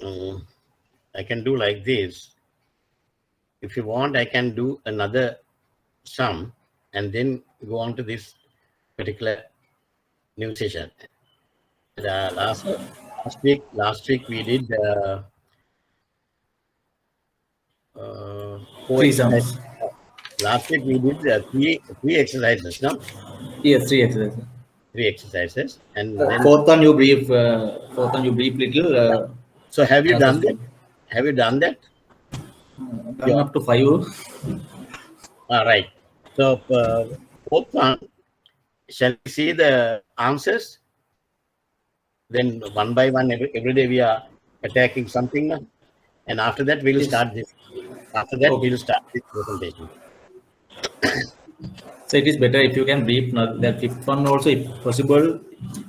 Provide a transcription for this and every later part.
I can do like this. If you want, I can do another sum and then go on to this particular new session. Last week we did four Three exercises. sums. Last week we did three exercises, no? Yes, three exercises. Three exercises, and then Fourth one you brief. Fourth one you brief little. so have you As done a that? Have you done that? done up to 5. All right. So fourth one, shall we see the answers? Then one by one, every day we are attacking something, no? And after that we'll Yes. start this. After that Okay. we'll start this presentation. So it is better if you can brief that fifth one also, if possible,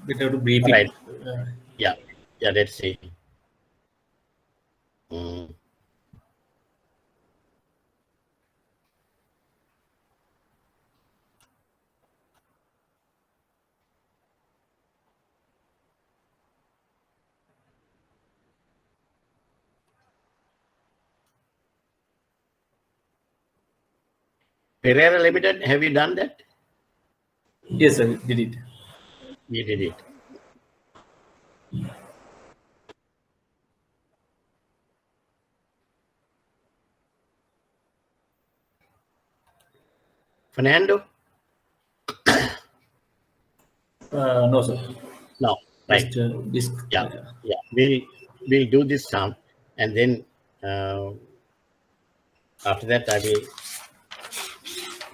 better to brief All right. it. Uh, Yeah. Yeah. Let's see. Mm. Pereira Limited. Have you done that? yes, I did it. You did it. Fernando? No, sir. No. Right. Just this. Yeah. Yeah. We'll do this sum, and then after that I will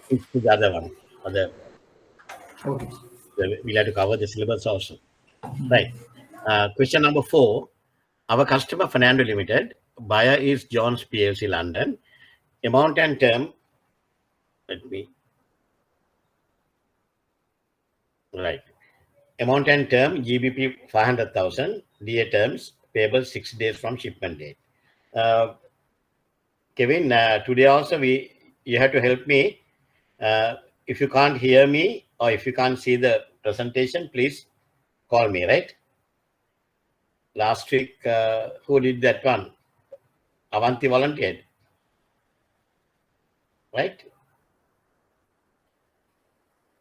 switch to the other one. Okay. We'll have to cover the syllabus also. Right. Question number 4. Our customer Fernando Limited. Buyer is Jones PLC London. Amount and term. Let me. Right. Amount and term GBP 500,000. DA terms payable 6 days from shipment date. Kevin, today also you have to help me. If you can't hear me or if you can't see the presentation, please call me, right? Last week, who did that one? Avanti volunteered, right?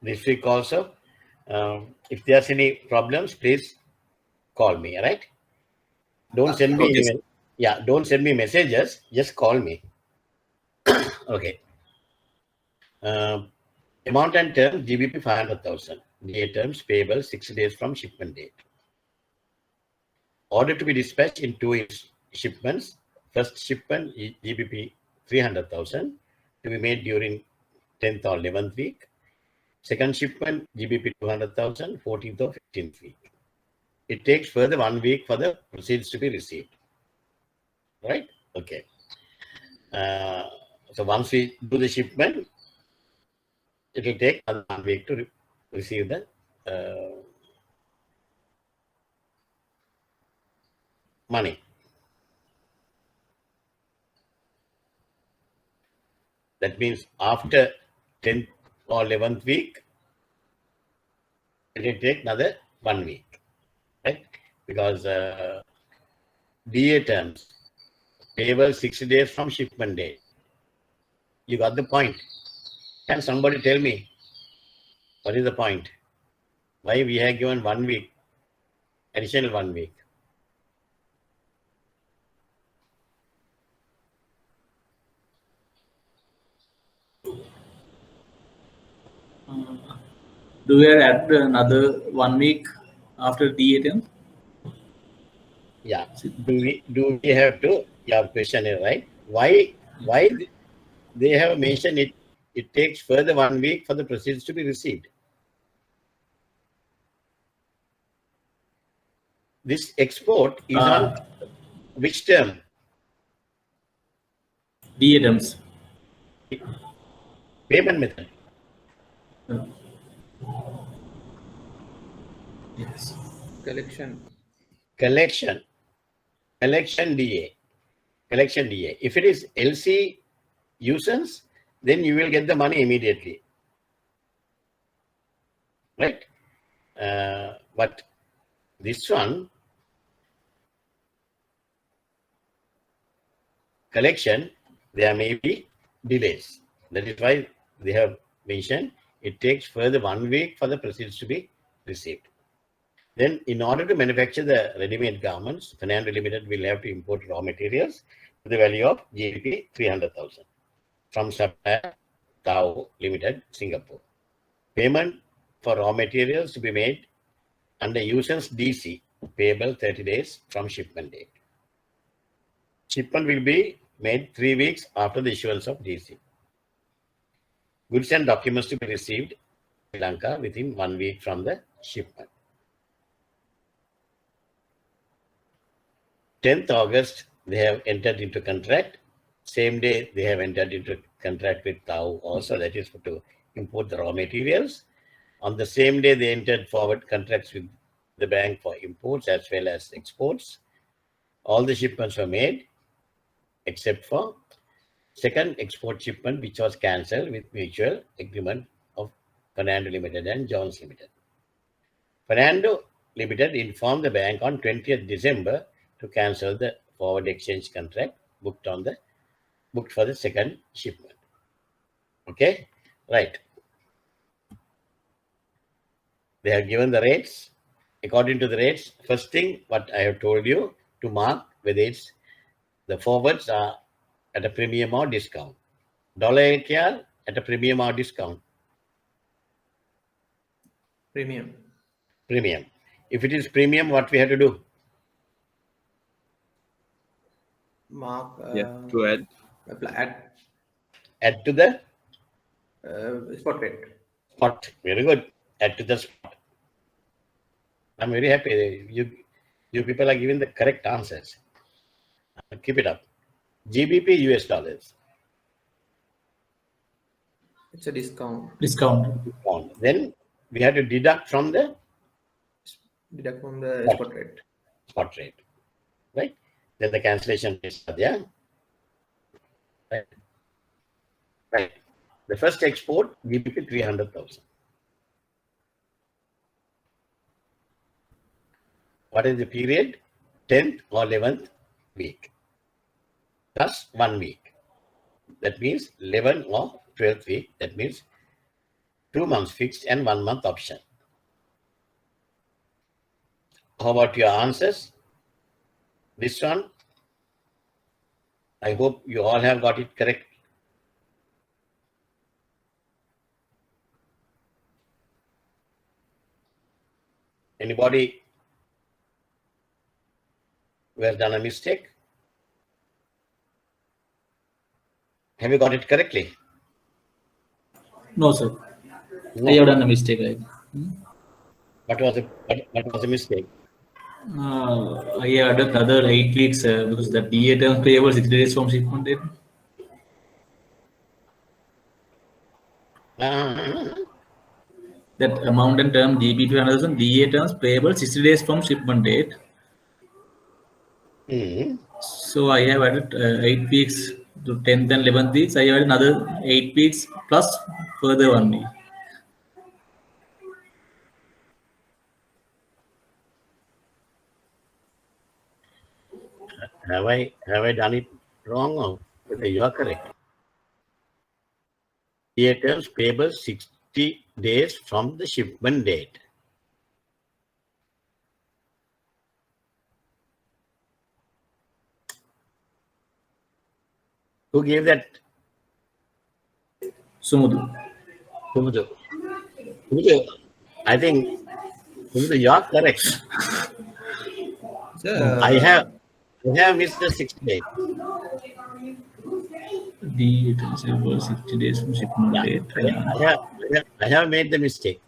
This week also, if there's any problems, please call me, right? Don't send me Okay. any, yeah, don't send me messages, just call me. Okay. Amount and term GBP 500,000. DA terms payable 6 days from shipment date. Order to be dispatched in 2 shipments. First shipment GBP 300,000 to be made during 10th or 11th week. Second shipment GBP 200,000, 14th or 15th week. It takes further 1 week for the proceeds to be received. Right? Okay. So once we do the shipment, it will take another 1 week to receive the money. That means after 10th or 11th week, it will take another 1 week, right? Because DA terms, payable 60 days from shipment date. You got the point. Can somebody tell me what is the point? Why we have given 1 week, additional 1 week? Do we add another 1 week after the attempt? Yeah. Do we have to? Your question is right. Why they have mentioned it? It takes further 1 week for the proceeds to be received. This export is on which term? The items. Payment method. Yes. Collection. Collection DA. Collection DA. If it is LC usance, then you will get the money immediately. Right? But this one, collection, there may be delays. That is why they have mentioned it takes further 1 week for the proceeds to be received. Then, in order to manufacture the ready-made garments, Fernando Limited will have to import raw materials to the value of GBP 300,000 from supplier Tao Limited, Singapore. Payment for raw materials to be made under user's DC, payable 30 days from shipment date. Shipment will be made 3 weeks after the issuance of DC. Goods and documents to be received in Sri Lanka within 1 week from the shipment. 10th August, they have entered into contract. Same day, they have entered into contract with Tao also, that is to import the raw materials. On the same day, they entered forward contracts with the bank for imports as well as exports. All the shipments were made except for second export shipment, which was cancelled with mutual agreement of Fernando Limited and Jones Limited. Fernando Limited informed the bank on 20th December to cancel the forward exchange contract booked for the second shipment. Okay, right. They have given the rates. According to the rates, first thing what I have told you to mark whether it's the forwards are at a premium or discount. Dollar AKR at a premium or discount. Premium. Premium. If it is premium, what we have to do? Mark. To add. Add to the Spot rate. spot. Very good. Add to the spot. I'm very happy. You people are giving the correct answers. Keep it up. GBP US dollars. It's a discount. Discount. Then we have to deduct from the spot rate. Spot rate. Right? Then the cancellation is there. Right. Right. The first export, GBP 300,000. What is the period? 10th or 11th week. Plus 1 week. That means 11th or 12th week. That means 2 months fixed and 1 month option. How about your answers? This one, I hope you all have got it correct. Anybody who has done a mistake? Have you got it correctly? No, sir. No. I have done a mistake. What was the mistake? I have added another 8 weeks because the DA term payable 60 days from shipment date. That amount and term GB 200,000, DA terms payable 60 days from shipment date. So I have added 8 weeks to 10th and 11th weeks. I have added another 8 weeks plus further 1 week. Have I done it wrong or whether you are correct? DA terms payable 60 days from the shipment date. Who gave that? Sumudu. I think you are correct. I have missed the 60 days. DA terms payable 60 days from shipment date. I have made the mistake.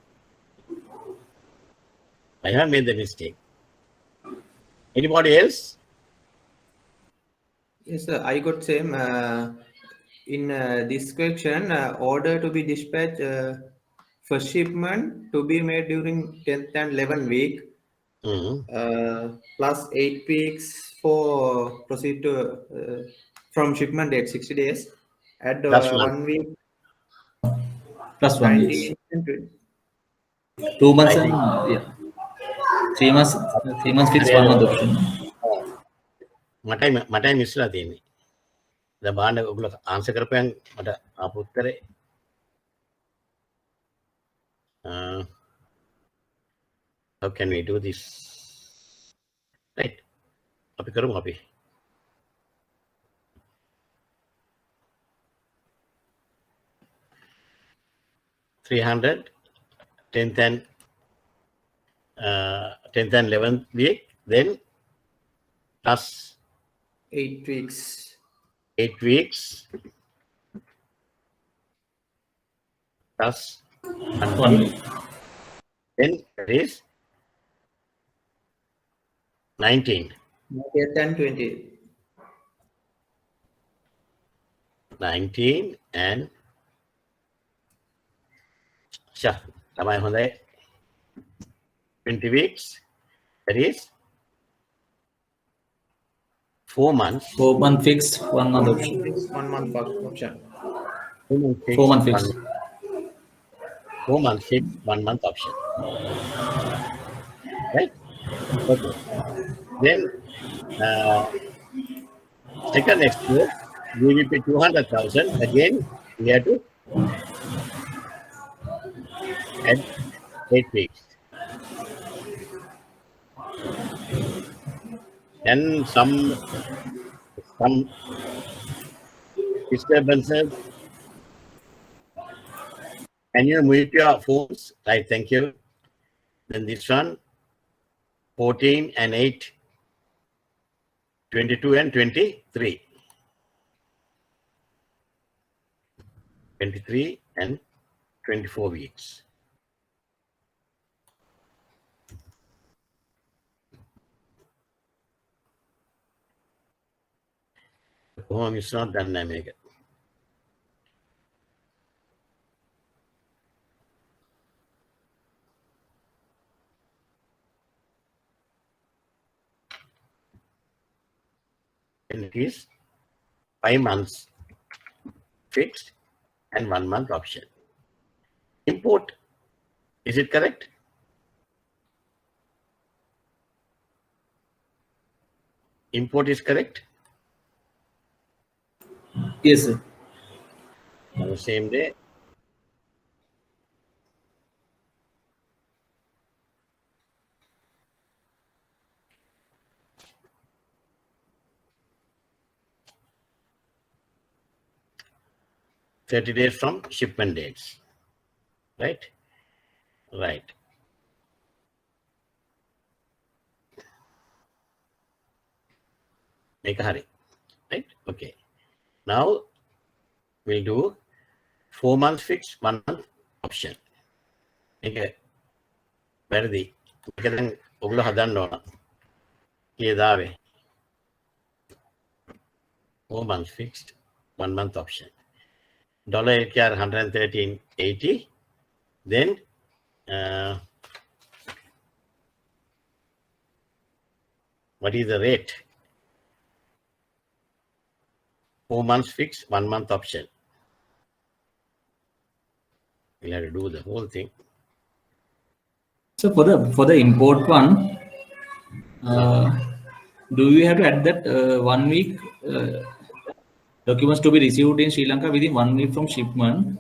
Anybody else? Yes, sir. I got same. In this question, order to be dispatched for shipment to be made during 10th and 11th week, plus 8 weeks for proceed to from shipment date 60 days. Add Plus 1 week. Plus 1 19 week. and 20. 2 months and 3 months. 3 months fixed 1 month option. මටයි මිස්ලා තියෙන්නේ. දැන් බලන්න ඔයගොල්ලෝ answer කරපෑන් මට ආපු උත්තරේ how can we do this? Right. අපි කරමු අපි. $300, 10th and 11th week, then plus 8 weeks. 8 weeks plus 1 1 week. week. Then it is 19. 10th and 20th. 19 and sure. තමයි හොඳයි. 20 weeks. That is 4 months. 4 month fixed, 1 month option. 1 month option. 4 months fixed, 4 month fixed. 4 months fixed, 1 month option. Right? Okay. Then second export, we will pay 200,000. Again, we have to add 8 weeks. And some disturbances. Can you mute your phones? Right, thank you. Then this one, 14 and 8, 22 and 23. 23 and 24 weeks. Home is not dynamic. And it is 5 months fixed and 1 month option. Import, is it correct? Import is correct? Yes, sir. On the same day. $30 days from shipment dates. Right? Right. Make a hurry. Right? Okay. Now we'll do 4 months fixed, 1 month option. Okay. වැරදි. මේක දැන් ඔයගොල්ලෝ හදන්න ඕන. කීයදාවේ? 4 months fixed, 1 month option. $8 $113.80. Then what is the rate? 4 months fixed, 1 month option. We'll have to do the whole thing. So for the import one, do you have to add that 1 week documents to be received in Sri Lanka within 1 week from shipment?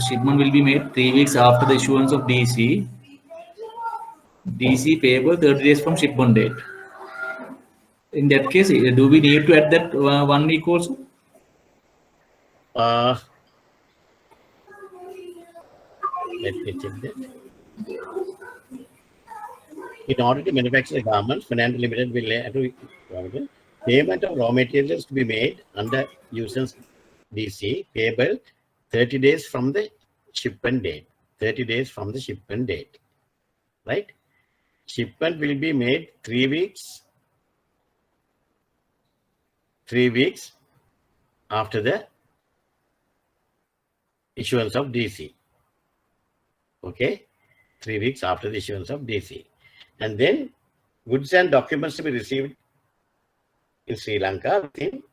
Shipment will be made 3 weeks after the issuance of DC. DC payable 30 days from shipment date. In that case, do we need to add that 1 week also? Let me check that. In order to manufacture the garments, Fernando Limited will have to payment of raw materials to be made under usance DC payable 30 days from the shipment date. 30 days from the shipment date. Right? Shipment will be made 3 weeks. 3 weeks after the issuance of DC. Okay? 3 weeks after the issuance of DC. And then goods and documents to be received in Sri Lanka within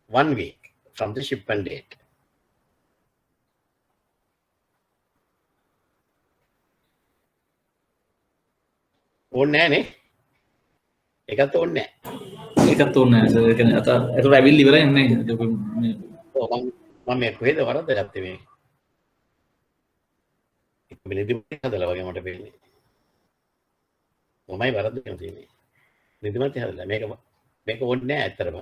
1 week from the shipment date. ඕනේ නෑනේ. ඒකත් ඕනේ නෑ. එකක් තෝරන්නේ නැහැ. ඒ කියන්නේ අතට ඇවිල්ලි ඉවරයි නේ. මම මේ කොහෙද වරද්දගත්තේ මේ? නිදිමත හදලා වගේ මට පේන්නේ. මමයි වරද්දගෙන තියෙන්නේ. නිදිමත හදලා මේක ඕනේ නෑ ඇත්තටම.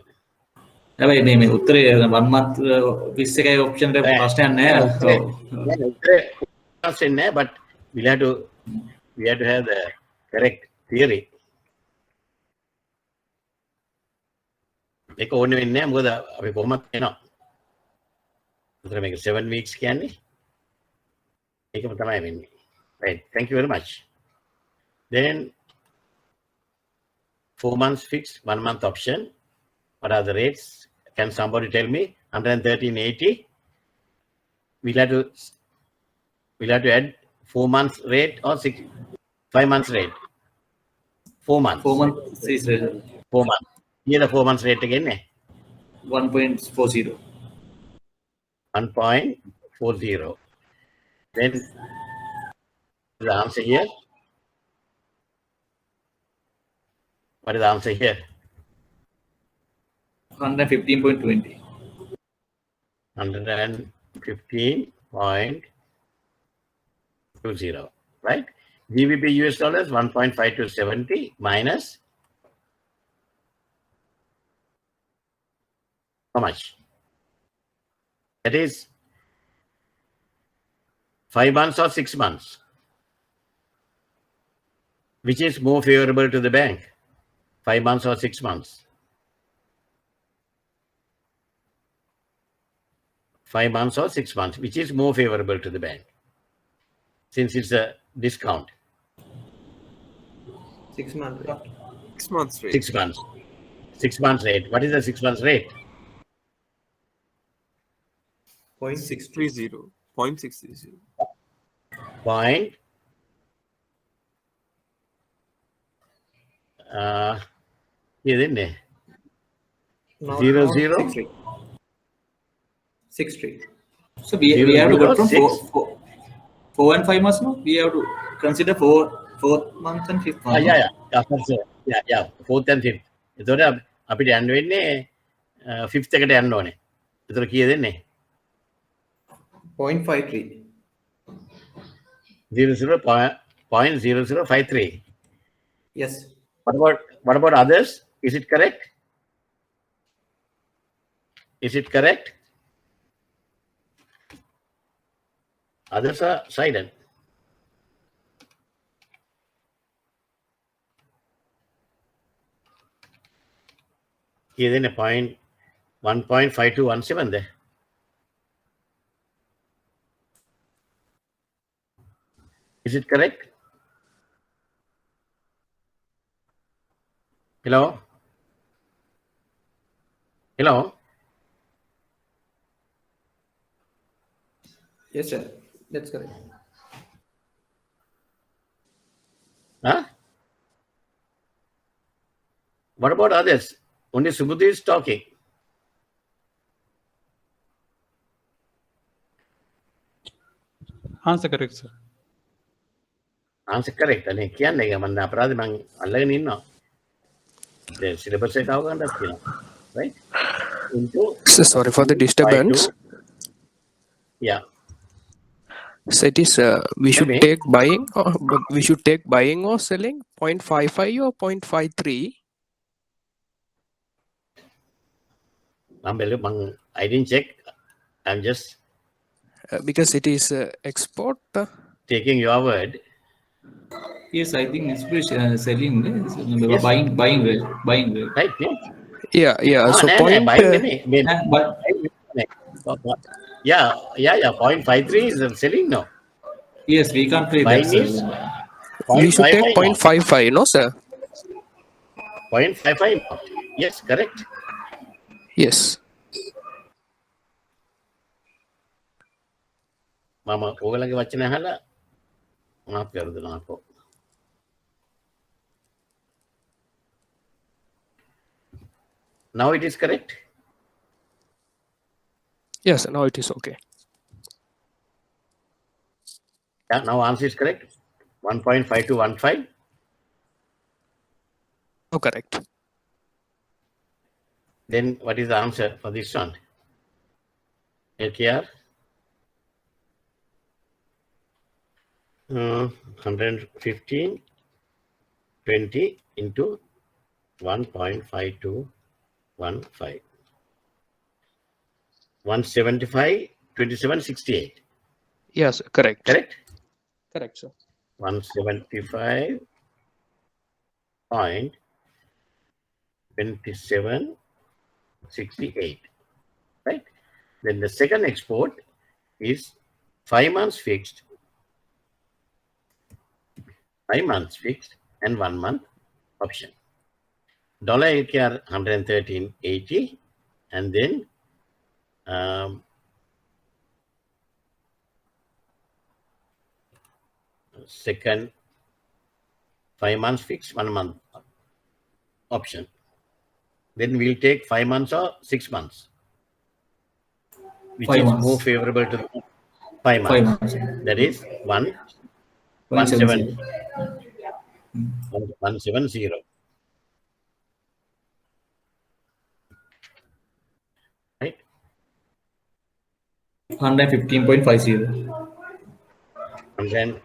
හැබැයි මේ උත්තරේ 1 month 21යි ඔප්ෂන් එක ප්‍රශ්නයක් නැහැ. උත්තරේ ප්‍රශ්නේ නෑ, but we have to have the correct theory. මේක ඕනේ වෙන්නේ නෑ, මොකද අපි කොහොමද එනවා. උත්තර මේක 7 weeks කියන්නේ. ඒකම තමයි වෙන්නේ. Right. Thank you very much. Then 4 months fixed, 1 month option. What are the rates? Can somebody tell me? 113.80. We'll have to add 4 months rate or 5 months rate. 4 months. 4 months is 4 months. Here the 4 months rate again. 1.40. 1.40. Then the answer here. What is the answer here? 115.20. 115.20, right? GBP US dollars 1.5270 minus how much? That is 5 months or 6 months. Which is more favorable to the bank? 5 months or 6 months? 5 months or 6 months, which is more favorable to the bank? Since it's a discount. 6 months. 6 months rate. 6 months. 6 months rate. What is the 6 months rate? 0.630. 0.630. Point. Isn't it? 0.00. 63. So we have to go from 0.06. 4 and 5 months. No, we have to consider 4th month and 5th month. Yeah. 4th and 5th. එතකොට අපිට යන්න වෙන්නේ 5th එකට යන්න ඕනේ. එතකොට කීයද එන්නේ? 0.53. 0.0053. Yes. What about others? Is it correct? Is it correct? Others are silent. Here then a point 1.5217 there. Is it correct? Hello? Hello? Yes, sir. That's correct. Huh? What about others? Only Subudhi is talking. Answer correct, sir. Answer correct. අනේ කියන්නේ ඒක මම අපරාධ මම අල්ලගෙන ඉන්නවා. The syllabus එක අවගන්නත් තියෙනවා. Right? Into So sorry for the disturbance. Yeah. So it is we should me. take buying or selling 0.55 or 0.53. I didn't check. I'm just Because it is export. taking your word. Yes, I think it's selling. Yes. Buying rate. Right? Yeah. So point. But Yeah. 0.53 is selling now. yes, we can't play that. Buying Sir. is We should take 0.55 0.55, no, sir? 0.55 now. Yes, correct. Yes. මම ඕගලගේ වචන අහලා මාත් වැරදුනා අපෝ. Now it is correct. Yes, now it is okay. Yeah, now answer is correct. 1.5215. Oh, correct. Then what is the answer for this one? LKR? 115, 20 into 1.5215. 175, 27, 68. Yes, correct. Correct? Correct, sir. 175.2768. Right? Then the second export is 5 months fixed, 5 months fixed, and 1 month option. Dollar LKR 113.80, and then second 5 months fixed, 1 month option. Then we'll take 5 months or 6 months, which 5 is months. more favorable to the 5 5 months. months. That is 170. 170. Right? 115.50. 115.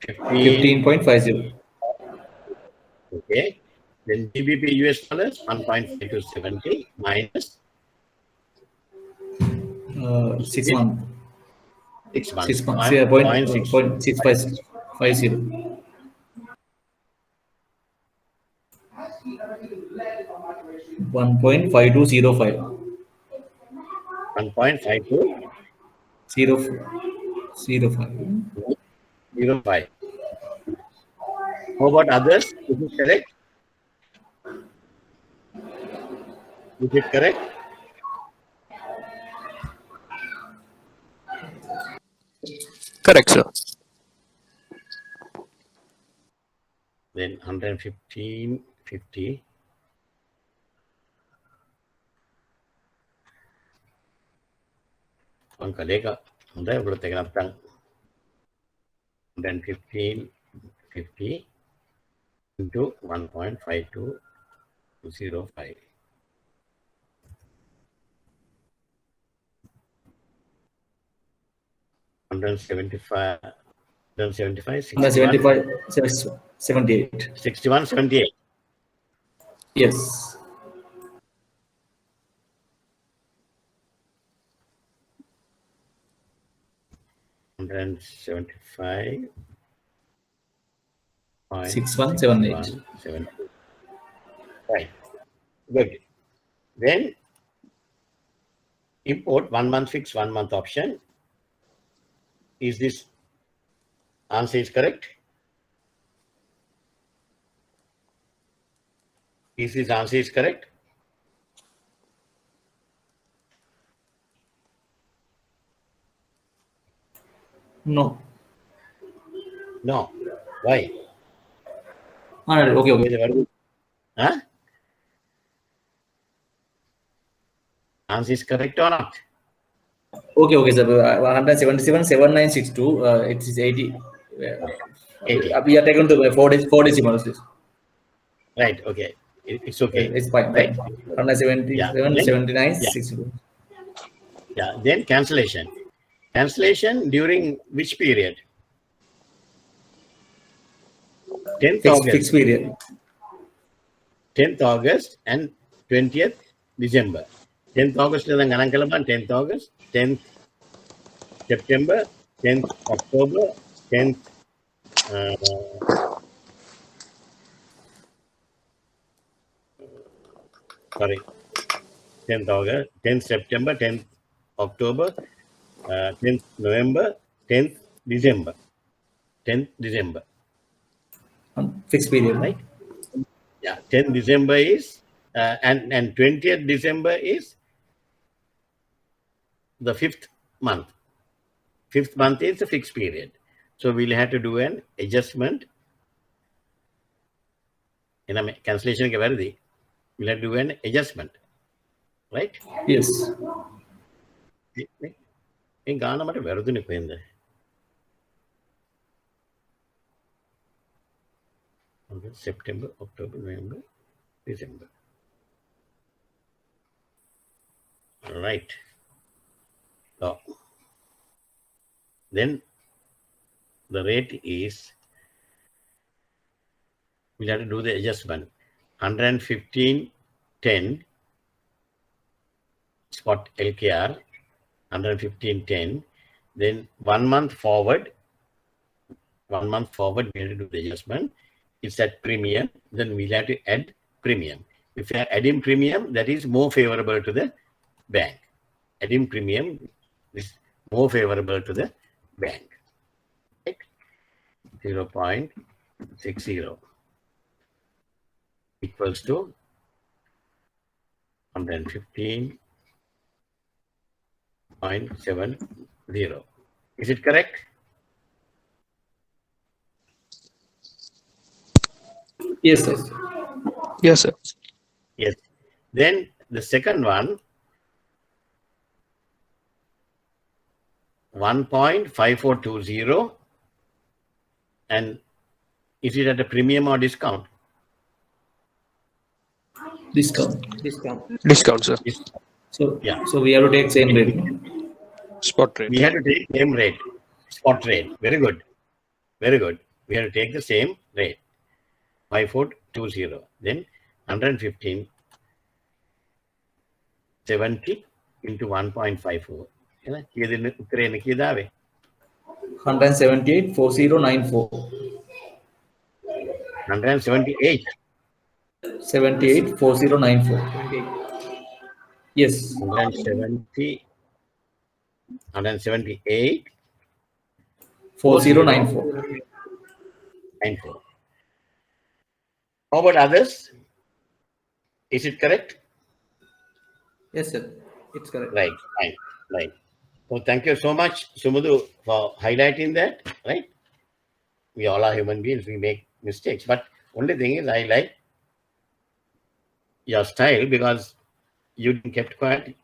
15.50. Okay. Then GBP US dollars 1.5270 minus 6 months. 6 months. 6 months. Yeah, point 0.650. 6.50. 1.5205. 1.5205. 05. How about others? Is it correct? Is it correct? Correct, sir. Then 115.50. Angkaleka. Hunda boleh tekan tang. 115.50 into 1.5205. 175, 78. 61, 78. Yes. And 75. 6178. Right. Good. Then import 1 month fixed, 1 month option. Is this answer is correct? Is this answer is correct? No. No. Why? Okay. Huh? Answer is correct or not? Okay, sir. 177, 7962. It is 80. 80. We are taken to 4 decimals. Right. Okay. It's okay. It's fine. Right. 177, Then, 79, yeah. 62. Yeah. Then cancellation. Cancellation during which period? 10th August. Fixed period. 10th August and 20th December. 10th August is 10th August, 10th September, 10th October, 10th sorry, 10th August, 10th September, 10th October, 10th November, 10th December. 10th December. Fixed period. Right? Yeah, 10th December is, and 20th December is the 5th month. 5th month is the fixed period. So we'll have to do an adjustment. In a cancellation, we'll have to do an adjustment. Right? Yes. In Ghana, where do you September, October, November, December. All right. So then the rate is, we'll have to do the adjustment. 115.10 spot LKR, 115.10. Then 1 month forward, we have to do the adjustment. It's at premium, then we'll have to add premium. If you are adding premium, that is more favorable to the bank. Adding premium is more favorable to the bank. Right? 0.60 equals to 115.70. Is it correct? Yes, sir. Yes, sir. Yes. Then the second one, 1.5420, and is it at a premium or discount? Discount. Discount, sir. So Yeah. so we have to take same rate. No? Spot rate. We have to take same rate, spot rate. Very good. Very good. We have to take the same rate, 5420. Then 115.70 into 1.54. 178 4094. 178. 78 4094. Yes. 178 4094. 94. How about others? Is it correct? Yes, sir. It's correct. Right, fine, right. So thank you so much, Sumudu, for highlighting that, right? We all are human beings, we make mistakes. But only thing is, I like your style because you kept quiet.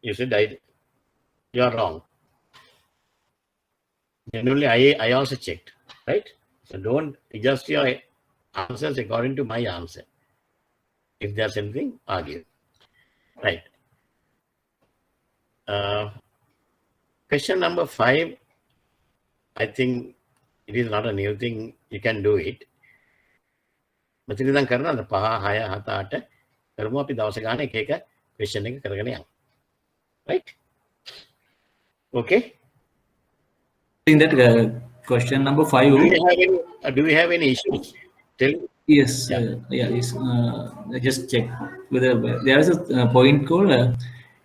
You said, you are wrong. Generally, I also checked, right? So don't adjust your answers according to my answer. If there's anything, argue. Right. Question number 5, I think it is not a new thing. You can do it. මෙතන ඉඳන් කරන අද 5 6 7 8 කරමු අපි දවස ගන්න එක එක question එක කරගෙන යමු. Right? Okay. I think that question number 5. Do we have any issues? Tell me. Yes, yes. I just check whether there is a point called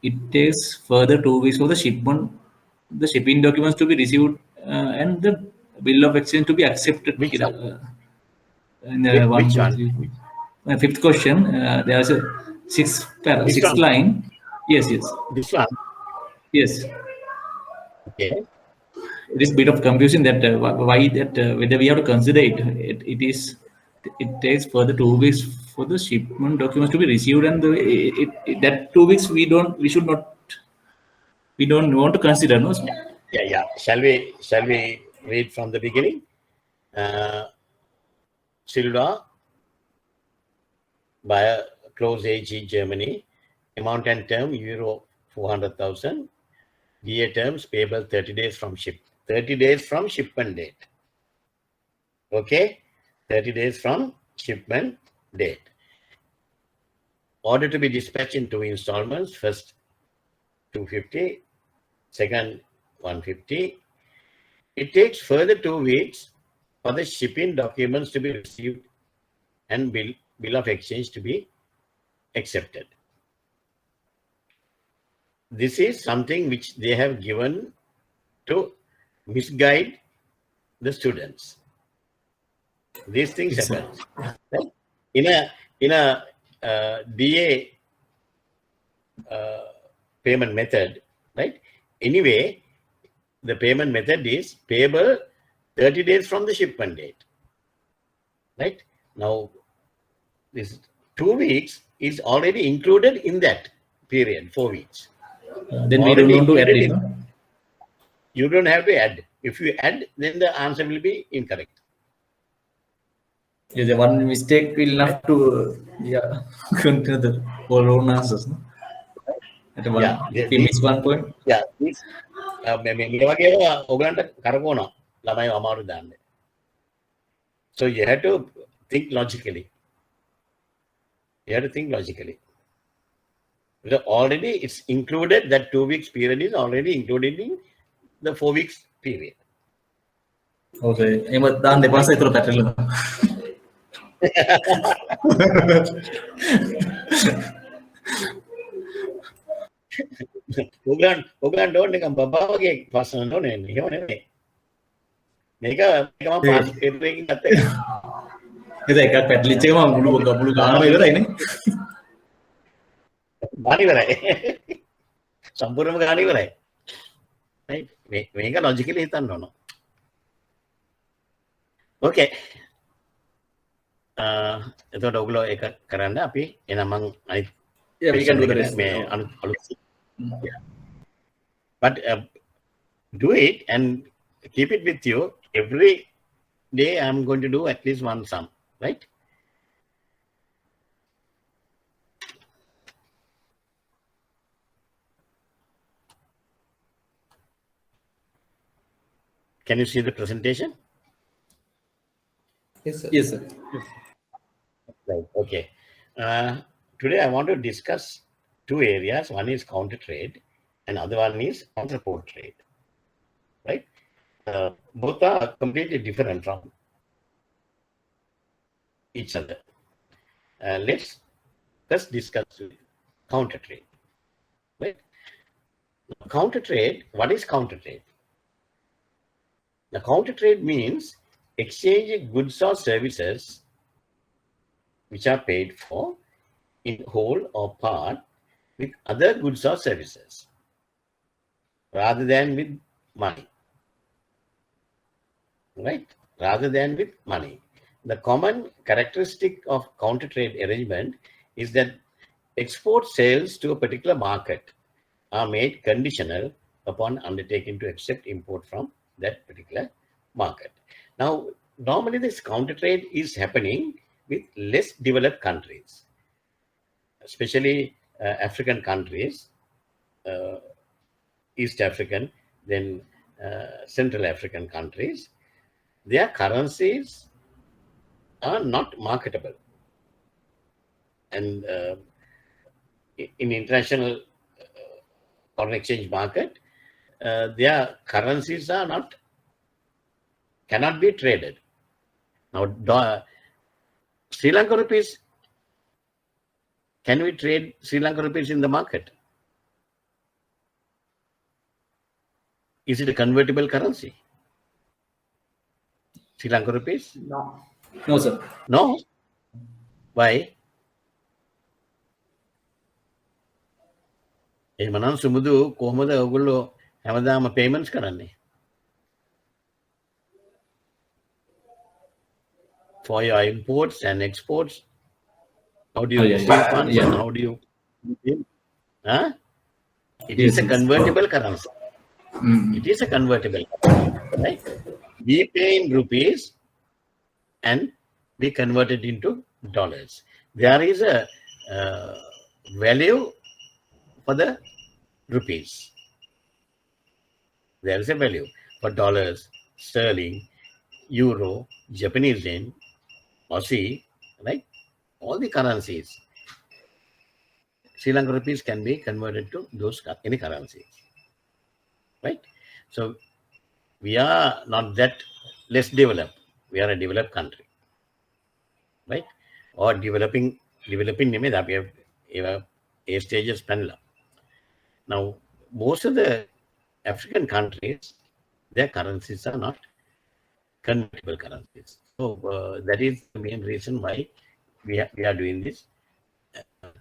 it takes further 2 weeks for the shipment, the shipping documents to be received and the bill of exchange to be accepted. Which one? In Which one? Fifth question, there is a sixth line. Yes. This one. Yes. Okay. It is a bit of confusion that why that whether we have to consider it. It takes further 2 weeks for the shipment documents to be received, and that 2 weeks we don't want to consider, no? Yeah. Shall we read from the beginning? Silva, buyer, close AG Germany, amount and term euro 400,000, DA terms payable 30 days from shipment date. Okay, 30 days from shipment date. Order to be dispatched in 2 installments. First 250, second 150. It takes further 2 weeks for the shipping documents to be received and bill of exchange to be accepted. This is something which they have given to misguide the students. These things happen. Right? In a DA payment method, right? Anyway, the payment method is payable 30 days from the shipment date. Right? Now, this 2 weeks is already included in that period, 4 weeks. Then we don't want to add it, no? You don't have to add. If you add, then the answer will be incorrect. Yeah, the one mistake will have to consider the whole answers. No? at one Yeah, finish 1 point. yeah, this මේ වගේ ඒවා ඔයගලන්ට කරකවනවා ළමයි අමාරු දාන්න. So you have to think logically. You have to think logically. Because already it's included, that 2 weeks period is already included in the 4 weeks period. Okay. එහෙම දාන්න දෙපා සයිතර පැටලෙනවා. ඔයගලන්ට ඕන නිකන් බබා වගේ ප්‍රශ්න ඕනේ නේ. එහෙම නෙමෙයි. මේක මම පාස් පේපර් එකකින් ගත්ත එක. ඒක එකක් පැටලිච්ච එක මම මුළු ගානම ඉවරයිනේ. ගාන ඉවරයි. සම්පූර්ණයෙන්ම ගාන ඉවරයි. right? මේක logically හිතන්න ඕන. Okay. එතකොට ඔයගොල්ලෝ ඒක කරන්න අපි එනම් මම අනිත් Yeah, we can do the rest. මේ අලුත් yeah. But do it and keep it with you. Every day I'm going to do at least one sum, right? Can you see the presentation? Yes, sir. Yes, sir. Right. Okay. Today I want to discuss two areas. One is counter trade, and other one is counterport trade. Right. Both are completely different from each other. Let's discuss counter trade. Right. Counter trade. What is counter trade? The counter trade means exchanging goods or services which are paid for in whole or part with other goods or services rather than with money. Right? Rather than with money. The common characteristic of counter trade arrangement is that export sales to a particular market are made conditional upon undertaking to accept import from that particular market. Now, normally this counter trade is happening with less developed countries, especially African countries, East African, then Central African countries. Their currencies are not marketable. And in international foreign exchange market, their currencies are cannot be traded. Now, Sri Lanka rupees, can we trade Sri Lanka rupees in the market? Is it a convertible currency? Sri Lanka rupees? No. No, sir. No. Why? එහෙමනම් සුමුදු කොහොමද ඔයගොල්ලෝ හැමදාම payments කරන්නේ? For your imports and exports, how do you receive funds and how do you? Huh? It is a convertible currency. It is a convertible currency, right? We pay in rupees and we convert it into dollars. There is a value for the rupees. There is a value for dollars, sterling, euro, Japanese yen, Aussie, right? All the currencies. Sri Lanka rupees can be converted to those any currencies, right? So we are not that less developed. We are a developed country, right? Or developing නෙමෙයි අපි ඒ stages පැනලා. Now, most of the African countries, their currencies are not convertible currencies. So that is the main reason why we are doing this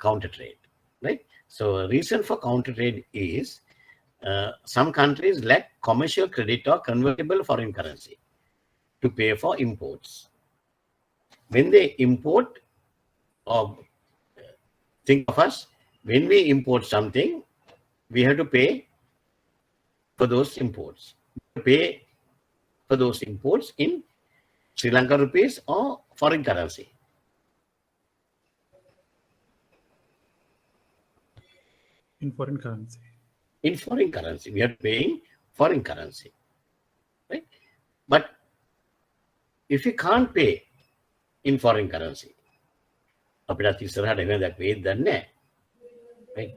counter trade, right? So reason for counter trade is some countries lack commercial credit or convertible foreign currency to pay for imports. When they import, or think of us, when we import something, we have to pay for those imports. Pay for those imports in Sri Lanka rupees or foreign currency. In foreign currency. In foreign currency. We are paying foreign currency. Right? But if you can't pay in foreign currency, අපිට ඉස්සරහට එන දක් වේද දන්නේ right?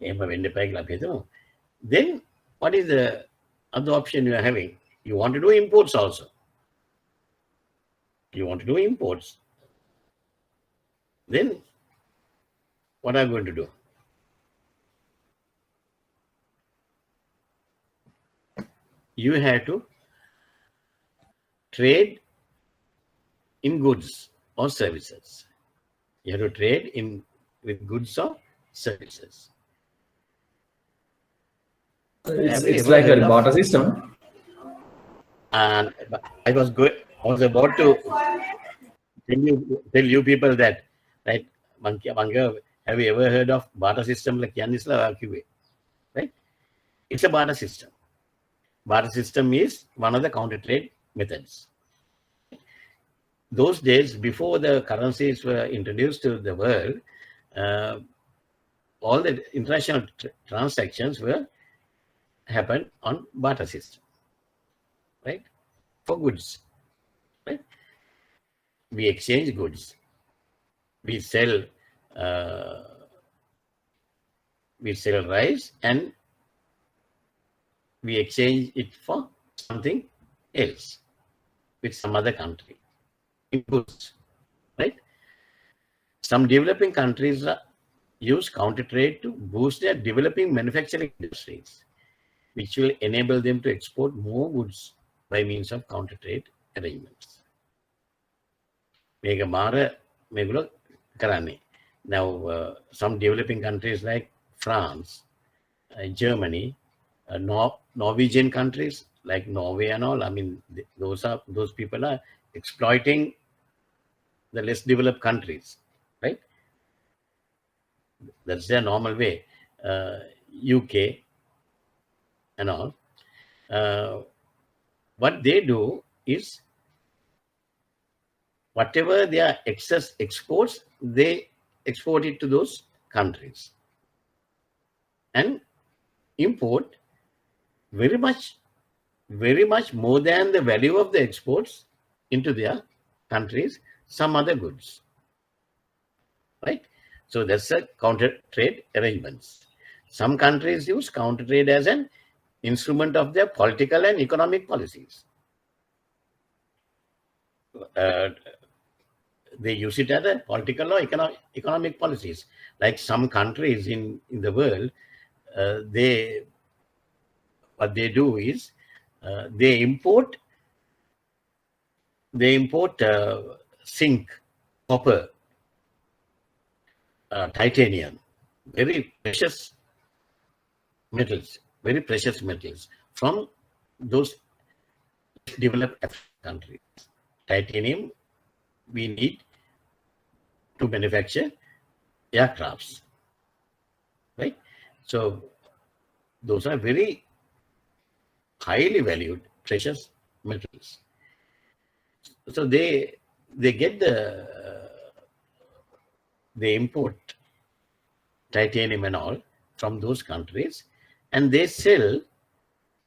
එහෙම වෙන්න එපා කියලා අපි හිතමු. Then what is the other option you are having? You want to do imports also. You want to do imports. Then what are you going to do? You have to trade in goods or services. You have to trade in with goods or services. It's like a barter system. And I was about to tell you people that, right? Have you ever heard of barter system like Yanisla QA? Right? It's a barter system. Barter system is one of the counter trade methods. Those days, before the currencies were introduced to the world, all the international transactions were happened on barter system, right? For goods, right? We exchange goods. We sell rice and we exchange it for something else with some other country. Goods, right? Some developing countries use counter trade to boost their developing manufacturing industries, which will enable them to export more goods by means of counter trade arrangements. Now, some developing countries like France, Germany, Norwegian countries like Norway and all, I mean, those people are exploiting the less developed countries, right? That's their normal way. UK and all. What they do is whatever their excess exports, they export it to those countries and import very much more than the value of the exports into their countries, some other goods, right? So that's a counter trade arrangements. Some countries use counter trade as an instrument of their political and economic policies. They use it as a political or economic policies. Like some countries in the world, what they do is they import zinc, copper, titanium, very precious metals from those developed countries. Titanium we need to manufacture aircrafts, right? So those are very highly valued precious metals. So they get they import titanium and all from those countries, and they sell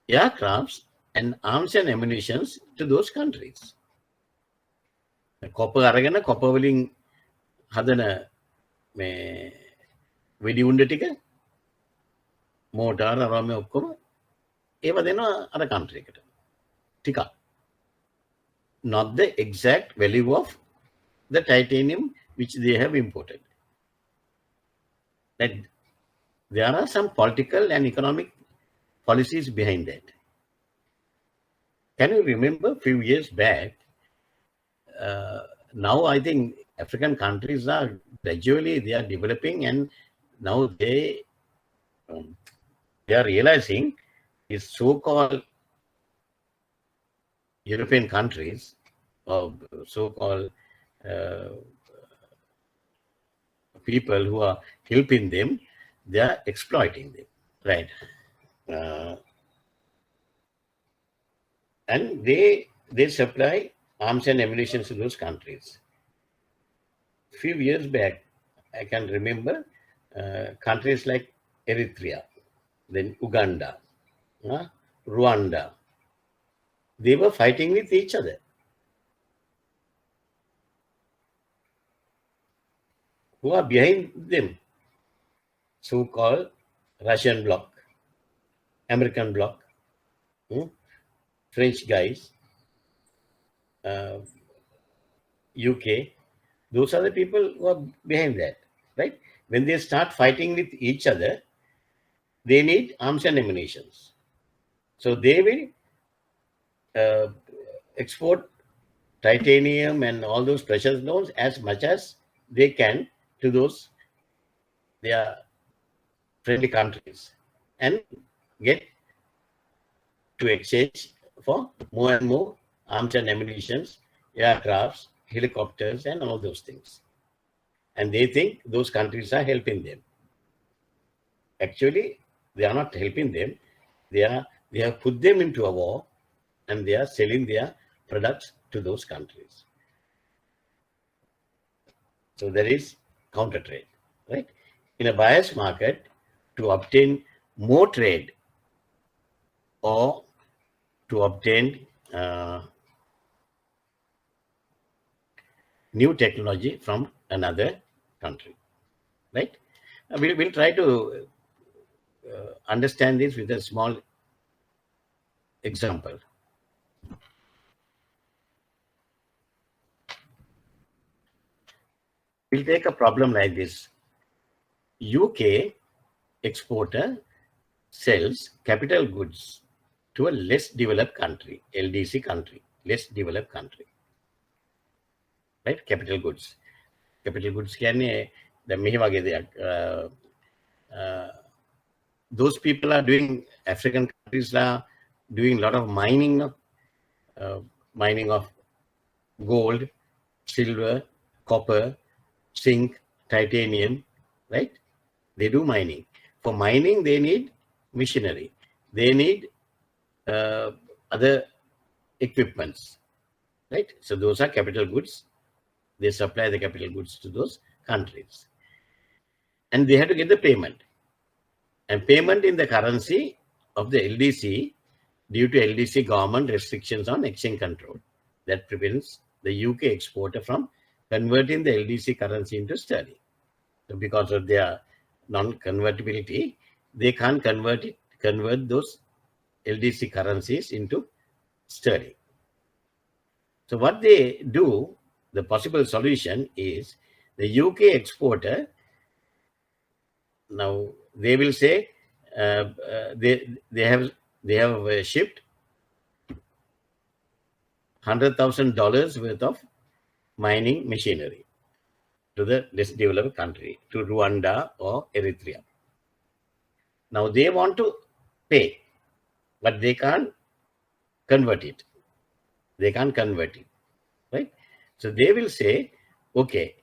aircrafts and arms and ammunitions to those countries. Copper අරගෙන copper වලින් හදන මේ වෙඩි උණ්ඩ ටික මෝටාර අරම ඔක්කොම ඒව දෙනවා අර country එකට ටිකක්. Not the exact value of the titanium which they have imported. That there are some political and economic policies behind that. Can you remember a few years back? Now I think African countries are gradually they are developing, and now they are realizing these so-called European countries or so-called people who are helping them, they are exploiting them, right? And they supply arms and ammunition to those countries. A few years back, I can remember countries like Eritrea, then Uganda, Rwanda. They were fighting with each other. Who are behind them? So-called Russian bloc, American bloc, French guys, UK. Those are the people who are behind that, right? When they start fighting with each other, they need arms and ammunitions. So they will export titanium and all those precious stones as much as they can to those their friendly countries and get to exchange for more and more arms and ammunitions, aircrafts, helicopters, and all those things. And they think those countries are helping them. Actually, they are not helping them. They have put them into a war and they are selling their products to those countries. So there is counter trade, right? In a buyer's market, to obtain more trade or to obtain new technology from another country, right? We'll try to understand this with a small example. We'll take a problem like this. UK exporter sells capital goods to a less developed country, LDC country, less developed country, right? Capital goods. Capital goods කියන්නේ දැන් මෙහි වගේ දෙයක්. Those people are doing, African countries are doing a lot of mining of gold, silver, copper, zinc, titanium, right? They do mining. For mining, they need machinery. They need other equipments, right? So those are capital goods. They supply the capital goods to those countries. And they have to get the payment. And payment in the currency of the LDC due to LDC government restrictions on exchange control. That prevents the UK exporter from converting the LDC currency into sterling. So because of their non-convertibility, they can't convert those LDC currencies into sterling. So what they do, the possible solution is the UK exporter, now they will say they have shipped $100,000 worth of mining machinery to the less developed country, to Rwanda or Eritrea. Now they want to pay, but they can't convert it. They can't convert it, right? So they will say, okay,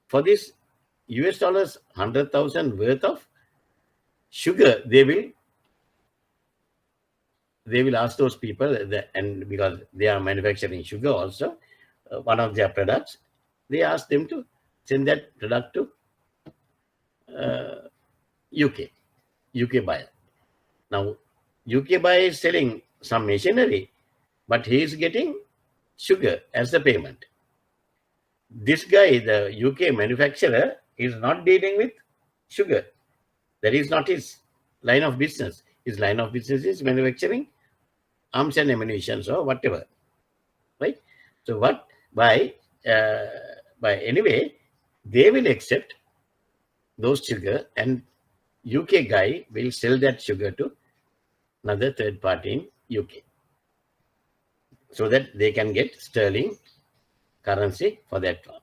for this US dollars 100,000 worth of sugar, they will ask those people, and because they are manufacturing sugar also, one of their products, they ask them to send that product to UK buyer. Now, UK buyer is selling some machinery, but he is getting sugar as the payment. This guy, the UK manufacturer, is not dealing with sugar. That is not his line of business. His line of business is manufacturing arms and ammunition or whatever, right? So by anyway, they will accept those sugar, and UK guy will sell that sugar to another third party in UK, so that they can get sterling currency for that one.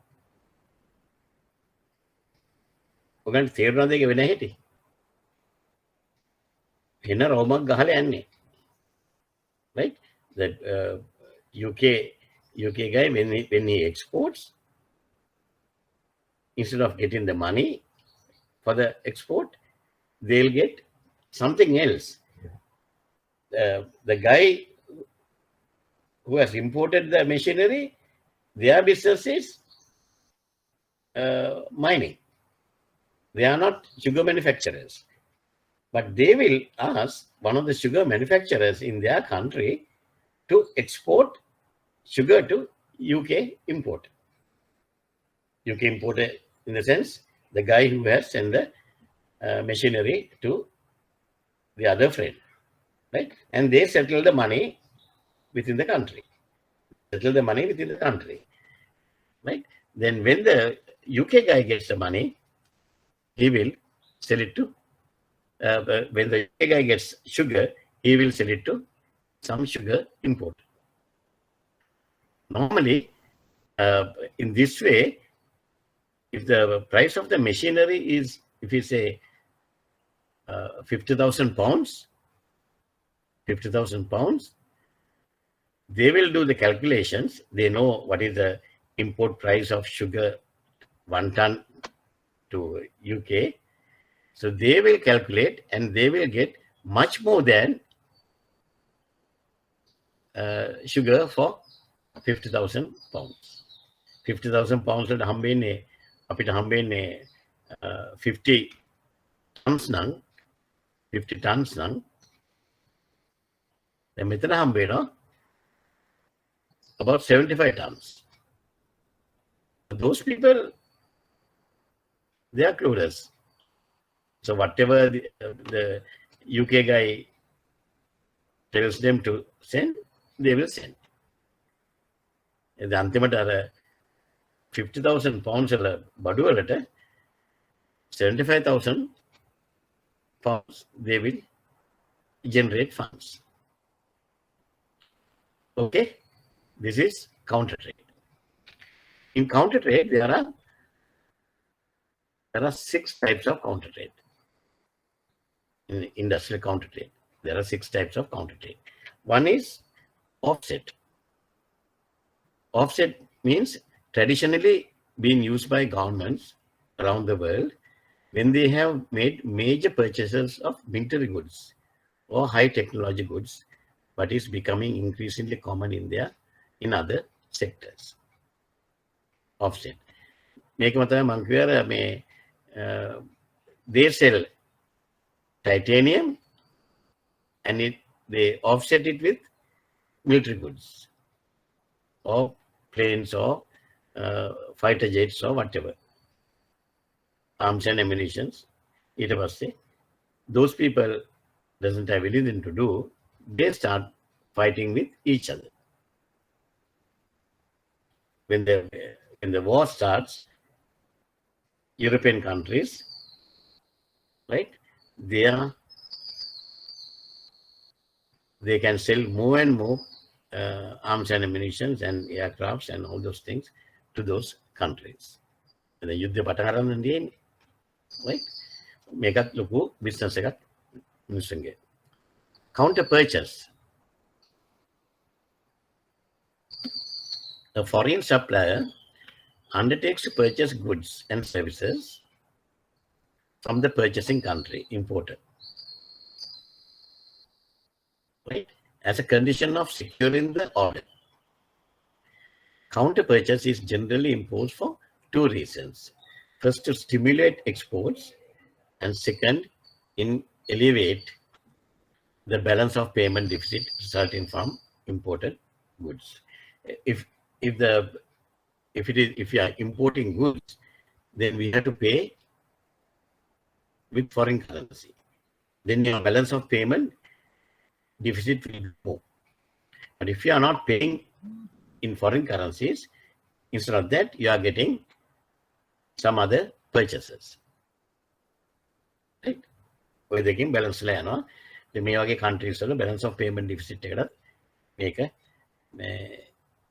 ඔගන්ට තේරුණාද ඒක වෙන හැටි? වෙන රෝමක් ගහලා යන්නේ, right? That UK guy, when he exports, instead of getting the money for the export, they'll get something else. The guy who has imported the machinery, their business is mining. They are not sugar manufacturers, but they will ask one of the sugar manufacturers in their country to export sugar to UK importer. UK importer, in the sense, the guy who has sent the machinery to the other friend, right? And they settle the money within the country. Settle the money within the country, right? Then when the UK guy gets the money, he will sell it to, when the UK guy gets sugar, he will sell it to some sugar importer. Normally, in this way, if the price of the machinery is, if you say 50,000 pounds, 50,000 pounds, they will do the calculations. They know what is the import price of sugar 1 ton to UK. So they will calculate and they will get much more than sugar for 50,000 pounds. 50,000 pounds at hambene, apita hambene 50 tons nang, 50 tons nang. Then metana hambena about 75 tons. Those people, they are clueless. So whatever the UK guy tells them to send, they will send. The antimata 50,000 pounds badu alata 75,000 pounds, they will generate funds. Okay, this is counter trade. In counter trade, there are 6 types of counter trade. In industrial counter trade, there are 6 types of counter trade. One is offset. Offset means traditionally being used by governments around the world when they have made major purchases of military goods or high technology goods, but is becoming increasingly common in other sectors. Offset. Make they sell titanium and they offset it with military goods or planes or fighter jets or whatever, arms and ammunitions. Those people doesn't have anything to do. They start fighting with each other. When the war starts, European countries, right, they can sell more and more arms and ammunitions and aircrafts and all those things to those countries. And the Yuddha Pataharan and right? Make up look business. Counter purchase. A foreign supplier undertakes to purchase goods and services from the purchasing country, importer, right, as a condition of securing the order. Counter purchase is generally imposed for 2 reasons. First, to stimulate exports, and second, in alleviate the balance of payment deficit resulting from imported goods. If you are importing goods, then we have to pay with foreign currency. Then your balance of payment deficit will be more. But if you are not paying in foreign currencies, instead of that, you are getting some other purchases. Right? Where they can balance the may countries balance of payment deficit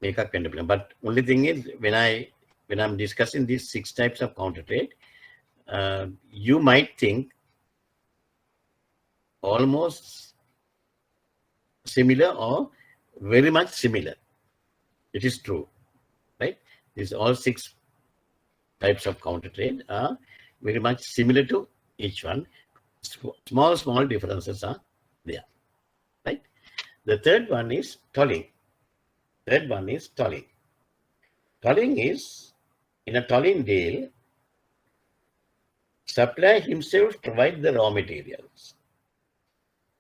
make up pendulum. But only thing is when I'm discussing these 6 types of counter trade, you might think almost similar or very much similar. It is true, right? These all 6 types of counter trade are very much similar to each one. Small differences are there, right? The third one is tolling. Tolling is, in a tolling deal, supplier himself provides the raw materials.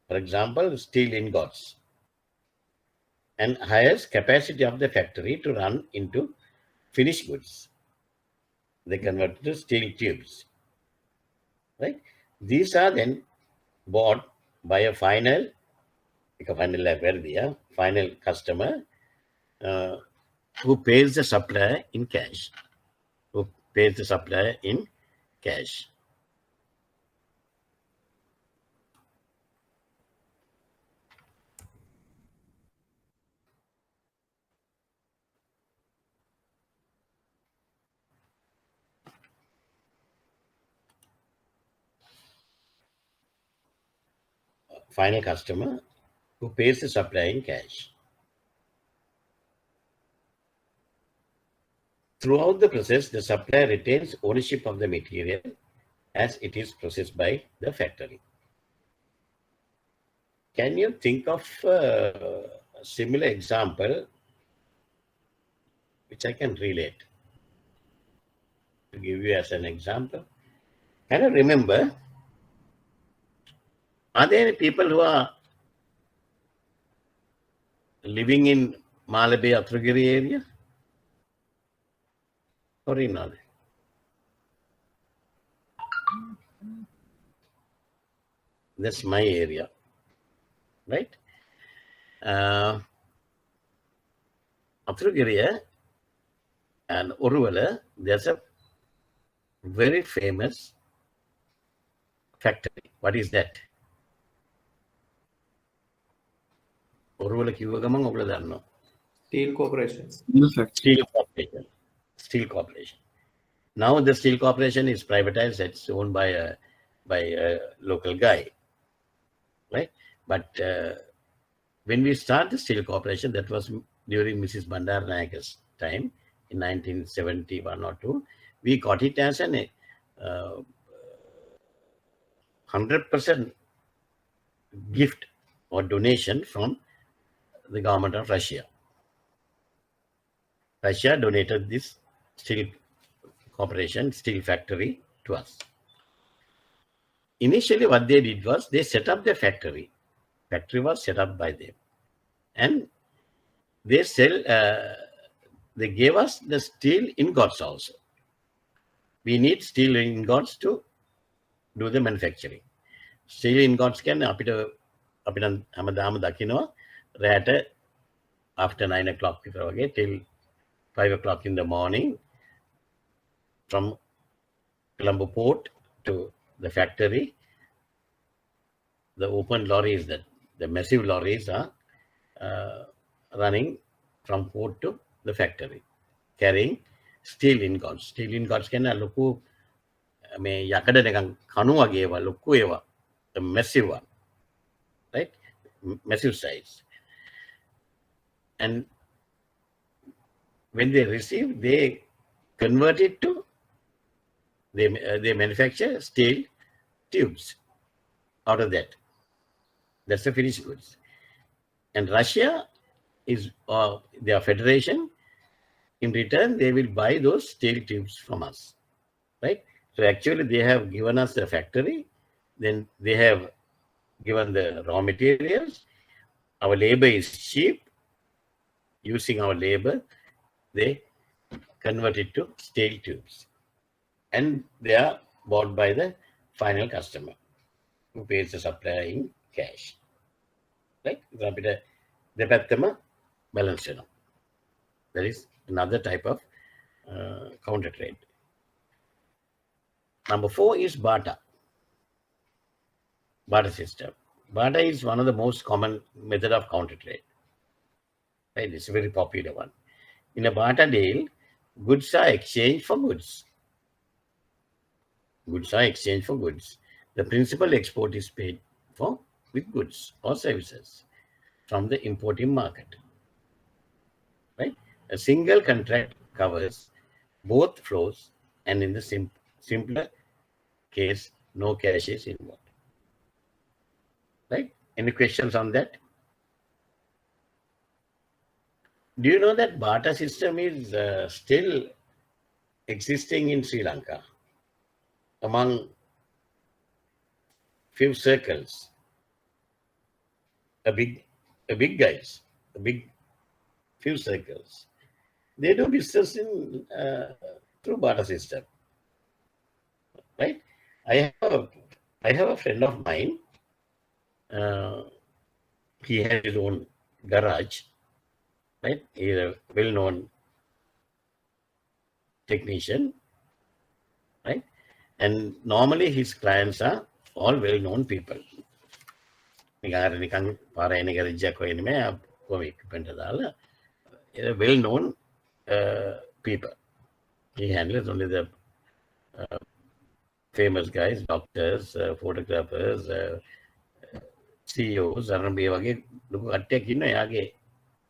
For example, steel ingots, and hires capacity of the factory to run into finished goods. They convert to steel tubes. Right? These are then bought by a final customer who pays the supplier in cash. Who pays the supplier in cash. Final customer who pays the supplier in cash. Throughout the process, the supplier retains ownership of the material as it is processed by the factory. Can you think of a similar example which I can relate? To give you as an example, can you remember, are there any people who are living in Malabe Athrugiri area? Or in other? That's my area, right? Athrugiri and Uruvala, there's a very famous factory. What is that? Uruvala කිව්ව ගමන් ඔබලා දන්නවා. Steel Corporation. Steel Corporation. Now the Steel Corporation is privatized. It's owned by a local guy, right? But when we started the Steel Corporation, that was during Mrs. Bandaranaike's time in 1971 or 2. We got it as an 100% gift or donation from the government of Russia. Russia donated this steel corporation, steel factory to us. Initially, what they did was they set up the factory. Factory was set up by them, and they they gave us the steel ingots also. We need steel ingots to do the manufacturing. Steel ingots can අපිට හැමදාම දකිනවා රැට after 9 o'clock විතර වගේ till 5 o'clock in the morning from Colombo port to the factory. The open lorries, the massive lorries are running from port to the factory, carrying steel ingots. Steel ingots can ලොකු මේ යකඩ නිකන් කණු වගේ ඒවා ලොකු ඒවා, the massive one, right? Massive size. And when they receive, they convert it to, they manufacture steel tubes out of that. That's the finished goods. And Russia is their federation. In return, they will buy those steel tubes from us, right? So actually, they have given us the factory. Then they have given the raw materials. Our labor is cheap. Using our labor, they convert it to steel tubes. And they are bought by the final customer who pays the supplier in cash. Right? දෙපැත්තම balance වෙනවා. That is another type of counter trade. Number 4 is barter. Barter system. Barter is one of the most common method of counter trade. Right? It's a very popular one. In a barter deal, goods are exchanged for goods. Goods are exchanged for goods. The principal export is paid for with goods or services from the importing market. Right? A single contract covers both flows, and in the simpler case, no cash is involved. Right? Any questions on that? Do you know that barter system is still existing in Sri Lanka among few circles, a big guys, a big few circles. They do business in through barter system, right? I have a friend of mine. He has his own garage, right? He's a well-known technician, right? And normally his clients are all well-known people. Well-known people. He handles only the famous guys, doctors, photographers, CEOs,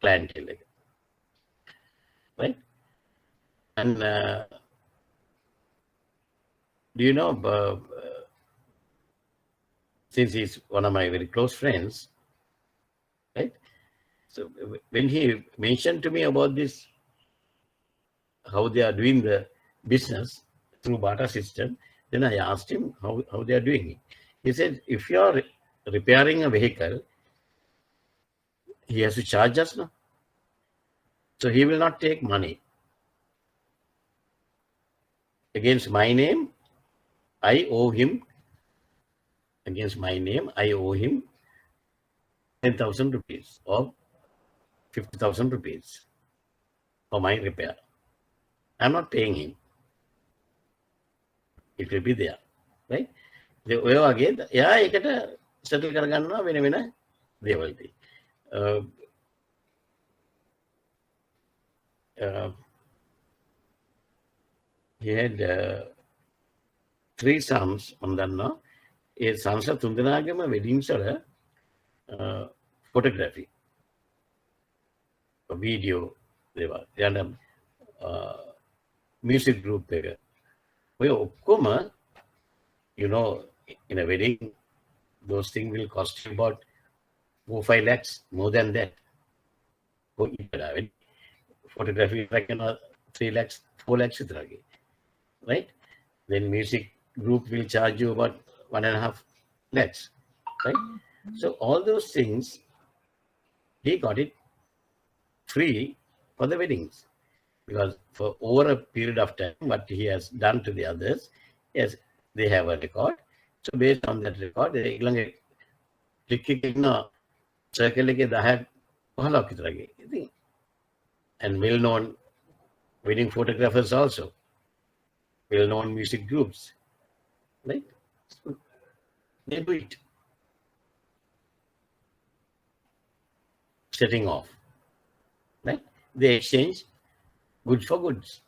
clientele, right? And do you know, since he's one of my very close friends, right? So when he mentioned to me about this, how they are doing the business through barter system, then I asked him how they are doing it. He said, if you are repairing a vehicle, he has to charge us now. So he will not take money. Against my name, I owe him. Against my name, I owe him 10,000 rupees or 50,000 rupees for my repair. I'm not paying him. It will be there, right? The way again, yeah, I get a settle karagana when they will be. He had 3 sons on that now. His sons are Tundanagama weddings are photography, a video, they were and music group there. Well, you know, in a wedding, those things will cost you about 4-5 lakhs, more than that. Photography like 3 lakhs, 4 lakhs, right? Then music group will charge you about 1.5 lakhs, right? So all those things, he got it free for the weddings, because for over a period of time, what he has done to the others, yes, they have a record. So based on that record, they circle and well-known wedding photographers also, well-known music groups, right? So they do it. Setting off, right? They exchange goods for goods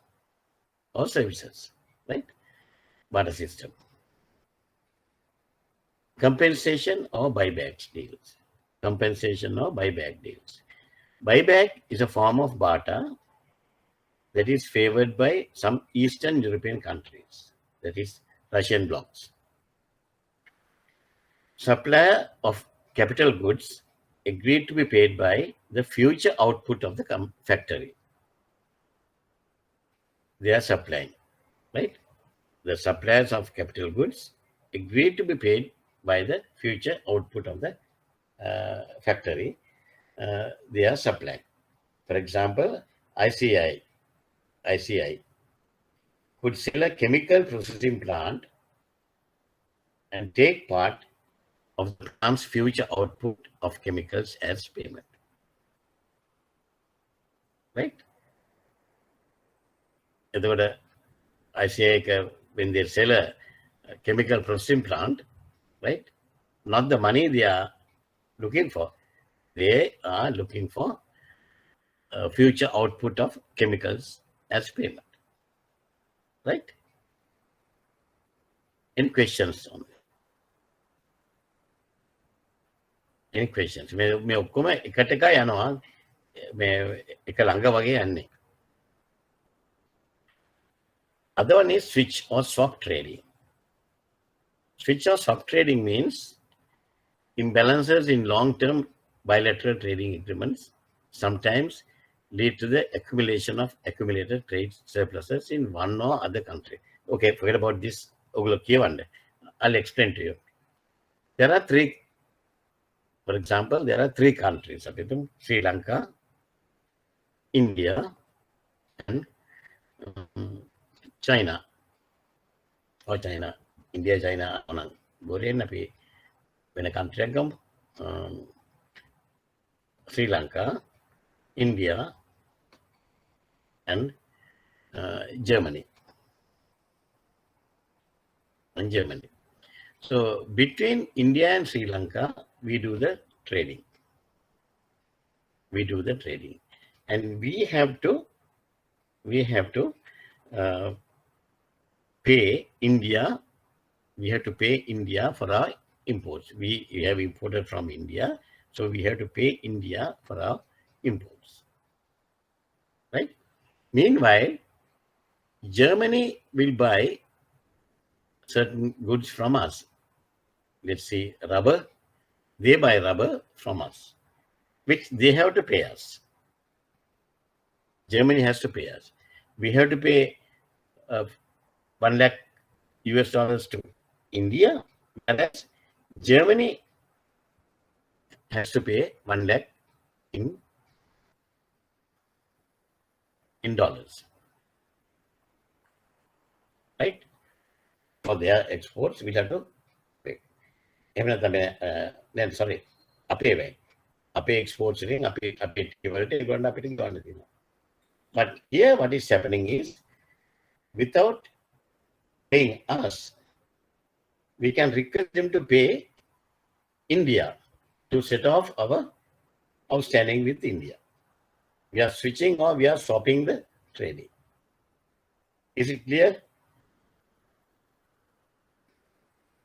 or services, right? Barter system. Compensation or buyback deals. Compensation or buyback deals. Buyback is a form of barter that is favored by some Eastern European countries, that is Russian blocs. Supplier of capital goods agreed to be paid by the future output of the factory. They are supplying, right? The suppliers of capital goods agreed to be paid by the future output of the factory. They are supplying. For example, ICI could sell a chemical processing plant and take part of the plant's future output of chemicals as payment, right? ICI, when they sell a chemical processing plant, right? Not the money they are looking for. They are looking for future output of chemicals as payment, right? Any questions on that? Any questions? මේ ඔක්කොම එකට එක යනවා මේ එක ළඟ වගේ යන්නේ. Other one is switch or swap trading. Switch or swap trading means imbalances in long-term bilateral trading agreements sometimes lead to the accumulation of accumulated trade surpluses in one or other country. Okay, forget about this. I'll explain to you. There are three, for example, there are three countries, Sri Lanka, India, and China. Or China. India, China, when a country comes, Sri Lanka, India, and Germany. So between India and Sri Lanka, we do the trading. And we have to pay India. We have to pay India for our imports. We have imported from India, so we have to pay India for our imports. Right? Meanwhile, Germany will buy certain goods from us. Let's see, rubber. They buy rubber from us, which they have to pay us. Germany has to pay us. We have to pay 1 lakh US dollars to India, whereas Germany has to pay 1 lakh in dollars. Right? For their exports, we have to pay. Then sorry, apay exports but here what is happening is, without paying us, we can request them to pay India to set off our outstanding with India. We are switching, or we are stopping the trading. Is it clear?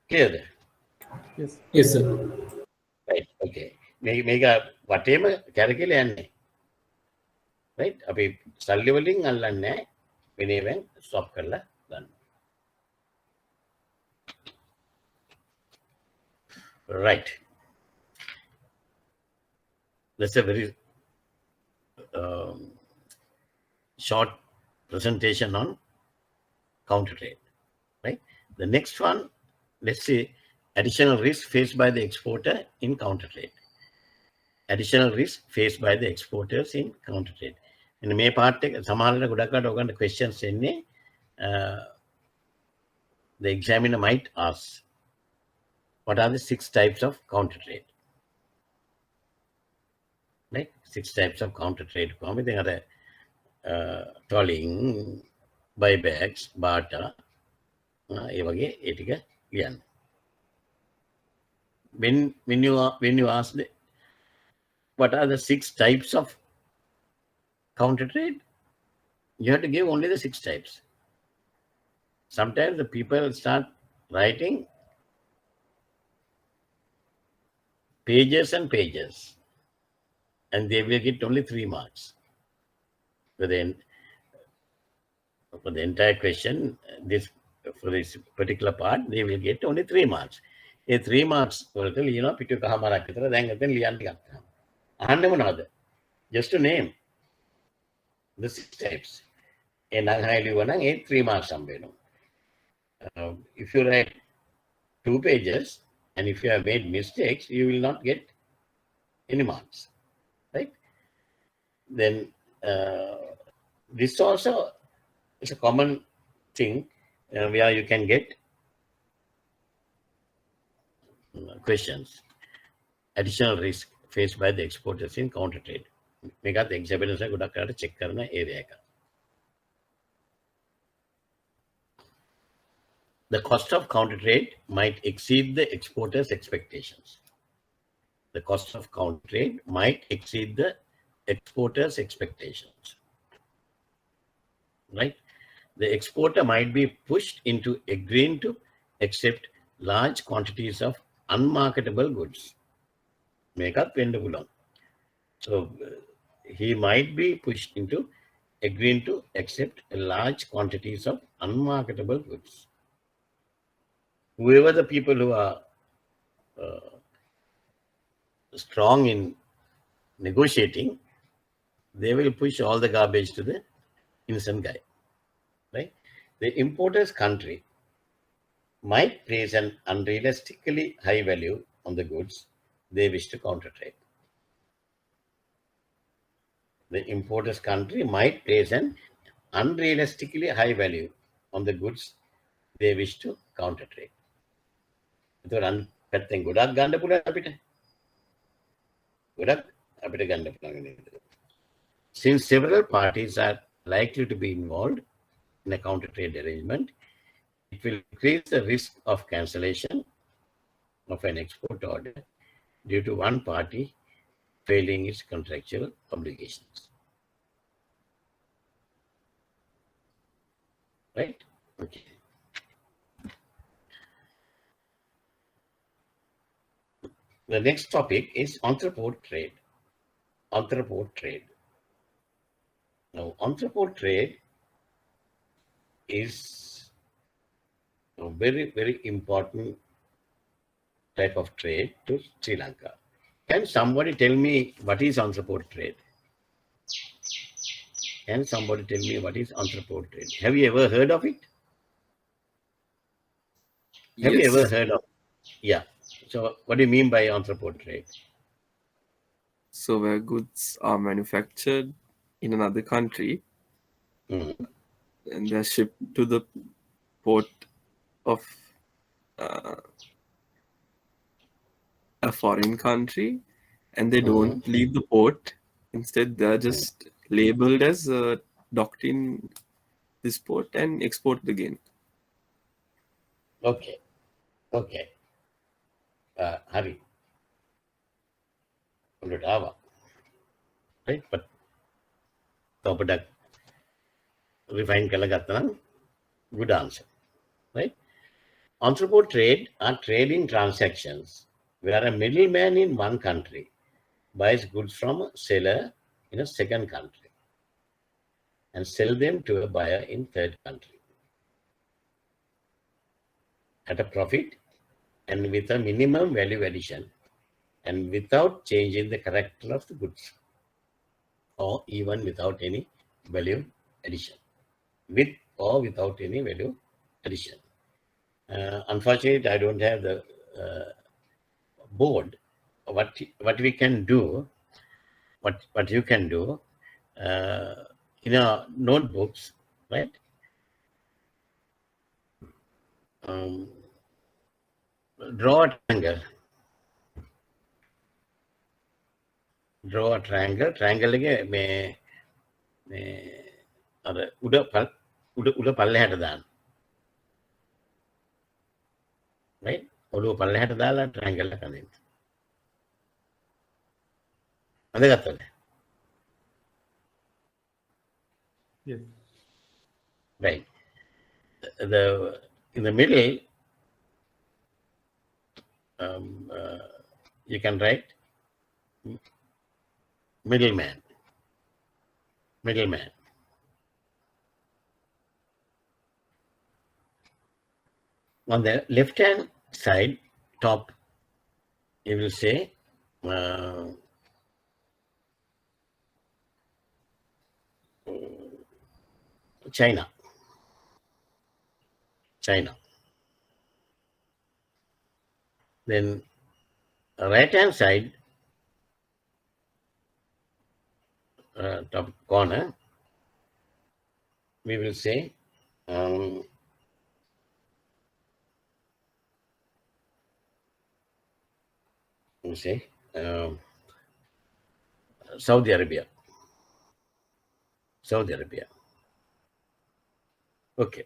Clear there? Yes, sir. Right, okay. Make a whatever calculate. Right? Abhi salli waliin allanne when stop karla done. Right. That's a very short presentation on counter trade. Right. The next one, let's see, additional risk faced by the exporter in counter trade. Additional risk faced by the exporters in counter trade. In May part, the questions in the examiner might ask, what are the 6 types of counter trade? Right? 6 types of counter trade. They are tolling, buybacks, barter. When you ask what are the 6 types of counter trade, you have to give only the 6 types. Sometimes the people start writing pages and pages, and they will get only 3 marks. For the entire question, for this particular part, they will get only 3 marks. A 3 marks, just to name the 6 types. And 3 marks. If you write 2 pages, and if you have made mistakes, you will not get any marks. Right? Then this also is a common thing where you can get questions. Additional risk faced by the exporters in counter trade. Make the examiners check karna area. The cost of counter trade might exceed the exporters' expectations. The cost of counter trade might exceed the exporters' expectations. Right? The exporter might be pushed into agreeing to accept large quantities of unmarketable goods. Make up pendulum. So he might be pushed into agreeing to accept large quantities of unmarketable goods. Whoever the people who are strong in negotiating, they will push all the garbage to the innocent guy. Right? The importer's country might place an unrealistically high value on the goods they wish to counter-trade. The importer's country might place an unrealistically high value on the goods they wish to counter-trade. එතකොට පැත්තෙන් ගොඩක් ගන්න පුළුවන් අපිට. ගොඩක් අපිට ගන්න පුළුවන් නේද? Since several parties are likely to be involved in a counter-trade arrangement, it will increase the risk of cancellation of an export order due to one party failing its contractual obligations. Right? Okay. The next topic is entrepôt trade. Entrepôt trade. Now, entrepôt trade is a very, very important type of trade to Sri Lanka. Can somebody tell me what is entrepôt trade? Can somebody tell me what is entrepôt trade? Have you ever heard of it? Have you ever heard of it? Yeah. So what do you mean by entrepôt trade? So where goods are manufactured in another country Mm. and they're shipped to the port of a foreign country, and they don't leave the port. Instead, they're just labeled as docked in this port and exported again. Okay. Okay. Hari. Right? But product refine kalagatan, good answer. Right? Entrepôt trade are trading transactions where a middleman in one country buys goods from a seller in a second country and sell them to a buyer in third country at a profit and with a minimum value addition and without changing the character of the goods or even without any value addition. With or without any value addition. Unfortunately, I don't have the board. What we can do, what you can do in our notebooks, right? Draw a triangle. Draw a triangle. Triangle එක මේ අර උඩ පල්ලෙහාට දාන්න. Right? ඔළුව පල්ලෙහාට දාලා triangle එක අදින්න. අදගත්තද? Yes. Right. In the middle, you can write middleman. Middleman. On the left-hand side, top, you will say China. China. Then right-hand side, top corner, we will say Saudi Arabia. Saudi Arabia. Okay.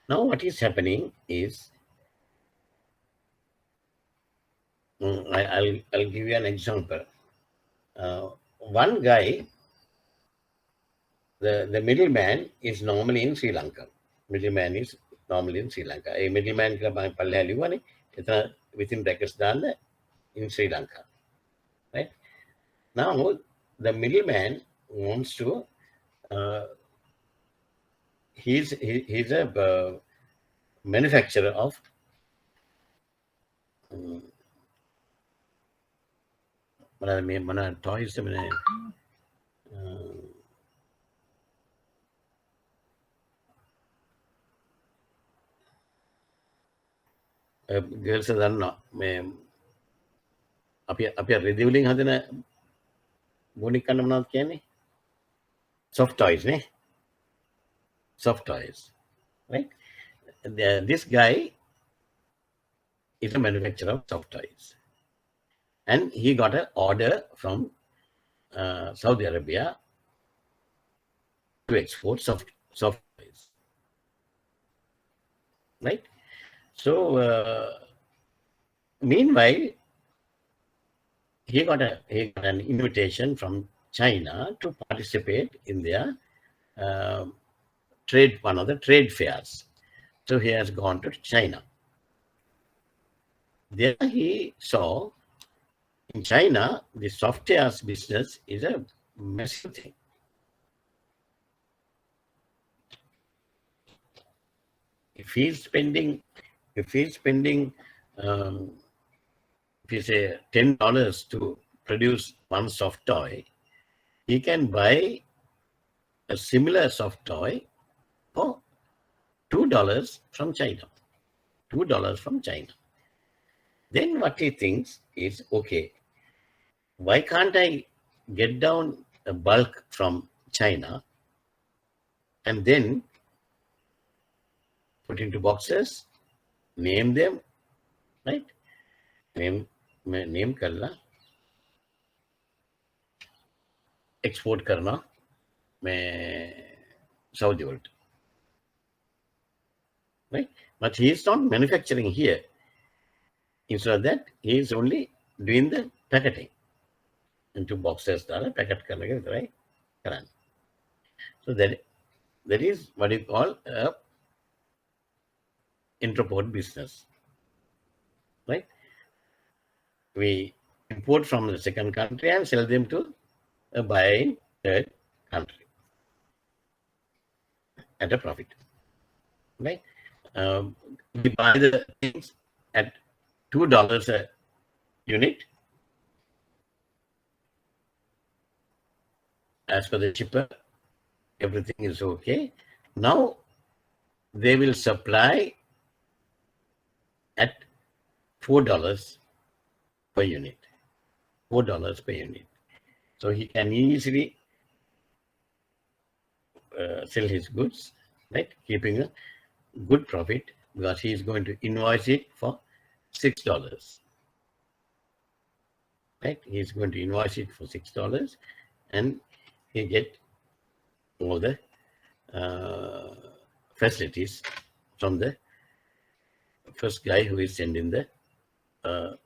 Now what is happening is, I'll give you an example. One guy, the middleman is normally in Sri Lanka. Middleman is normally in Sri Lanka. A middleman within brackets in Sri Lanka. Right? Now the middleman wants to he's a manufacturer of toys. girls දන්නවා මේ අපි රෙදි වලින් හදන බොනික් කන්න මොනවද කියන්නේ? Soft toys, ne? Soft toys, right? This guy is a manufacturer of soft toys, and he got an order from Saudi Arabia to export soft toys, right? So meanwhile, he got an invitation from China to participate in their one of the trade fairs. So he has gone to China. There he saw in China, the softwares business is a massive thing. If he's spending, if you say $10 to produce one soft toy, he can buy a similar soft toy for $2 from China. $2 from China. Then what he thinks is, okay, why can't I get down a bulk from China and then put into boxes, name them, right? Name करना, export करना मैं Saudi world, right? But he is not manufacturing here. Instead of that, he is only doing the packaging into boxes. Packet करने के right? So that is what you call a interport business, right? We import from the second country and sell them to a buyer in third country at a profit, right? We buy the things at $2 a unit as per the shipper. Everything is okay. Now they will supply at $4 per unit. $4 per unit. So he can easily sell his goods, right? Keeping a good profit, because he is going to invoice it for $6. Right? He is going to invoice it for $6, and he get all the facilities from the first guy who is sending the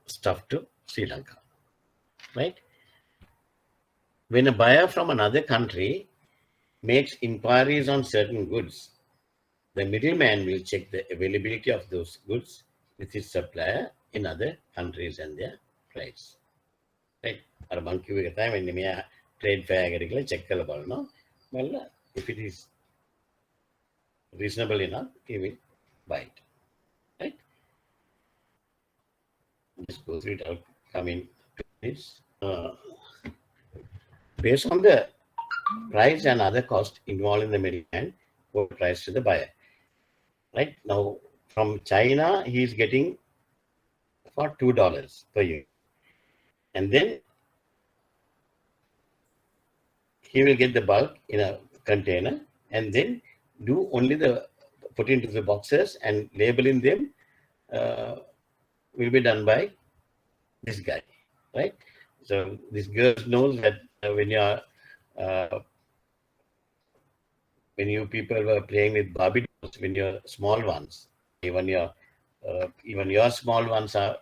stuff to Sri Lanka, right? When a buyer from another country makes inquiries on certain goods, the middleman will check the availability of those goods with his supplier in other countries and their price, right? අර මං කිව්ව එක තමයි මෙන්න මෙයා trade fair එකට ගිහලා check කරලා බලනවා. බලලා if it is reasonable enough, he will buy it, right? Just go through it. I'll come in to this. Based on the price and other costs involved in the middleman, what price to the buyer, right? Now, from China, he is getting for $2 per unit. And then he will get the bulk in a container and then do only the put into the boxes and labeling them will be done by this guy, right? So this girl knows that when you people were playing with Barbie dolls, when you're small ones, even your small ones are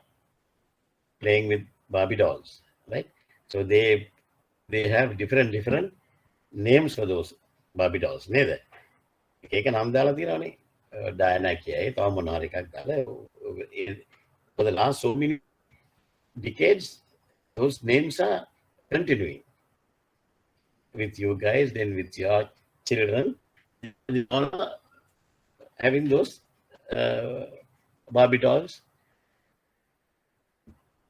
playing with Barbie dolls, right? So they have different names for those Barbie dolls, neither. ඒක නම් දාලා තියෙනවනේ. Diana කියයි, තව මොනවා එකක් දාලා. For the last so many decades, those names are continuing with you guys, then with your children. They all are having those Barbie dolls.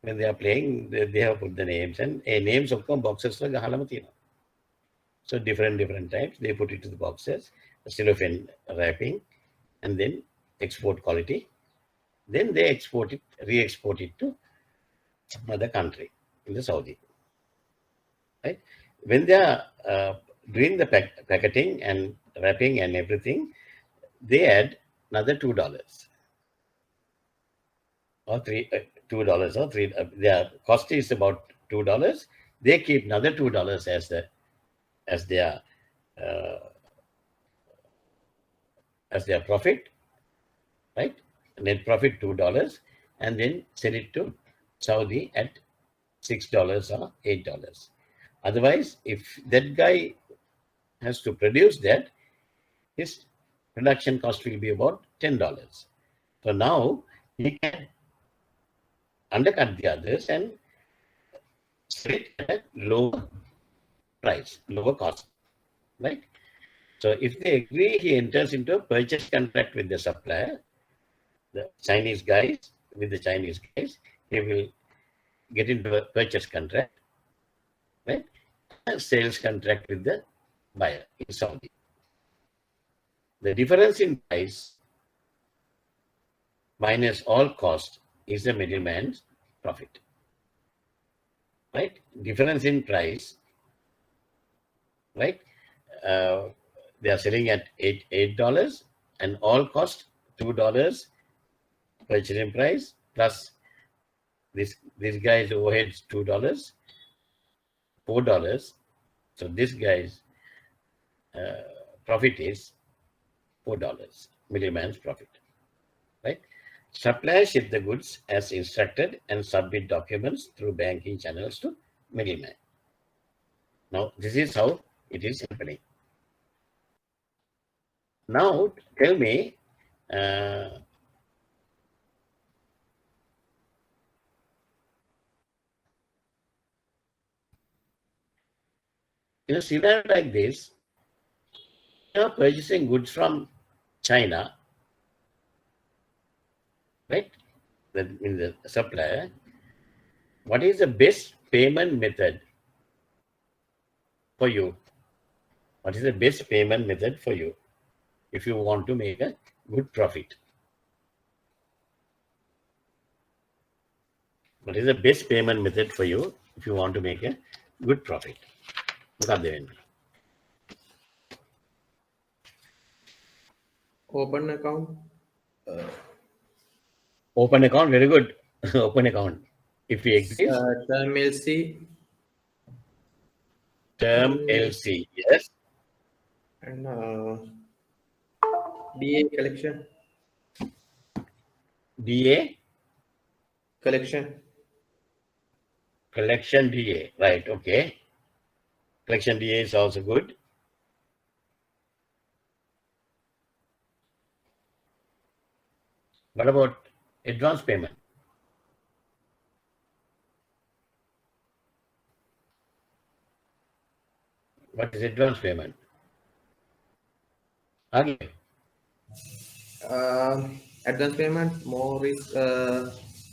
When they are playing, they have put the names, and names of boxes la gahalama තියෙනවා. So different types, they put it to the boxes, cellophane wrapping, and then export quality Then they re-export it to some other country in the Saudi. Right? When they are doing the packaging and wrapping and everything, they add another $2 or $2 or $3. Their cost is about $2. They keep another $2 as their profit, right? Net profit $2, and then sell it to Saudi at $6 or $8. Otherwise, if that guy has to produce that, his production cost will be about $10. So now he can undercut the others and sell it at a lower price, lower cost, right? So if they agree, he enters into a purchase contract with the supplier, the Chinese guys, he will get into a purchase contract, right? A sales contract with the buyer in Saudi. The difference in price minus all cost is the middleman's profit, right? Difference in price, right? They are selling at $8 and all cost $2 purchasing price plus this guy's overheads $2, $4. So this guy's profit is $4, middleman's profit, right? Suppliers ship the goods as instructed and submit documents through banking channels to middleman. Now, this is how it is happening. Now, tell me, in a scenario like this, you are purchasing goods from China, right? In the supplier, what is the best payment method for you? What is the best payment method for you if you want to make a good profit? What is the best payment method for you if you want to make a good profit? Open account. Open account, very good. Open account. If we exist, Term LC. term LC, yes. And DA collection. DA, Collection. collection DA, right? Okay. Collection DA is also good. What about advance payment? What is advance payment? Okay. Advance payment more is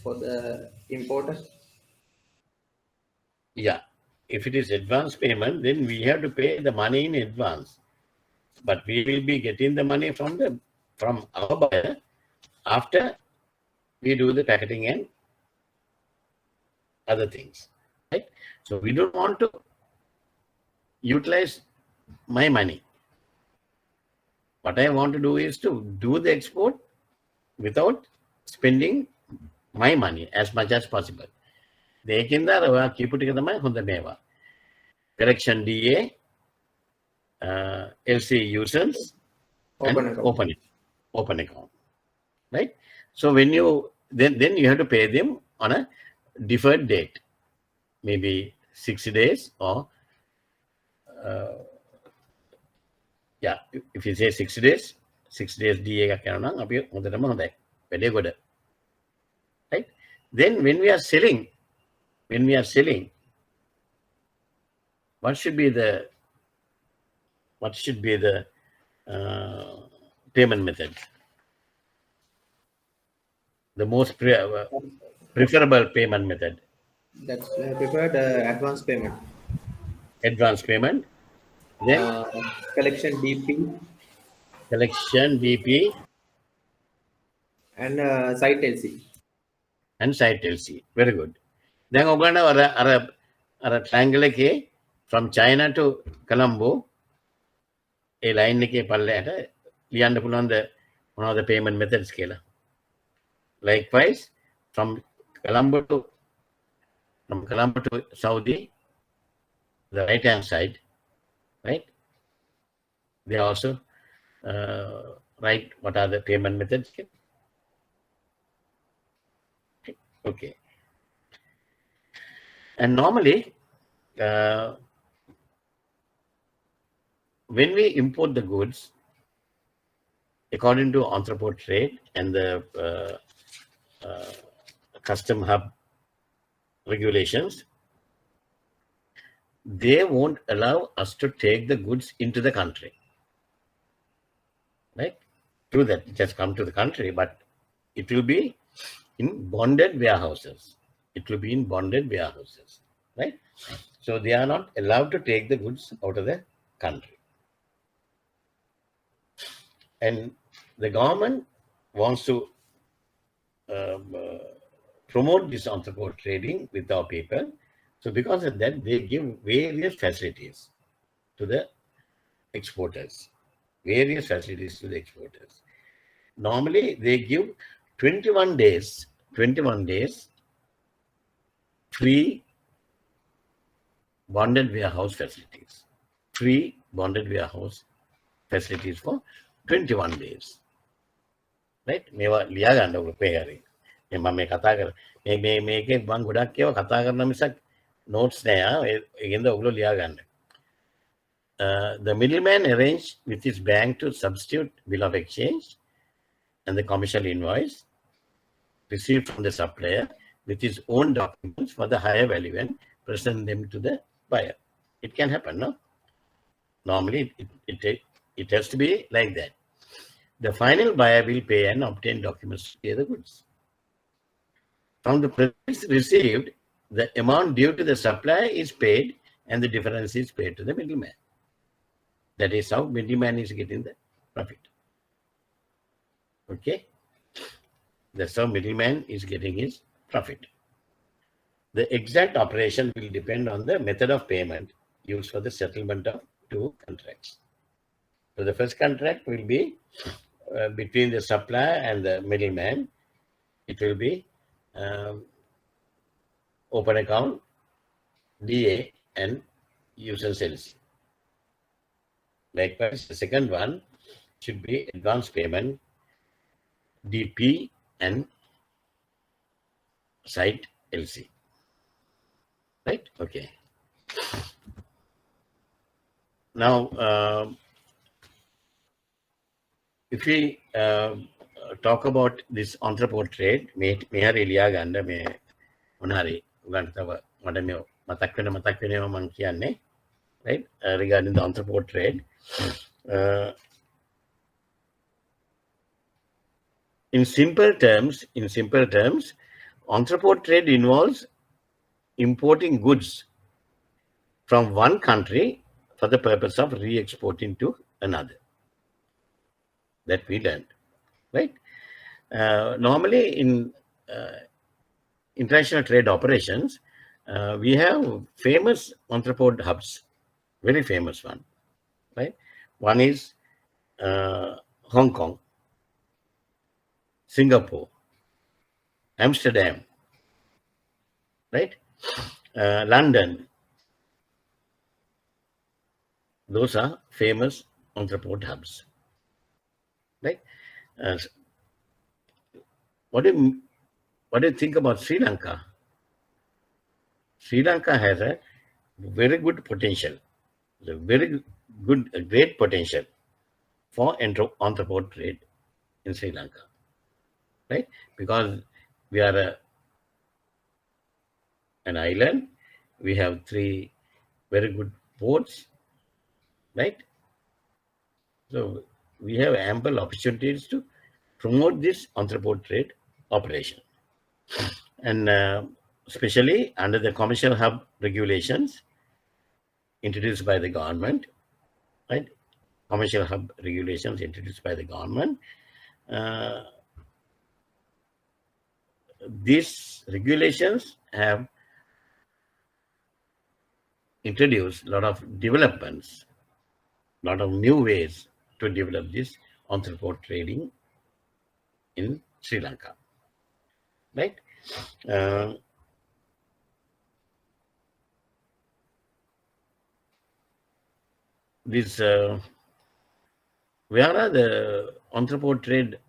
for the importer. Yeah. If it is advance payment, then we have to pay the money in advance. But we will be getting the money from our buyer after we do the packaging and other things, right? So we don't want to utilize my money. What I want to do is to do the export without spending my money as much as possible. Keep it correction DA, LC users, Open and account. open account, right? So when you then you have to pay them on a deferred date, maybe 60 days or yeah, if you say 60 days DA එකක් යනවා නම් අපි හොඳටම හොඳයි. වැඩේ ගොඩ. Right? Then when we are selling, what should be the payment method? The most preferable payment method. That's preferred advance payment. Advance payment. Then Collection DP. collection DP. and site LC. And site LC. Very good. Then ඔයගොල්ලන්ට triangle එකේ from China to Colombo A line එකේ පල්ලයට ලියන්න පුළුවන්ද මොනවද payment methods කියලා. Likewise from Colombo to Saudi, the right hand side, right? They also write what are the payment methods. Okay. And normally, when we import the goods, according to entrepot trade and the custom hub regulations, they won't allow us to take the goods into the country. Right? True that it has come to the country, but it will be in bonded warehouses. It will be in bonded warehouses. Right? So they are not allowed to take the goods out of the country. And the government wants to promote this entrepot trading with our people. So because of that, they give various facilities to the exporters. Various facilities to the exporters. Normally, they give 21 days free bonded warehouse facilities. Free bonded warehouse facilities for 21 days. Right? මේවා ලියා ගන්න ඔයගොල්ලෝ පේරේ. මම මේ කතා කර මේකේ මම ගොඩක් ඒවා කතා කරන මිසක් notes නෑ. ඒකෙන්ද ඔයගොල්ලෝ ලියා ගන්න. The middleman arranged with his bank to substitute bill of exchange and the commercial invoice received from the supplier with his own documents for the higher value and present them to the buyer. It can happen, no? Normally, it has to be like that. The final buyer will pay and obtain documents to pay the goods. From the profits received, the amount due to the supplier is paid and the difference is paid to the middleman. That is how middleman is getting the profit. Okay? That's how middleman is getting his profit. The exact operation will depend on the method of payment used for the settlement of two contracts. So the first contract will be between the supplier and the middleman. It will be open account, DA, and use and sales. Likewise, the second one should be advance payment, DP, and site LC. Right? Okay. Now, if we talk about this entrepot trade, මේ හරි ලියා ගන්න මේ මොනාරි උගන්ට තව මට මේ මතක් වෙනවා මම කියන්නේ, right? Regarding the entrepot trade. In simple terms, entrepot trade involves importing goods from one country for the purpose of re-exporting to another. That we learned, right? Normally in international trade operations, we have famous entrepot hubs, very famous one, right? One is Hong Kong, Singapore, Amsterdam, right? London. Those are famous entrepot hubs, right? What do you think about Sri Lanka? Sri Lanka has a very good potential, a great potential for entrepot trade in Sri Lanka, right? Because we are an island, we have 3 very good ports, right? So we have ample opportunities to promote this entrepot trade operation. And especially under the commercial hub regulations introduced by the government, right? Commercial hub regulations introduced by the government. these regulations have introduced a lot of developments, a lot of new ways to develop this entrepreneur trading in Sri Lanka, right? This where are the entrepreneur trade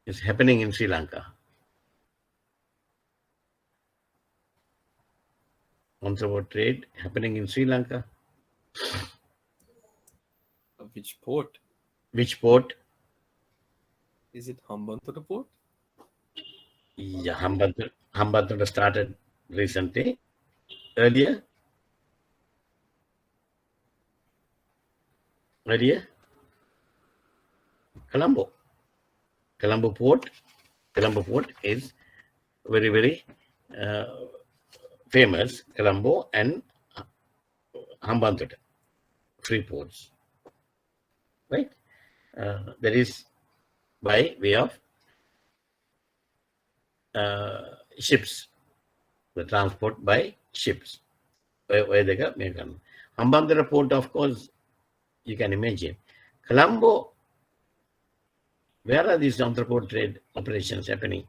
is happening in Sri Lanka? Entrepreneur trade happening in Sri Lanka. Which port? Which port? Is it Hambantota port? Yeah, Hambantota started recently. Earlier, Colombo. Colombo port is very, very famous. Colombo and Hambantota, three ports, right? That is by way of ships, the transport by ships. Where they go, Hambantota port, of course, you can imagine. Colombo, where are these entrepreneur trade operations happening?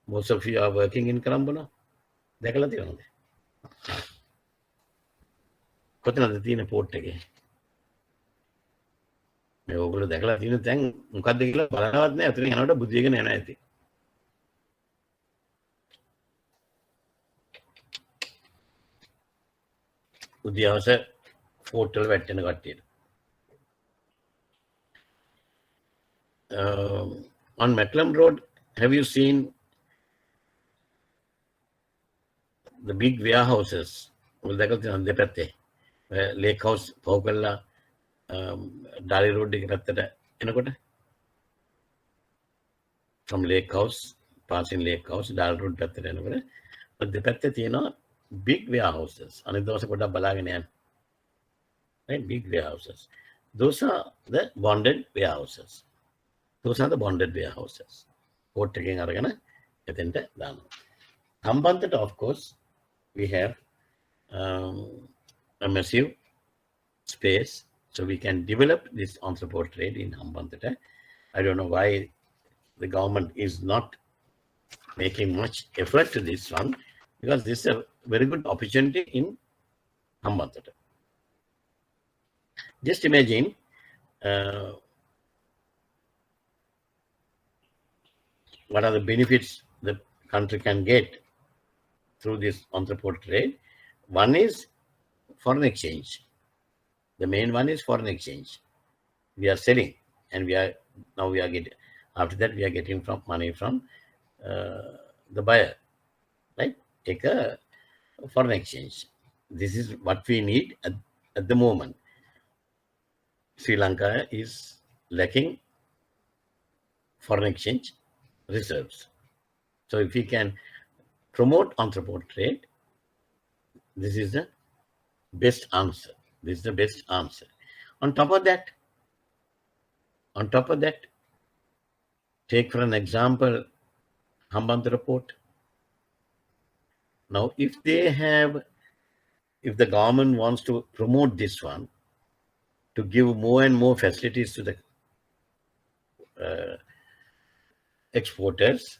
Most of you are working in Colombo now. දැකලා තියෙනවද? කොතනද තියෙන port එකේ? මේ ඕගොල්ලෝ දැකලා තියෙන තැන් මොකද්ද කියලා බලනවත් නෑ. අතනින් යනකොට බුදියගෙන යනවා ඇති. උදයවස ෆෝට් වල වැටෙන කට්ටියට. On Macklem Road, have you seen the big warehouses? දැකලා තියෙනවද දෙපැත්තේ? Lake House පහු කරලා ඩාලි රෝඩ් එක පැත්තට එනකොට from Lake House, passing Lake House, ඩාලි රෝඩ් පැත්තට එනකොට දෙපැත්තේ තියෙනවා big warehouses. අනිත් දවසේ පොඩ්ඩක් බලාගෙන යන්න. Right, big warehouses. Those are the bonded warehouses. Those are the bonded warehouses. Port එකෙන් අරගෙන එතෙන්ට දානවා. Hambantota, of course, we have a massive space, so we can develop this entrepreneur trade in Hambantota. I don't know why the government is not making much effort to this one, because this is a very good opportunity in Hambantota. Just imagine what are the benefits the country can get through this entrepreneur trade. One is foreign exchange. The main one is foreign exchange. We are selling, and we are getting. After that, we are getting money from the buyer, right? Take a foreign exchange. This is what we need at the moment. Sri Lanka is lacking foreign exchange reserves. So if we can promote entrepreneur trade, this is the best answer. This is the best answer. On top of that, take for an example, Hambantota port. Now, if the government wants to promote this one, to give more and more facilities to the exporters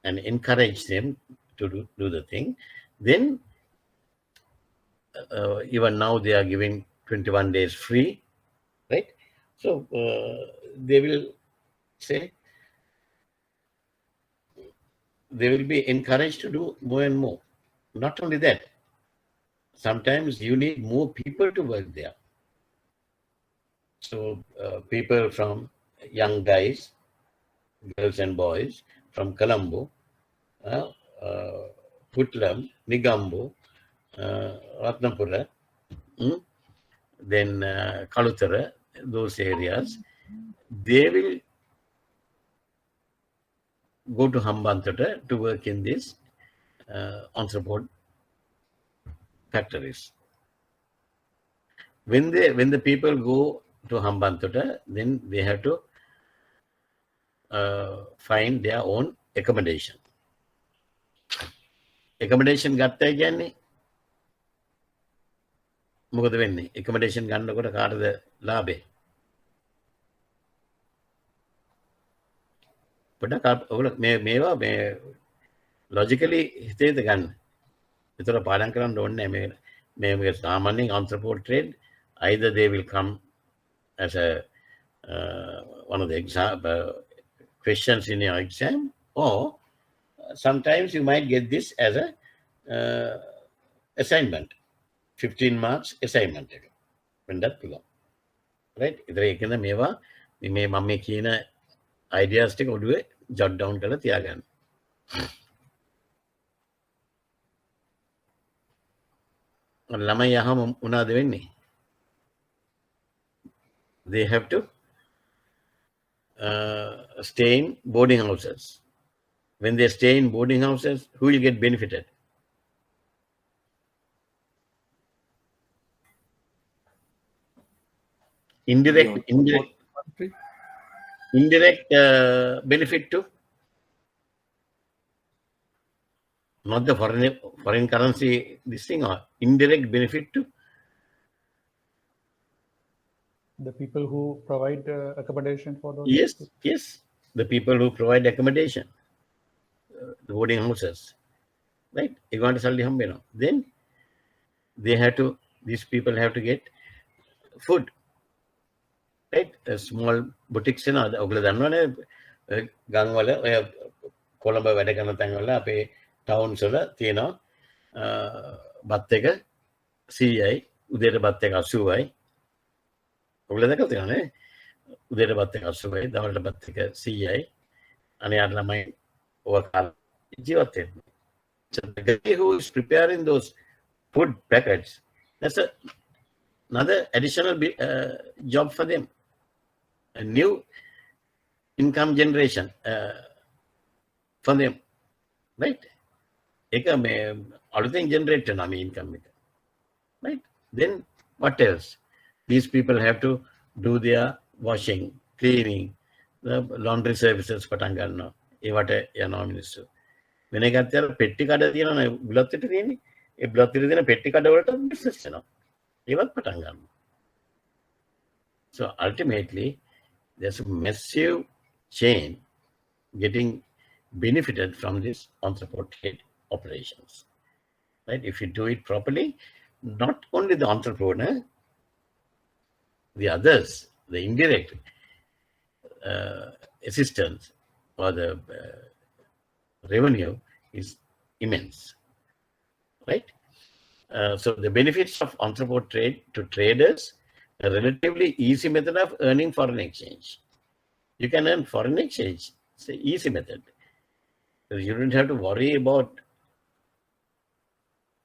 and encourage them to do the thing, then even now they are giving 21 days free, right? So they will say, they will be encouraged to do more and more. Not only that, sometimes you need more people to work there. So people from young guys, girls and boys from Colombo, Putlam, Nigambo, Ratnapura, then Kalutara, those areas, they will go to Hambantota to work in these entrepreneur factories. When the people go to Hambantota, then they have to find their own accommodation. Accommodation ගත්තා කියන්නේ මොකද වෙන්නේ? accommodation ගන්නකොට කාටද ලාභේ? පොඩ්ඩක් ඔයගොල්ලෝ මේවා මේ logically හිතේද ගන්න. ඒතර පාඩම් කරන්න ඕනේ නැහැ මේ සාමාන්‍යයෙන් entrepreneur trade either they will come as a one of the questions in your exam, or sometimes you might get this as a assignment, 15 marks assignment එක වෙන්නත් පුළුවන්. right? ඉතින් ඒකෙන්ද මේවා මේ මම මේ කියන ideas ටික ඔළුවේ jot down කරලා තියාගන්න. ළමයි අහම මොනවද වෙන්නේ? They have to stay in boarding houses. When they stay in boarding houses, who will get benefited? Indirect benefit to not the foreign currency, this thing, or indirect benefit to the people who provide accommodation for those. Yes, the people who provide accommodation, the boarding houses, right? Then these people have to get food, right? Small boutiques in ඔයගොල්ලෝ දන්නවනේ ගම් වල ඔය කොළඹ වැඩ කරන තැන් වල අපේ ටවුන්ස් වල තියෙනවා බත් එක 100යි උදේට බත් එක 80යි. ඔයගොල්ලෝ දැකලා තියෙනවනේ උදේට බත් එක 80යි දවල්ට බත් එක 100යි. අනේ අර ළමයි ඔය කාලේ ජීවත් වෙන්නේ. So the guy who is preparing those food packets, that's another additional job for them, a new income generation for them, right? එක මේ අලුතෙන් generate කරන මේ income එක, right? Then what else? These people have to do their washing, cleaning, the laundry services පටන් ගන්නවා. ඒවට යනවා මිනිස්සු. වෙන එකක් තියලා පෙට්ටි කඩ තියෙනවනේ බුලත් පිට තියෙන්නේ. ඒ බුලත් පිට තියෙන පෙට්ටි කඩ වලට බිස්නස් වෙනවා. ඒවත් පටන් ගන්නවා. So ultimately there's a massive chain getting benefited from this entrepreneur trade operations, right? If you do it properly, not only the entrepreneur, the others, the indirect assistance or the revenue is immense, right? So the benefits of entrepreneur trade to traders, a relatively easy method of earning foreign exchange. You can earn foreign exchange. It's an easy method. You don't have to worry about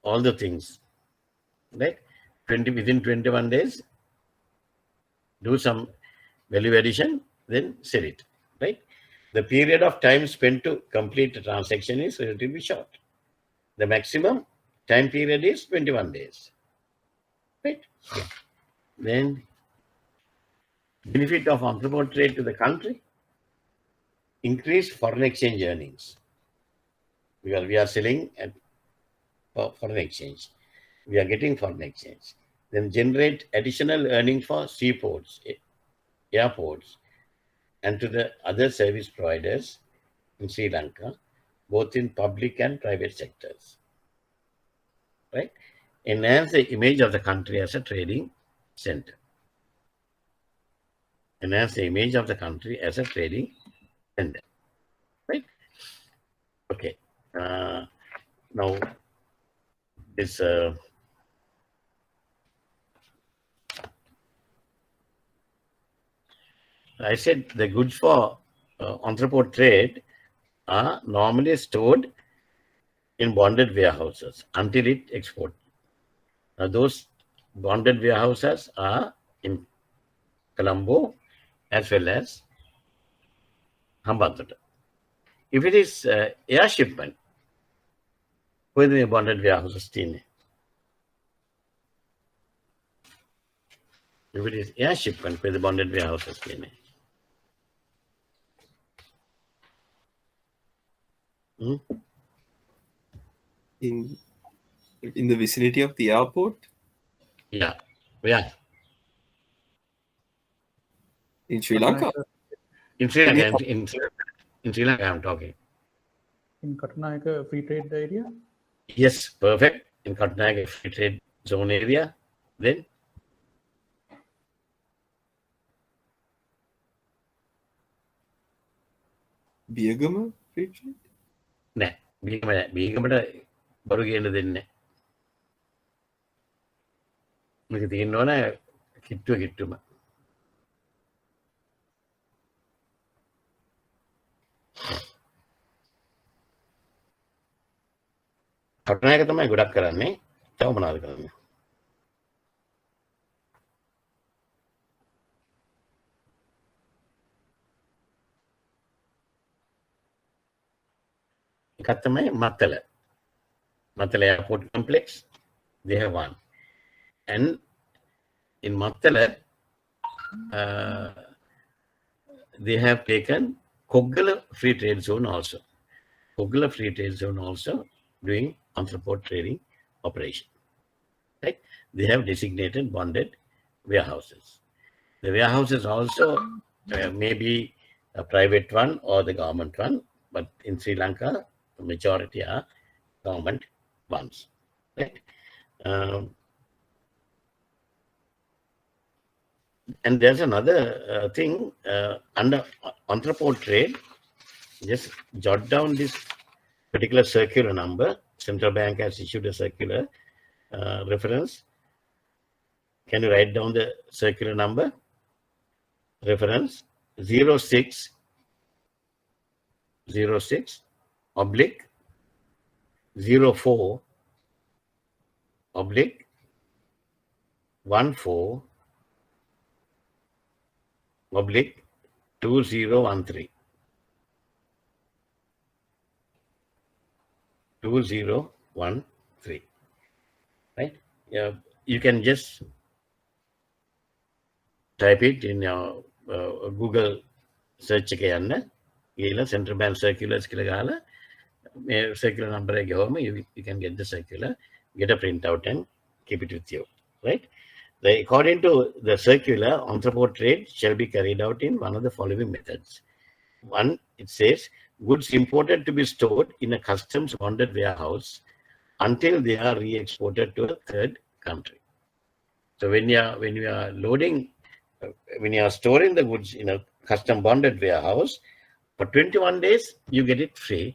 all the things, right? Within 21 days, do some value addition, then sell it, right? The period of time spent to complete the transaction is relatively short. The maximum time period is 21 days, right? Then benefit of entrepreneur trade to the country, increased foreign exchange earnings, because we are selling at foreign exchange. We are getting foreign exchange. Then generate additional earning for seaports, airports, and to the other service providers in Sri Lanka, both in public and private sectors, right? Enhance the image of the country as a trading center. Enhance the image of the country as a trading center, right? Okay. Now, this I said the goods for entrepreneur trade are normally stored in bonded warehouses until it export. Now, those bonded warehouses are in Colombo as well as Hambantota. If it is air shipment, where the bonded warehouses තියෙන්නේ? If it is air shipment, where the bonded warehouses තියෙන්නේ? Hmm? In the vicinity of the airport Yeah. in Sri Lanka. In Sri Can you Lanka, in Sri Lanka, I'm talking. In Kattanayaka free trade area? Yes, perfect. In Kattanayaka free trade zone area, then Biyagama free trade? නෑ බීගමට බරු කියන්න දෙන්න මේක තියෙන්න ඕන කිට්ටුම කටුනායක තමයි ගොඩක් කරන්නේ තව මොනවද කරන්නේ එකක් තමයි Mattala airport complex they have one and in Mattala they have taken Koggala free trade zone also doing entrepot trading operation right they have designated bonded warehouses the warehouses also maybe a private one or the government one but in Sri Lanka the majority are government ones right and there's another thing under entrepot trade just jot down this particular circular number central bank has issued a circular reference can you write down the circular number reference 06/04/14 2013 right yeah you can just type it in your Google search එක යන්න ගිහලා central bank circulars කියලා ගහලා මේ circular number එක ගහම you can get the circular get a printout and keep it with you right according to the circular entrepot trade shall be carried out in one of the following methods one it says goods imported to be stored in a customs bonded warehouse until they are re-exported to a third country so when you are loading when you are storing the goods in a custom bonded warehouse for 21 days you get it free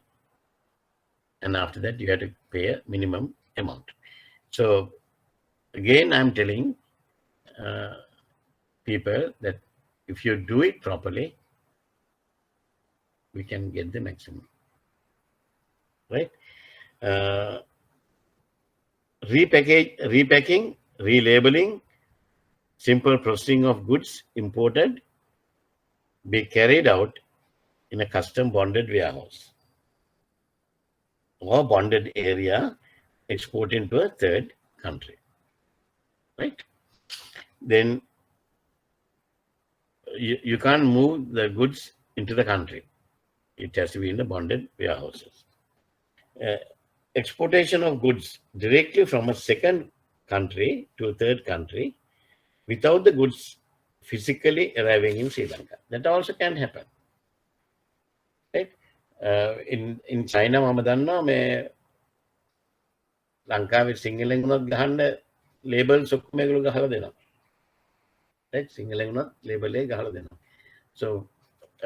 and after that you have to pay a minimum amount so again I'm telling people that if you do it properly we can get the maximum right repacking relabeling simple processing of goods imported be carried out in a custom bonded warehouse or bonded area exported into a third country right then you can't move the goods into the country it has to be in the bonded warehouses exportation of goods directly from a second country to a third country without the goods physically arriving in Sri Lanka. That also can happen. Right? In China, මම දන්නවා මේ ලංකාවේ සිංහලෙන් උනත් ගහන්න labels ඔක්කොම ඒගොල්ලෝ ගහලා දෙනවා. Right? සිංහලෙන් උනත් label එක ගහලා දෙනවා. So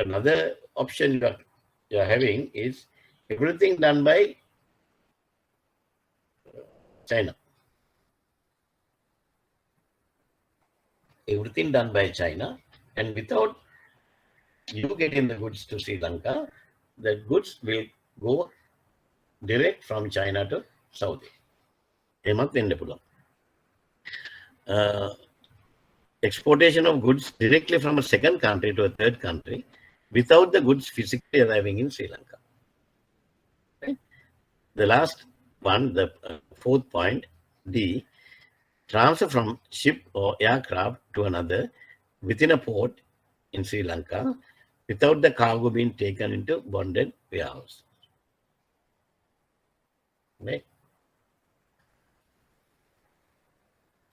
another option you are having is everything done by China. Everything done by China and without you getting the goods to Sri Lanka, the goods will go direct from China to Saudi. Exportation of goods directly from a second country to a third country without the goods physically arriving in Sri Lanka. Right? The last one, the fourth point, D, transfer from ship or aircraft to another within a port in Sri Lanka without the cargo being taken into bonded warehouse. Right?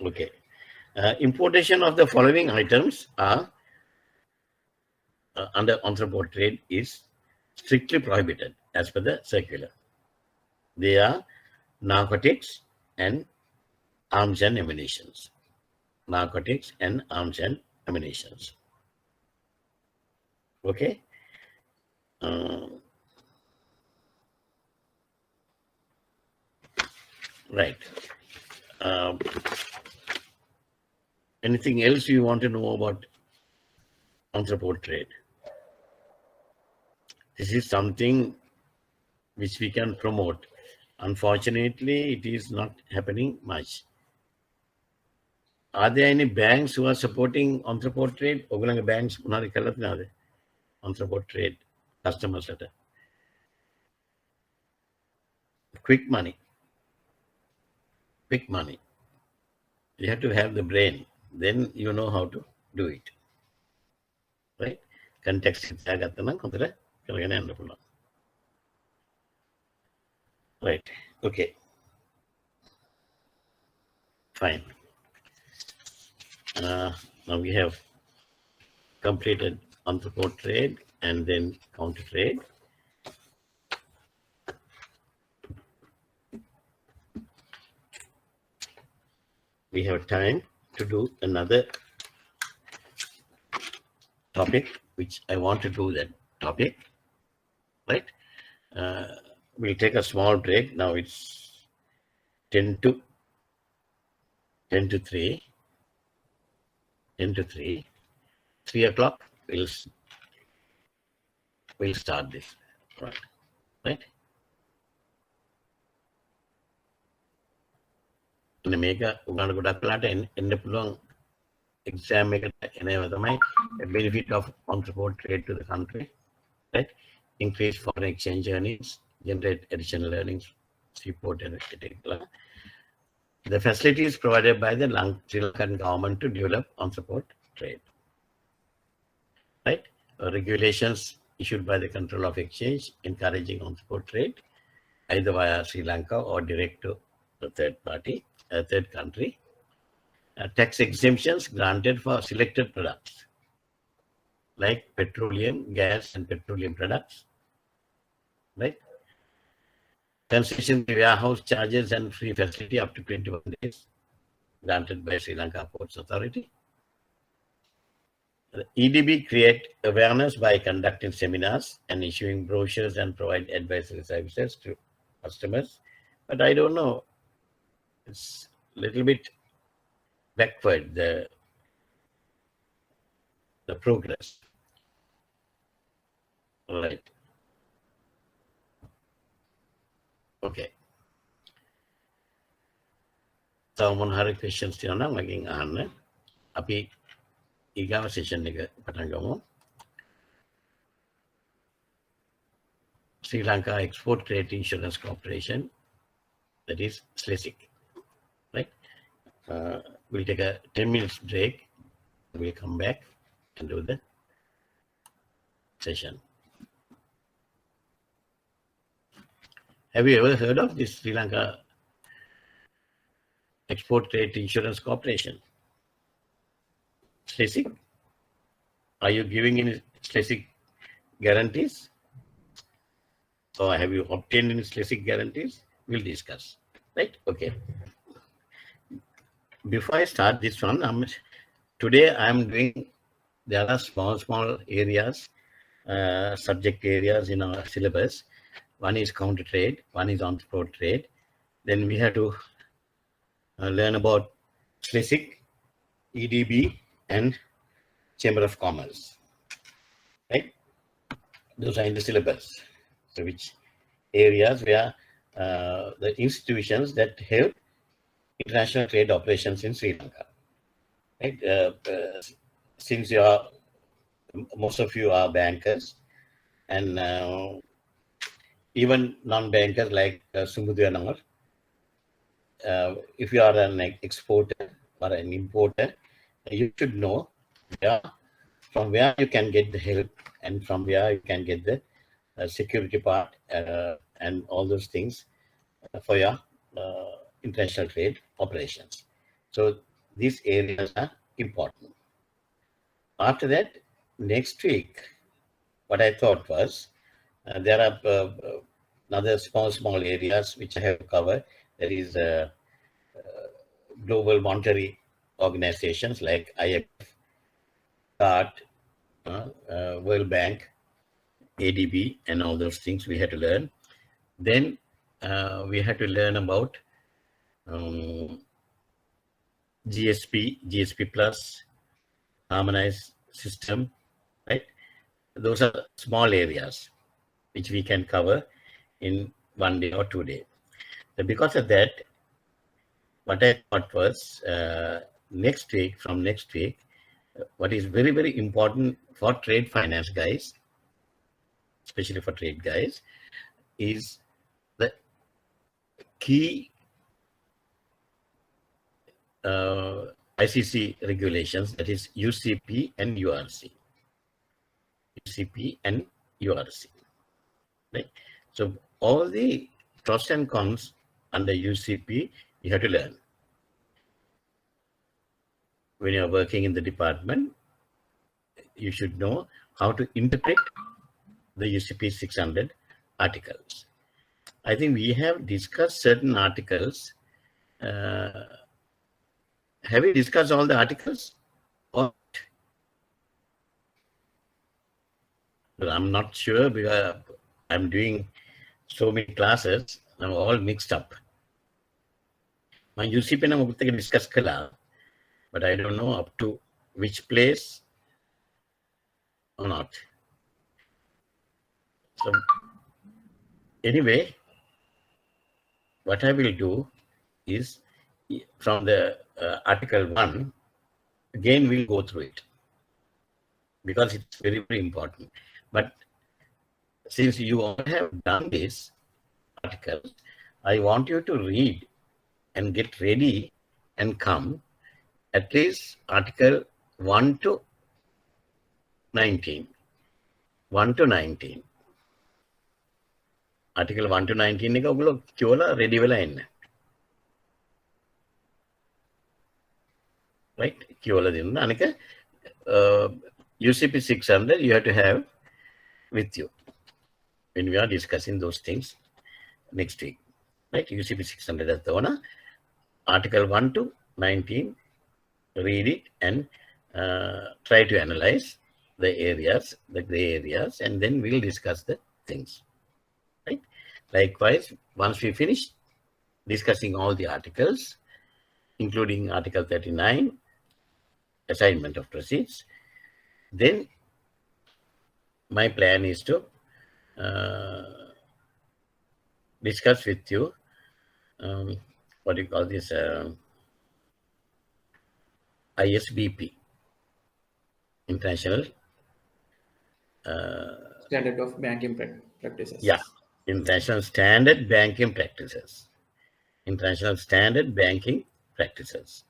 Okay. Importation of the following items are under entrepôt trade is strictly prohibited as per the circular. They are narcotics and arms and ammunitions. Narcotics and arms and ammunitions. Okay. Right. Anything else you want to know about entrepôt trade? This is something which we can promote. Unfortunately, it is not happening much. Are there any banks who are supporting entrepôt trade? Ogalanga banks unari kalatnade entrepôt trade customers at quick money. Quick money. You have to have the brain. Then you know how to do it. Right? Context hittagatana kontra kalagane andapulla. Right. Okay. Fine. Now we have completed entrepôt trade and then counter trade. We have time to do another topic, which I want to do that topic, right? We'll take a small break. Now it's 10 to 3. 10 to 3. 3 o'clock, we'll start this. Right? In America, Uganda got a plata and the long exam make a benefit of entrepôt trade to the country, right? Increase foreign exchange earnings, generate additional earnings, seaport and etc. The facilities provided by the Sri Lankan government to develop entrepôt trade, right? Regulations issued by the Control of Exchange encouraging entrepôt trade, either via Sri Lanka or direct to the third country. Tax exemptions granted for selected products like petroleum, gas, and petroleum products, right? Concession warehouse charges and free facility up to 21 days granted by Sri Lanka Ports Authority. The EDB create awareness by conducting seminars and issuing brochures and provide advisory services to customers. But I don't know, it's a little bit backward, the progress. Right. Okay. Someone had a question still now, making Anna. Api Igawa session nigga Patangamu. Sri Lanka Export Trade Insurance Corporation, that is SLESIC. Right? We'll take a 10 minutes break. We'll come back and do the session. Have you ever heard of this Sri Lanka Export Trade Insurance Corporation? SLESIC? Are you giving any SLESIC guarantees? Or have you obtained any SLESIC guarantees? We'll discuss. Right? Okay. Before I start this one, today I'm doing, there are small areas, subject areas in our syllabus. One is counter trade, one is entrepôt trade. Then we have to learn about SLESIC, EDB, and Chamber of Commerce. Right? Those are in the syllabus. So which areas where the institutions that help international trade operations in Sri Lanka. Right? Since most of you are bankers and even non-bankers like Sumudyanangar, if you are an exporter or an importer, you should know from where you can get the help and from where you can get the security part and all those things for your international trade operations. So these areas are important. After that, next week, what I thought was there are another small areas which I have to cover. There is global monetary organizations like IMF, CART, World Bank, ADB, and all those things we had to learn. Then we had to learn about GSP Plus, harmonized system, right? Those are small areas which we can cover in 1 day or 2 days. So because of that, what I thought was from next week, what is very, very important for trade finance guys, especially for trade guys, is the key ICC regulations, that is UCP and URC. UCP and URC. Right? So all the pros and cons under UCP you have to learn. When you're working in the department, you should know how to interpret the UCP 600 articles. I think we have discussed certain articles. Have we discussed all the articles? Or I'm not sure because I'm doing so many classes. I'm all mixed up. My UCP nama discuss kala, but I don't know up to which place or not. So anyway, what I will do is from the article 1, again we'll go through it because it's very, very important. But since you all have done this article, I want you to read and get ready and come at least article 1 to 19. 1 to 19. Article 1 to 19 එක ඔයගොල්ලෝ කියවලා ready වෙලා ඉන්න. Right? කියවලා දෙන්න. අනික UCP 600 you have to have with you when we are discussing those things next week. Right? UCP 600 ඇත්තවන article 1 to 19, read it and try to analyze the areas, the gray areas, and then we'll discuss the things. Right? Likewise, once we finish discussing all the articles, including Article 39, assignment of proceeds, then my plan is to discuss with you what do you call this ISBP, International Standard of banking practices. Yeah, International Standard Banking Practices. International Standard Banking Practices.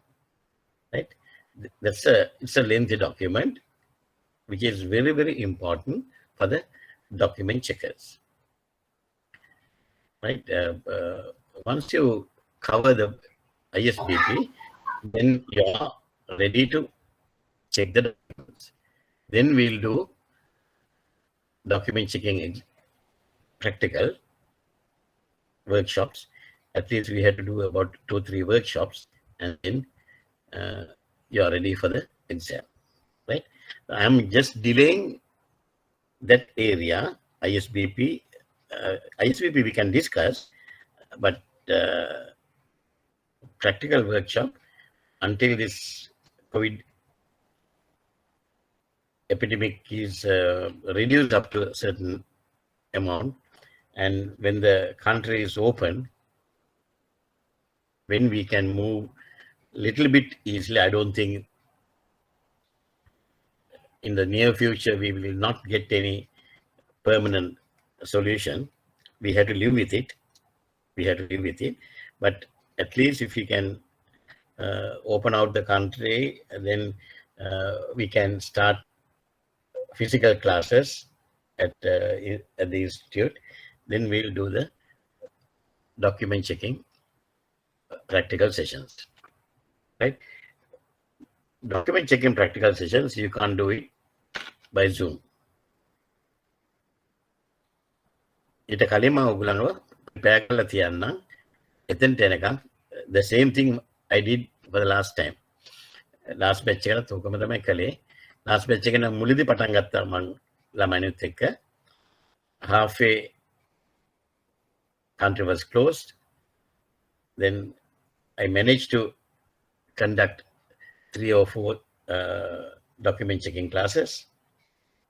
Right? It's a lengthy document which is very, very important for the document checkers. Right? Once you cover the ISBP, then you are ready to check the documents. Then we'll do document checking practical workshops. At least we had to do about 2 or 3 workshops, and then you are ready for the exam. Right? I'm just delaying that area, ISBP. ISBP we can discuss, but practical workshop until this COVID epidemic is reduced up to a certain amount, and when the country is open, when we can move little bit easily, I don't think in the near future we will not get any permanent solution. We have to live with it. But at least if we can open out the country, then we can start physical classes at the institute. Then we'll do the document checking practical sessions, right? Document checking practical sessions, you can't do it by Zoom. ඊට කලින්ම ඔයගොල්ලන්ව prepare කරලා තියන්නම්. එතෙන්ට එනකම් the same thing I did for the last time. Last batch එකකට උකම තමයි කළේ. Last batch එකේ නම් මුලදී පටන් ගත්තා මම ළමයිනුත් එක්ක. Halfway country was closed. Then I managed to conduct 3 or 4 document checking classes.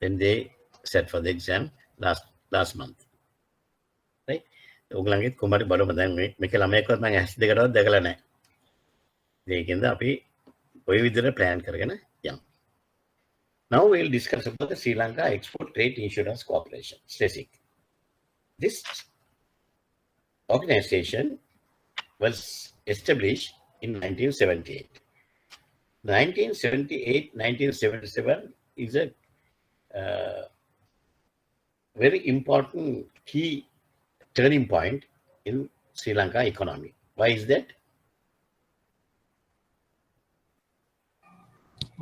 Then they set for the exam last month. Right? ඔයගලන්ගේ කුමාරි බලමු දැන් මේක ළමයෙක්වත් මම ඇස් දෙකටවත් දැකලා නැහැ. ඒකෙන්ද අපි ඔය විදිහට plan කරගෙන යමු. Now we will discuss about the Sri Lanka Export Trade Insurance Corporation, STESIC. This organization was established in 1978. 1978-1977 is a very important key turning point in Sri Lanka economy. Why is that?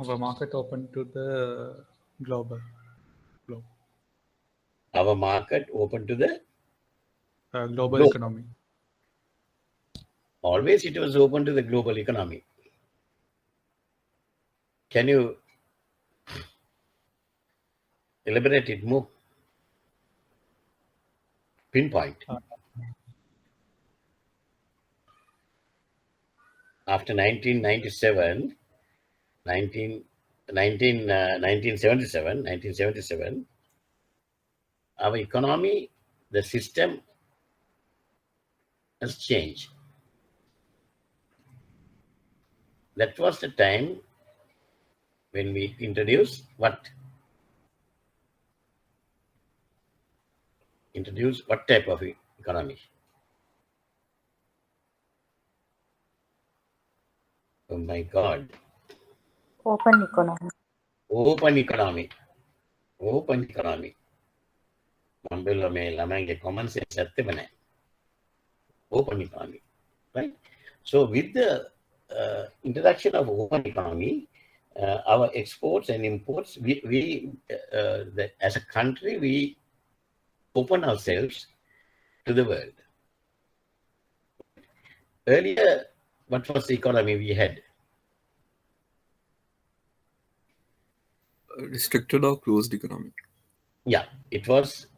Our market open to the globe. Our market open to the Global Globe. economy. always it was open to the global economy. Can you elaborate it more? Pinpoint. After 1997, 1977, our economy, the system has changed. That was the time when we introduced what? Introduce what type of economy? Oh my God. Open economy. Open economy. Open economy. Mambilla me lamange common sense attemane. Open economy. Right? So with the introduction of open economy, our exports and imports, as a country, we open ourselves to the world. Earlier, what was the economy we had? Restricted or closed economy. Yeah, it was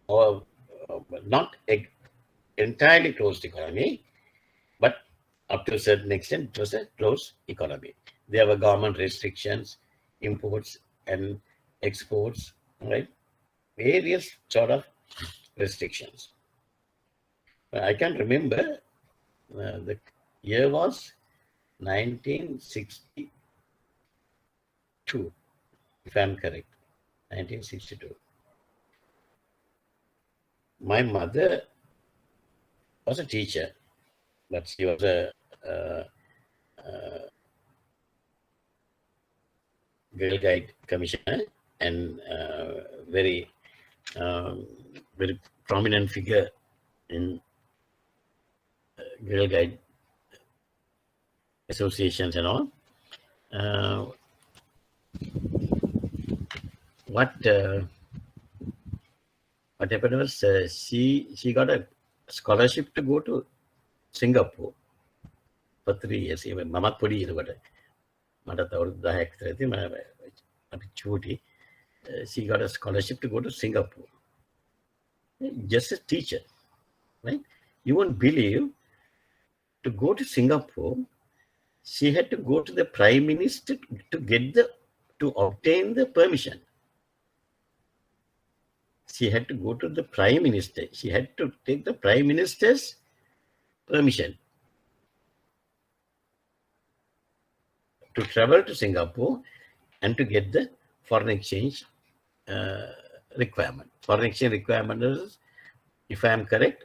not an entirely closed economy, but up to a certain extent, it was a closed economy. There were government restrictions, imports and exports, right? Various sort of restrictions. I can remember the year was 1962, if I'm correct, 1962. My mother was a teacher, but she was a Girl Guide commissioner and very prominent figure in Girl Guide associations and all. What happened was she got a scholarship to go to Singapore for 3 years. මමත් පොඩි එතකොට මටත් අවුරුදු 10ක් විතර ඇති අපි චූටි. She got a scholarship to go to Singapore. Just a teacher, right? You won't believe, to go to Singapore, she had to go to the Prime Minister to obtain the permission. She had to go to the Prime Minister. She had to take the Prime Minister's permission to travel to Singapore and to get the foreign exchange requirement. Foreign exchange requirement is, if I am correct,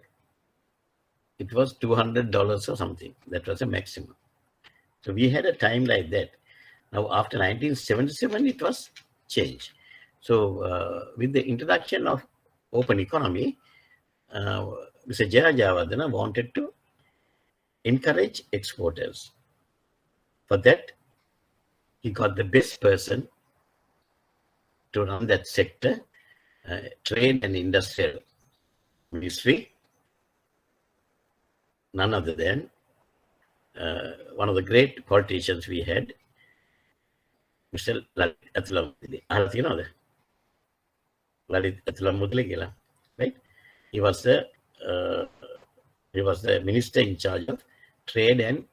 it was $200 or something. That was a maximum. So we had a time like that. Now after 1977, it was changed. So with the introduction of open economy, Mr. Jayajavardhana wanted to encourage exporters. For that, he got the best person to run that sector, Trade and Industrial Ministry, none other than one of the great politicians we had, Mr. Lalit Athulamudili. You know that? Lalit Athulamudili, right? He was the minister in charge of Trade and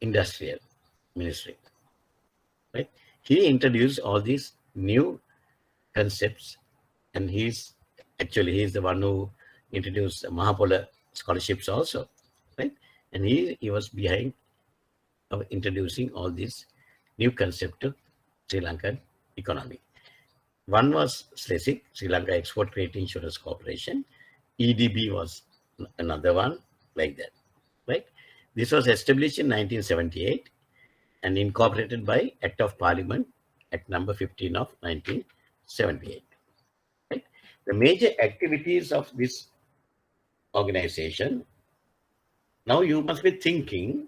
Industrial Ministry, right? He introduced all these new concepts, and he's the one who introduced Mahapola scholarships also, right? And he was behind of introducing all these new concepts to Sri Lankan economy. One was SLESIC, Sri Lanka Export Credit Insurance Corporation. EDB was another one, like that, right? This was established in 1978 and incorporated by Act of Parliament, Act number 15 of 1978. Right? The major activities of this organization, now you must be thinking,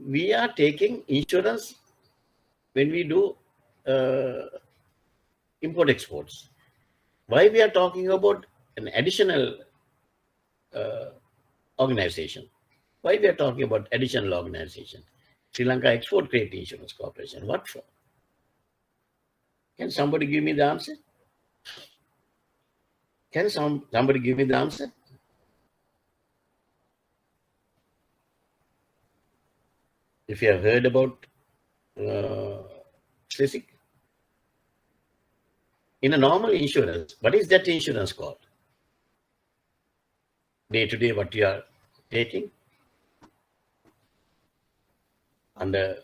we are taking insurance when we do import exports. Why we are talking about an additional organization? Why we are talking about additional organization? Sri Lanka Export Credit Insurance Corporation. What for? Can somebody give me the answer? Can somebody give me the answer? If you have heard about SLESIC, in a normal insurance, what is that insurance called? Day to day, what you are taking under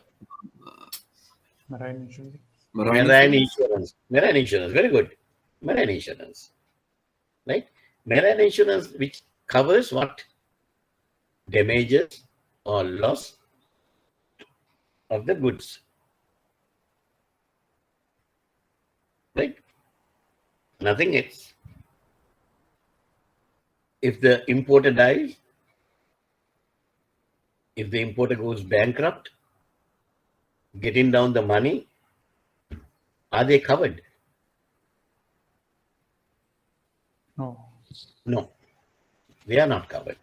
Marine insurance. marine insurance. Marine insurance, very good. Marine insurance, right? Marine insurance, which covers what? Damages or loss of the goods, right? Nothing else. If the importer dies, if the importer goes bankrupt, getting down the money, are they covered? No. No, they are not covered.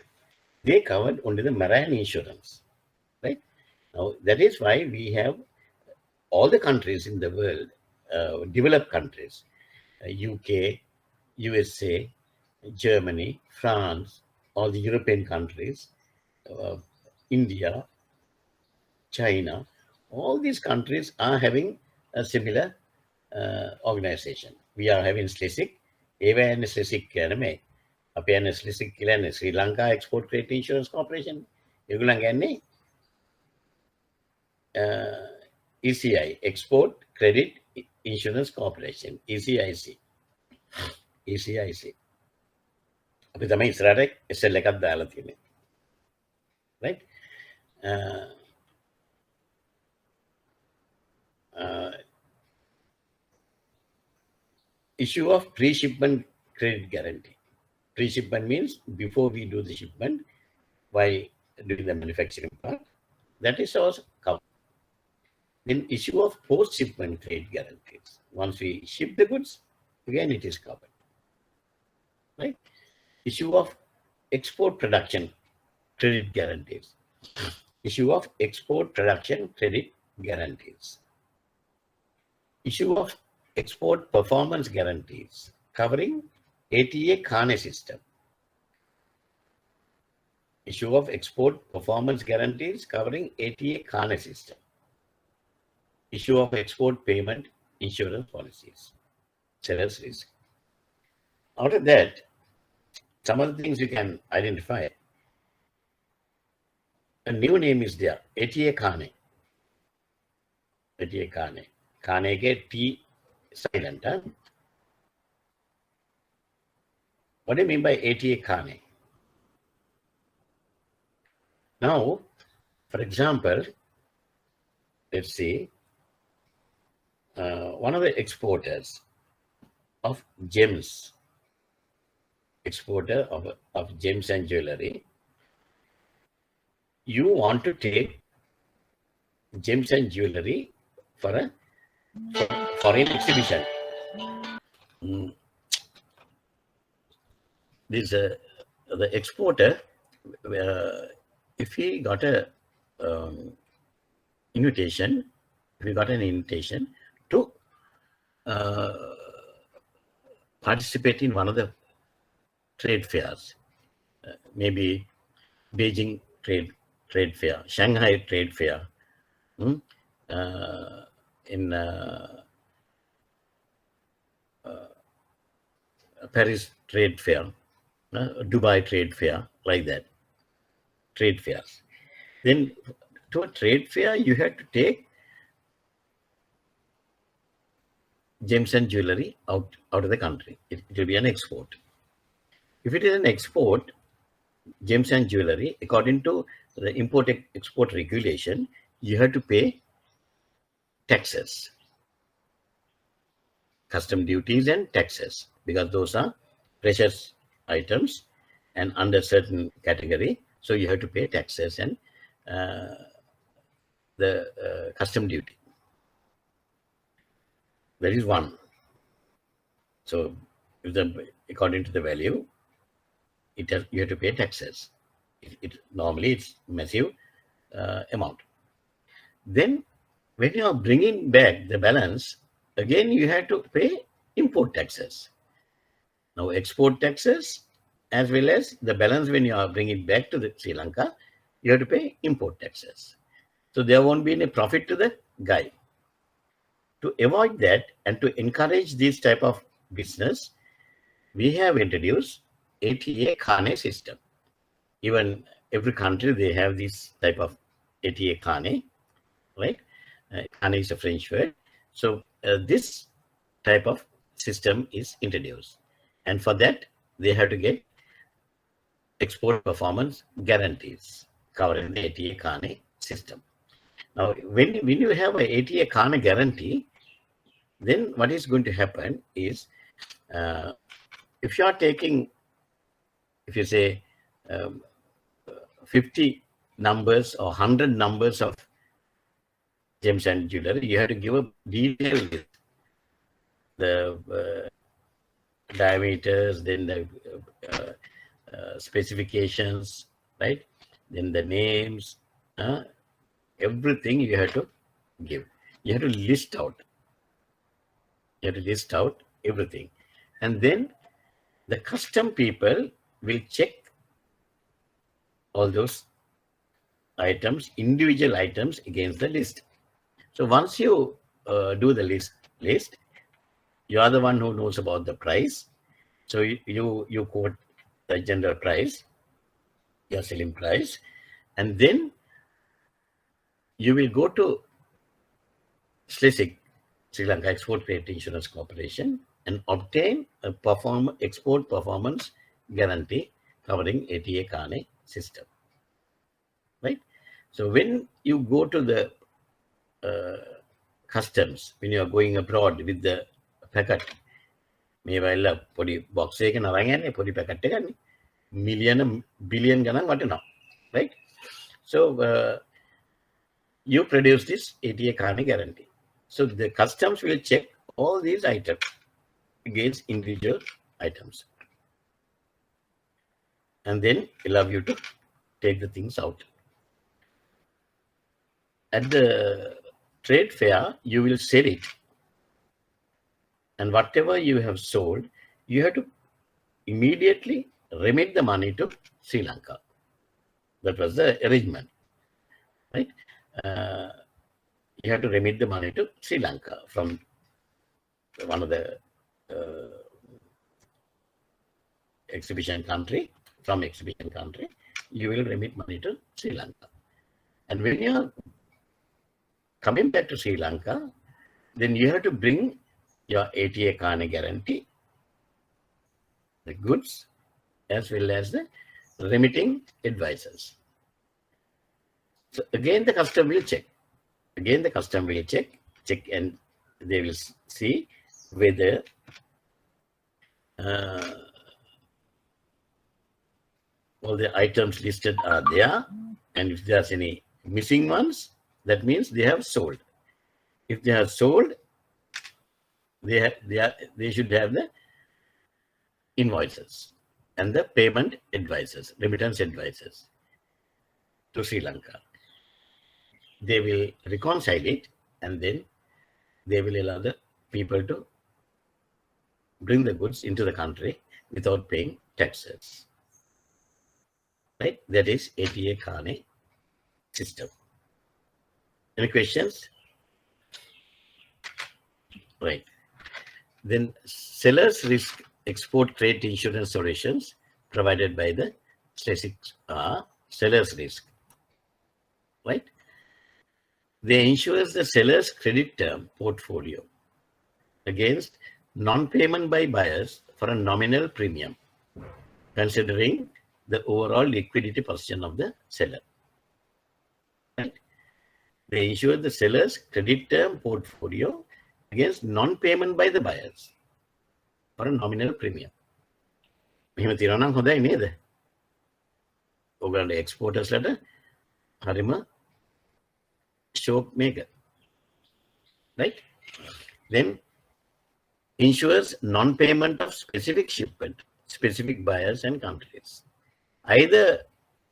They covered only the marine insurance, right? Now, that is why we have all the countries in the world, developed countries, UK, USA, Germany, France, all the European countries, India, China, all these countries are having a similar organization. We are having SLESIC, even SLESIC කියන්නේ අපේ යන SLESIC කියන්නේ Sri Lanka Export Credit Insurance Corporation. ඒගොල්ලන් ගන්නේ ECI, Export Credit Insurance Corporation, ECIC. ECIC. අපි තමයි ඉස්සරහට SL එකක් දාලා තියෙන්නේ. Right? Issue of pre-shipment credit guarantee. Pre-shipment means before we do the shipment, while doing the manufacturing part, that is also covered. Then issue of post-shipment credit guarantees. Once we ship the goods, again it is covered. Right? Issue of export production credit guarantees. Issue of export production credit guarantees. Issue of export performance guarantees covering ATA Kane system. Issue of export performance guarantees covering ATA Kane system. Issue of export payment insurance policies. Seller's risk. Out of that, some of the things you can identify. A new name is there, ATA Kane. ATA Kane. Kane get T silent. Huh? What do you mean by ATA Kane? Now, for example, let's see, one of the exporters of gems exporter of gems and jewelry, you want to take gems and jewelry for a foreign exhibition. This the exporter, if he got a invitation, if he got an invitation to participate in one of the trade fairs, maybe Beijing trade fair, Shanghai trade fair, in Paris trade fair, Dubai trade fair, like that, trade fairs. Then to a trade fair, you have to take gems and jewelry out of the country. It will be an export. If it is an export, gems and jewelry, according to the import-export regulation, you have to pay taxes, custom duties and taxes, because those are precious items and under certain category. So you have to pay taxes and the custom duty. That is one. So if according to the value, you have to pay taxes. Normally it's massive amount. Then when you are bringing back the balance, again you have to pay import taxes. Now export taxes as well as the balance when you are bringing back to Sri Lanka, you have to pay import taxes. So there won't be any profit to the guy. To avoid that and to encourage this type of business, we have introduced ATA Kane system. Even every country, they have this type of ATA Kane, right? Kane is a French word. So this type of system is introduced. And for that, they have to get export performance guarantees covering the ATA Kane system. Now, when you have a ATA Kane guarantee, then what is going to happen is, if you are taking, if you say 50 numbers or 100 numbers of gems and jewelry, you have to give a detailed list. The diameters, then the specifications, right? Then the names, everything you have to give. You have to list out. You have to list out everything. And then the custom people will check all those items, individual items against the list. So once you do the list, you are the one who knows about the price. So you quote the general price, your selling price, and then you will go to SLISIC, Sri Lanka Export Credit Insurance Corporation, and obtain a export performance guarantee covering ATA Kane system, right? So when you go to the customs, when you are going abroad with the packet, මේවල්ල පොඩි box එකක නරන් යන්නේ පොඩි packet එකක් නේ මිලියන billion ගණන් වටිනවා, right? So you produce this ATA Kane guarantee. So the customs will check all these items against individual items and then allow you to take the things out. At the trade fair, you will sell it. And whatever you have sold, you have to immediately remit the money to Sri Lanka. That was the arrangement, right? You have to remit the money to Sri Lanka from one of the exhibition country. From exhibition country, you will remit money to Sri Lanka. And when you are coming back to Sri Lanka, then you have to bring your ATA Kane guarantee, the goods, as well as the remitting advisors. So again, the custom will check. Again, the custom will check, and they will see whether all the items listed are there, and if there's any missing ones, that means they have sold. If they have sold, they should have the invoices and the payment advisors, remittance advisors to Sri Lanka. They will reconcile it, and then they will allow the people to bring the goods into the country without paying taxes. Right? That is ATA Kane system. Any questions? Right. Then sellers risk export trade insurance solutions provided by the seller's risk. Right? They insures the seller's credit term portfolio against non-payment by buyers for a nominal premium, considering the overall liquidity position of the seller. Right? They insure the seller's credit term portfolio against non-payment by the buyers for a nominal premium. මෙහෙම තියනවා නම් හොඳයි නේද? ඔයගොල්ලෝ එක්ස්පෝර්ටර්ස්ලට හරිම ෂෝක් මේක. Right? Then ensures non-payment of specific shipment, specific buyers and countries. Either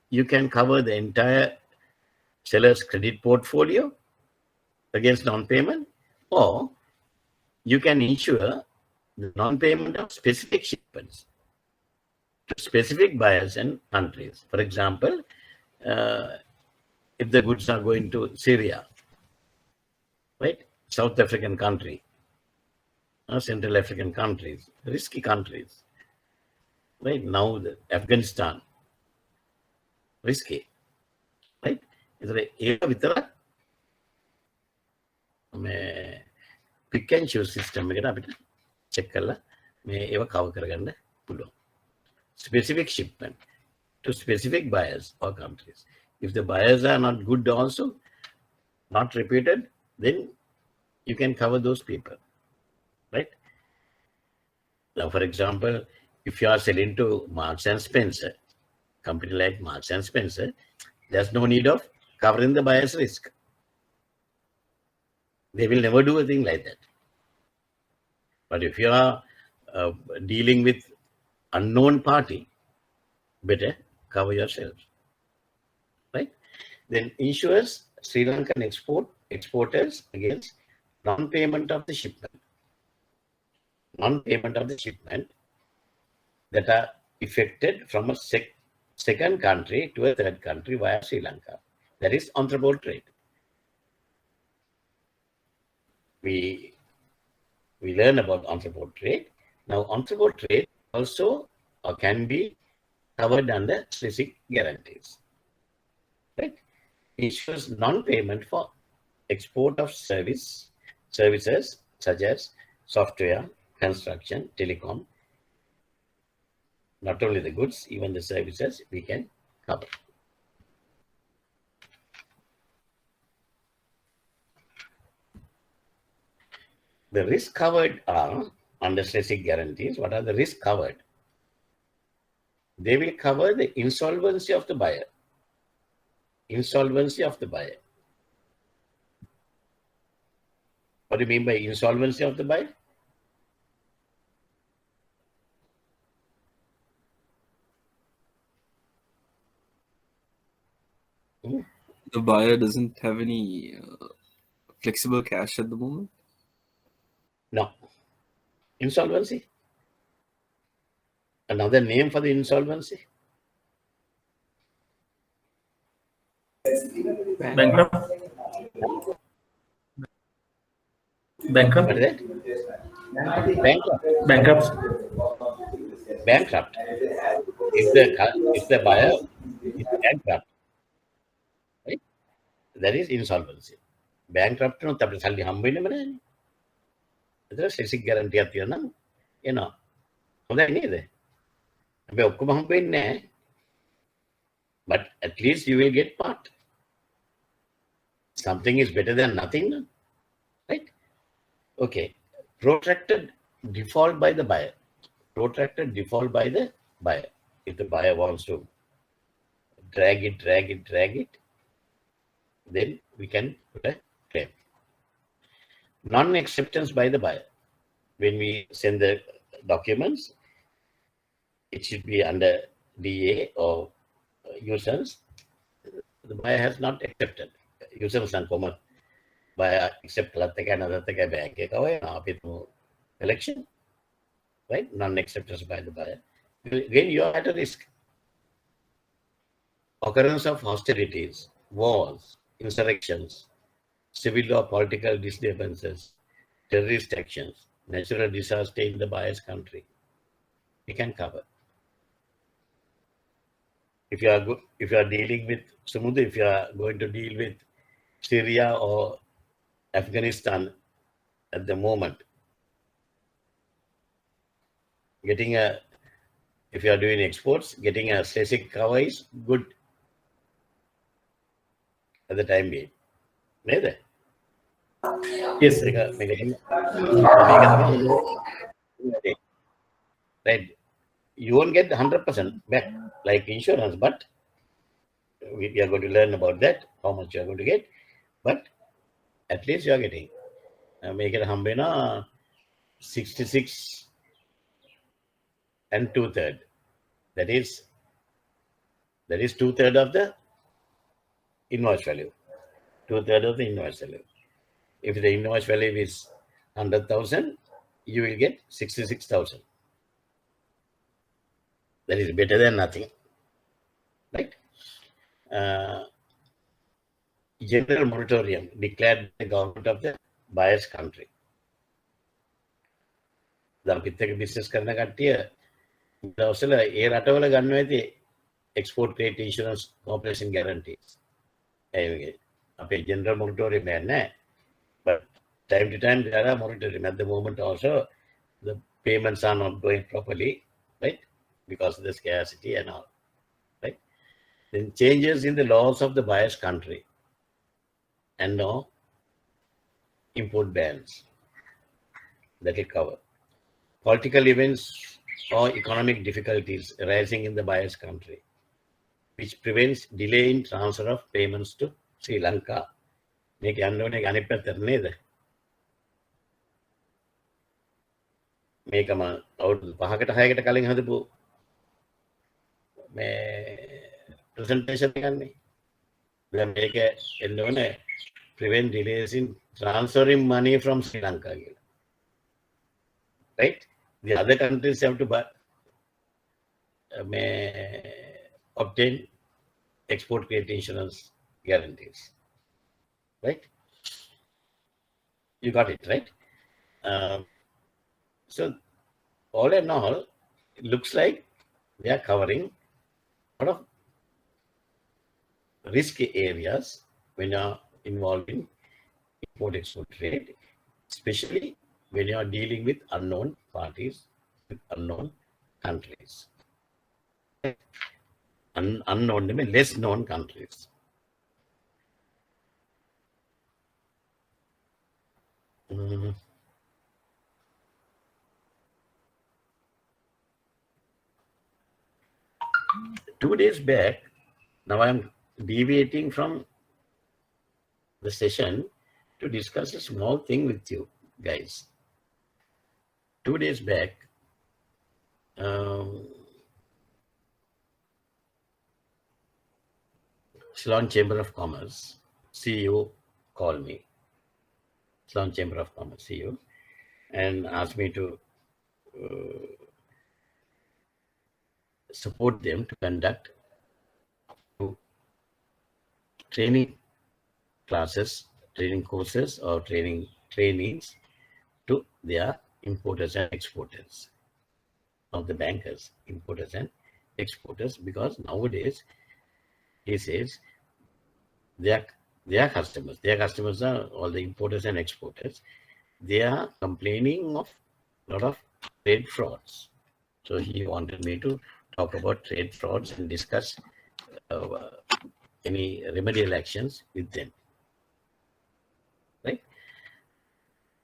you can cover the entire seller's credit portfolio against non-payment, or you can insure the non-payment of specific shipments to specific buyers and countries. For example, if the goods are going to Syria, right, South African country, Central African countries, risky countries, right? Now the Afghanistan, risky, right? ඒක විතරක් මේ pick and choose system එකට අපිට check කරලා මේ ඒව cover කරගන්න පුළුවන්. Specific shipment to specific buyers or countries. If the buyers are not good also, not repeated, then you can cover those people, right? Now, for example, if you are selling to Marks and Spencer, company like Marks and Spencer, there's no need of covering the buyer's risk. They will never do a thing like that. But if you are dealing with unknown party, better cover yourself, right? Then insures Sri Lankan exporters against non-payment of the shipment. Non-payment of the shipment that are effected from a second country to a third country via Sri Lanka. That is entrepot trade. We learn about entrepot trade. Now, entrepot trade also can be covered under specific guarantees. Right? Ensures non-payment for export of services such as software, construction, telecom. Not only the goods, even the services we can cover. The risks covered are under specific guarantees. What are the risks covered? They will cover the insolvency of the buyer. Insolvency of the buyer. What do you mean by insolvency of the buyer? The buyer doesn't have any flexible cash at the moment. No. Insolvency. Another name for the insolvency? Bankrupt. Bankrupt. What is that? Bankrupt. Bankrupt. Bankrupt. If the buyer is bankrupt, right? That is insolvency. Bankrupt no tapre salli hambenne mana. That's specific guarantee at the you know. හොඳයි නේද? හැබැයි ඔක්කොම හම්බෙන්නේ නැහැ. But at least you will get part. Something is better than nothing, no? Right? Okay. Protracted default by the buyer. Protracted default by the buyer. If the buyer wants to drag it, then we can put a claim. Non-acceptance by the buyer. When we send the documents, it should be under DA or users. The buyer has not accepted. Users and common buyer accept another bank election, right? Non-acceptance by the buyer. Again, you are at a risk. Occurrence of hostilities, wars, insurrections, civil or political disturbances, terrorist actions, natural disaster in the buyer's country. We can cover. If you are dealing with Samudra, if you are going to deal with Syria or Afghanistan at the moment, if you are doing exports, getting a basic cover is good at the time being. Neither. Yes, sir. Right. You won't get 100% back like insurance, but we are going to learn about that, how much you are going to get. But at least you are getting. Make it hambena 66 and 2/3. That is 2/3 of the invoice value. 2/3 of the invoice value. If the invoice value is 100,000, you will get 66,000. That is better than nothing, right? General moratorium declared by the government of the buyer's country. දැන් අපිත් එක්ක business කරන කට්ටිය දවස්වල ඒ රටවල ගන්නවා ඇති export credit insurance corporation guarantees. අපේ general moratorium නැහැ. But time to time there are moratorium. At the moment also the payments are not going properly, right? Because of the scarcity and all, right? Then changes in the laws of the buyer's country and no import bans that will cover. Political events or economic difficulties arising in the buyer's country, which prevents delay in transfer of payments to Sri Lanka. මේක යන්න ඕනේ අනිත් පැත්තට නේද? මේකම අවුරුදු 5කට 6කට කලින් හදපු මේ ප්‍රසන්ටේෂන් එකන්නේ. දැන් මේක එන්න ඕනේ prevent delays in transferring money from Sri Lanka කියලා. Right? The other countries have to obtain export credit insurance guarantees. Right? You got it, right? So all in all, it looks like they are covering a lot of risky areas when you are involved in import-export trade, especially when you are dealing with unknown parties, with unknown countries. Unknown, I mean less known countries. 2 days back, now I'm deviating from the session to discuss a small thing with you guys. 2 days back, Ceylon Chamber of Commerce CEO called me, Ceylon Chamber of Commerce CEO, and asked me to support them to conduct training classes, training courses, or trainings to their importers and exporters, of the bankers, importers and exporters, because nowadays he says their customers are all the importers and exporters. They are complaining of a lot of trade frauds. So he wanted me to talk about trade frauds and discuss any remedial actions with them. Right?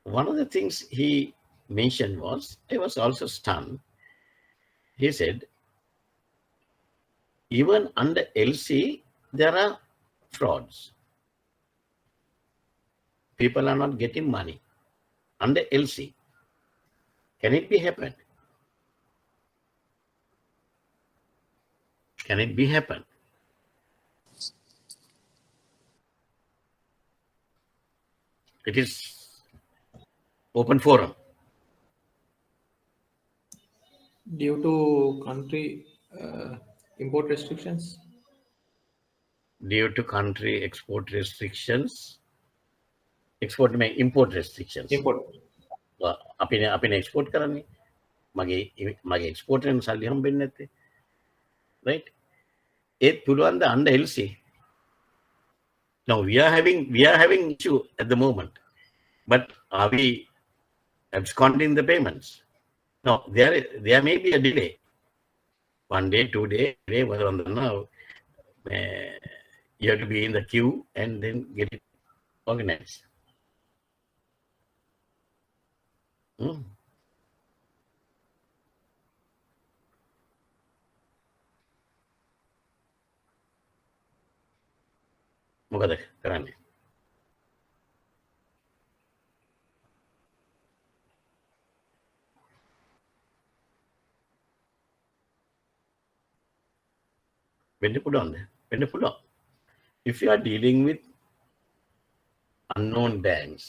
One of the things he mentioned was, I was also stunned. He said, even under LC, there are frauds. People are not getting money under LC. Can it be happen? Can it be happen? It is open forum. Due to country import restrictions. Due to country export restrictions. Export mean import restrictions. Import. අපින export කරන්නේ මගේ export එකෙන් සල්ලි හම්බෙන්නේ නැත්තේ. Right? It පුළුවන් ද under LC. Now we are having issue at the moment. But are we absconding the payments? No, there may be a delay. 1 day, 2 day, whether on the now, you have to be in the queue and then get it organized. මොකද කරන්නේ? වෙන්න පුළුවන්. If you are dealing with unknown banks,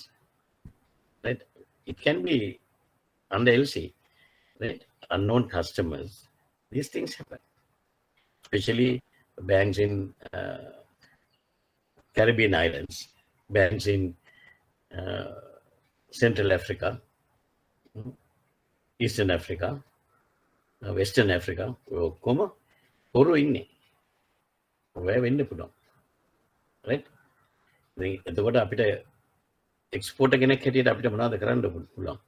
right? It can be under LC, right? Unknown customers. These things happen, especially banks in Caribbean islands, banks in Central Africa, Eastern Africa, Western Africa. කොහොම හොරු ඉන්නේ. ඔය වෙන්න පුළුවන්. Right? එතකොට අපිට එක්ස්පෝර්ටර් කෙනෙක් හැටියට අපිට මොනවද කරන්න පුළුවන්?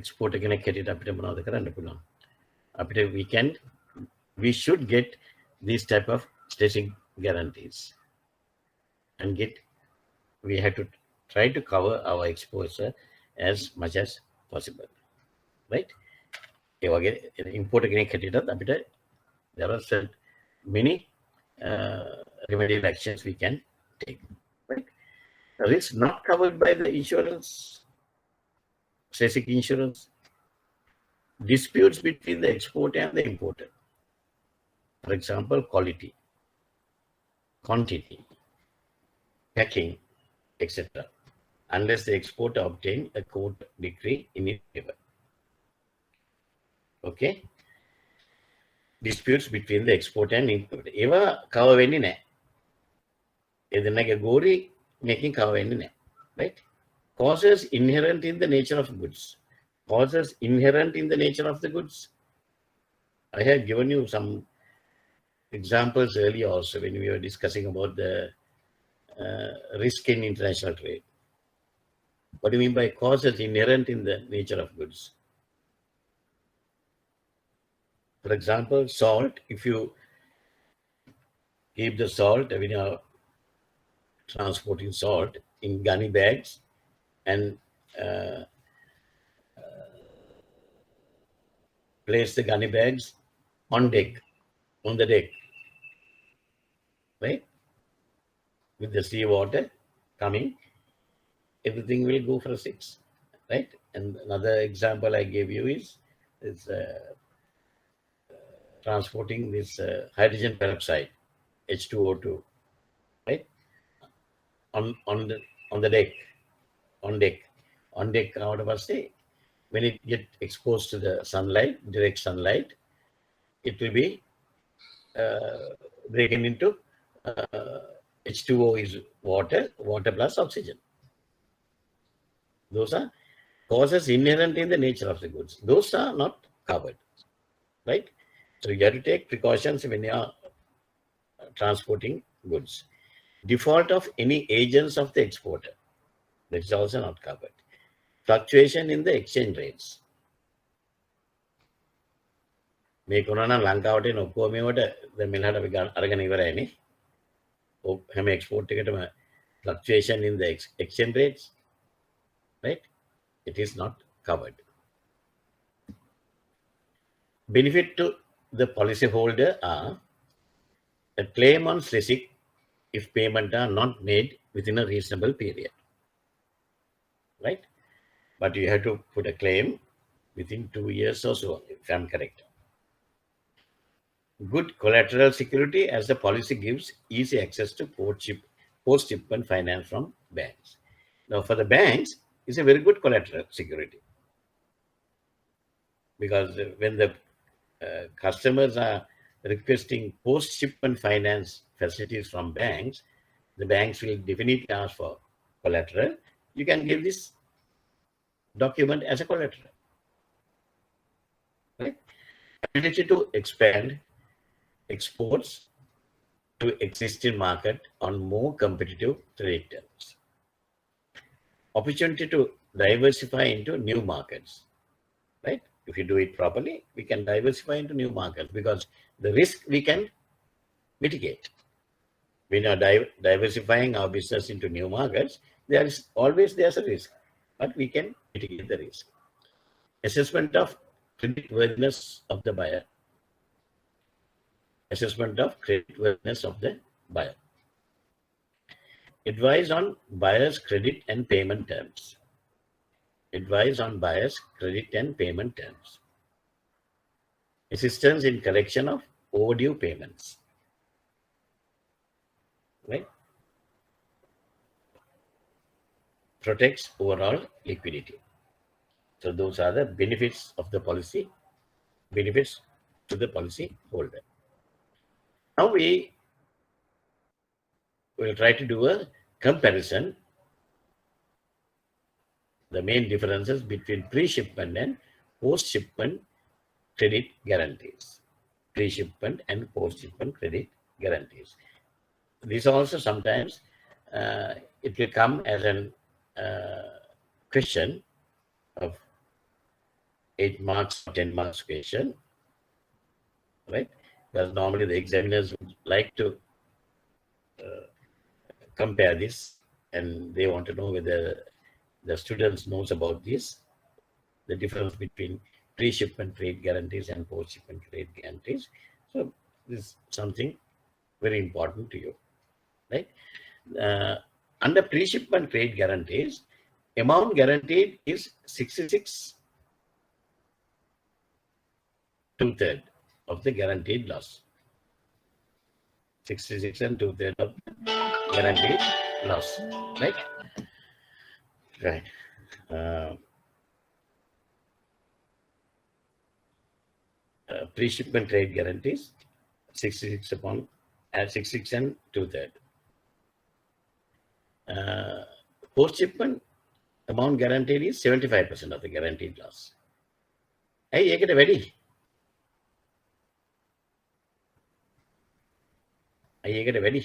එක්ස්පෝර්ටර් කෙනෙක් හැටියට අපිට මොනවද කරන්න පුළුවන්? අපිට we should get these type of strategic guarantees and we have to try to cover our exposure as much as possible. Right? ඒ වගේ ඉම්පෝර්ටර් කෙනෙක් හැටියට අපිට there are many remedial actions we can take. Right? Risk not covered by the insurance, basic insurance. Disputes between the exporter and the importer. For example, quality, quantity, packing, etc. Unless the exporter obtain a court decree in its favor. Okay? Disputes between the exporter and importer. ඒවා cover වෙන්නේ නැහැ. ඒ දෙන්නගේ ගෝරි මේකෙන් cover වෙන්නේ නැහැ. Right? Causes inherent in the nature of goods. Causes inherent in the nature of the goods. I have given you some examples earlier also when we were discussing about the risk in international trade. What do you mean by causes inherent in the nature of goods? For example, salt, if you keep the salt, when you are transporting salt in gunny bags and place the gunny bags on the deck, right? With the sea water coming, everything will go for 6, right? And another example I gave you is transporting this hydrogen peroxide, H2O2, right? On the deck, on deck out of a state. When it get exposed to the sunlight, direct sunlight, it will be breaking into H2O is water plus oxygen. Those are causes inherent in the nature of the goods. Those are not covered, right? So you have to take precautions when you are transporting goods. Default of any agents of the exporter, that is also not covered. Fluctuation in the exchange rates. මේ කොනනම් ලංකාවට එන ඔක්කොම මේවට දැන් මෙලහට අපි අරගෙන ඉවරයිනේ. හැම export එකටම fluctuation in the exchange rates, right? It is not covered. Benefit to the policyholder are a claim on receipt if payment are not made within a reasonable period, right? But you have to put a claim within 2 years or so, if I'm correct. Good collateral security as the policy gives easy access to post-shipment finance from banks. Now, for the banks, it's a very good collateral security because when the customers are requesting post-shipment finance facilities from banks, the banks will definitely ask for collateral. You can give this document as a collateral. Right? Ability to expand exports to existing market on more competitive trade terms. Opportunity to diversify into new markets, right? If you do it properly, we can diversify into new markets because the risk we can mitigate. When we are diversifying our business into new markets, there's a risk, but we can mitigate the risk. Assessment of creditworthiness of the buyer. Assessment of creditworthiness of the buyer. Advice on buyer's credit and payment terms. Advice on buyer's credit and payment terms. Assistance in collection of overdue payments. Right? Protects overall liquidity. So those are the benefits of the policy, benefits to the policy holder. Now we will try to do a comparison, the main differences between pre-shipment and post-shipment credit guarantees. Pre-shipment and post-shipment credit guarantees. This also sometimes it will come as an question of 8 marks or 10 marks question, right? Because normally the examiners would like to compare this and they want to know whether the students knows about this, the difference between pre-shipment trade guarantees and post-shipment trade guarantees. So this is something very important to you, right? Under pre-shipment trade guarantees, amount guaranteed is 66 2/3 of the guaranteed loss. 66 and 2/3 of guaranteed loss, right? Right. Pre-shipment trade guarantees 66 and 2/3. Post-shipment amount guaranteed is 75% of the guaranteed loss. Hey, you get a ready. You get a ready.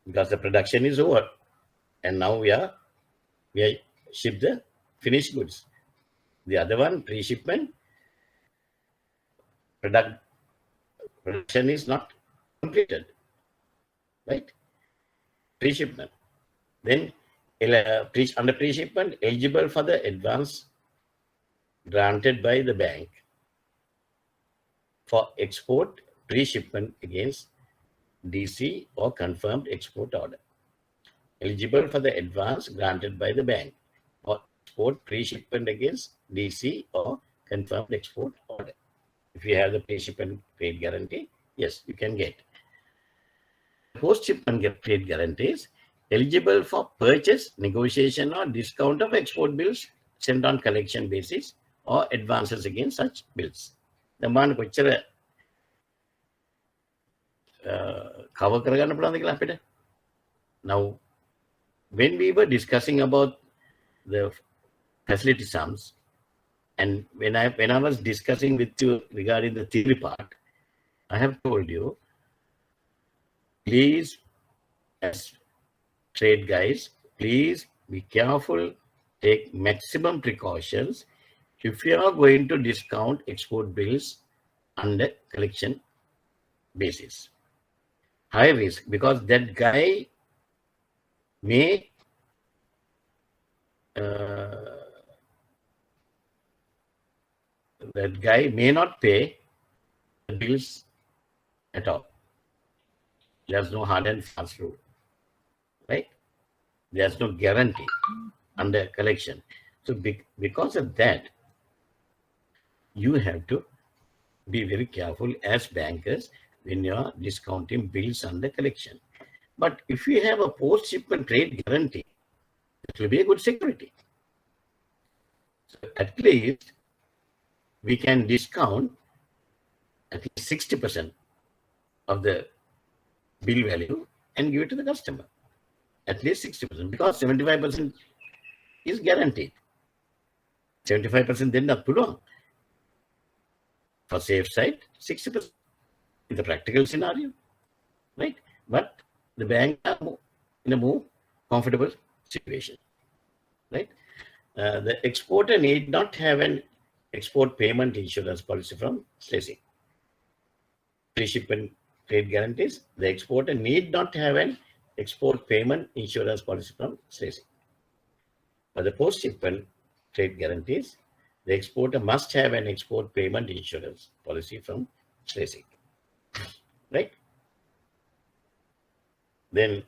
Because the production is over, and now we are ship the finished goods. The other one, pre-shipment, production is not completed, right? Pre-shipment. Then under pre-shipment, eligible for the advance granted by the bank for export pre-shipment against DC or confirmed export order. Eligible for the advance granted by the bank for export pre-shipment against DC or confirmed export order. If you have the pre-shipment trade guarantee, yes, you can get. Post-shipment trade guarantees eligible for purchase, negotiation or discount of export bills sent on collection basis or advances against such bills. The man kochara cover කරගන්න පුළුවන්ද කියලා අපිට. Now, when we were discussing about the facility sums, and when I was discussing with you regarding the theory part, I have told you, please, as trade guys, please be careful, take maximum precautions if you are going to discount export bills under collection basis. High risk, because that guy may that guy may not pay the bills at all. There's no hard and fast rule, right? There's no guarantee under collection. So because of that, you have to be very careful as bankers when you are discounting bills under collection. But if you have a post-shipment trade guarantee, it will be a good security. So at least we can discount at least 60% of the bill value and give it to the customer. At least 60%, because 75% is guaranteed. 75% then not පුළුවන්. For safe side, 60% in the practical scenario, right? But the bank are in a more comfortable situation, right? The exporter need not have an export payment insurance policy from SLESIC. Pre-shipment trade guarantees, the exporter need not have an export payment insurance policy from SLESIC. For the post-shipment trade guarantees, the exporter must have an export payment insurance policy from SLESIC, right? Then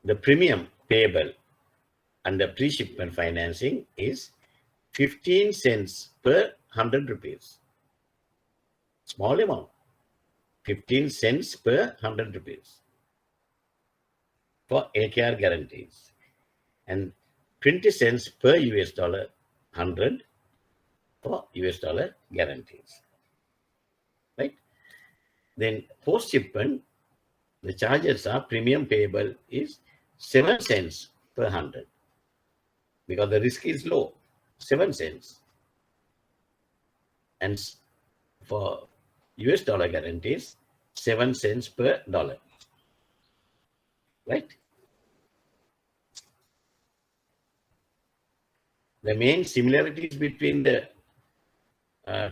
the premium payable under pre-shipment financing is 15 cents per 100 rupees. Small amount, 15 cents per 100 rupees for AKR guarantees, and 20 cents per US dollar 100 for US dollar guarantees, right? Then post-shipment, the charges are premium payable is 7 cents per 100 because the risk is low, 7 cents. And for US dollar guarantees, 7 cents per dollar, right? The main similarities between the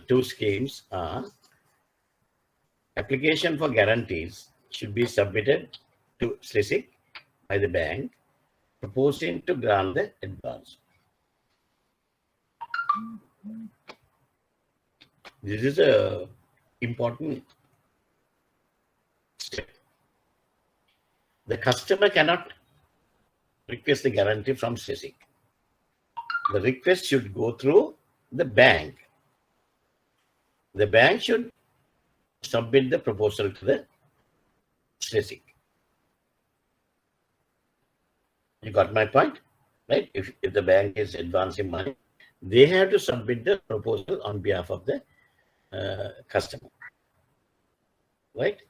two schemes are application for guarantees should be submitted to SLESIC by the bank proposing to grant the advance. This is a important step. The customer cannot request the guarantee from SLESIC. The request should go through the bank. The bank should submit the proposal to the SLESIC. You got my point, right? If the bank is advancing money, they have to submit the proposal on behalf of the customer, right?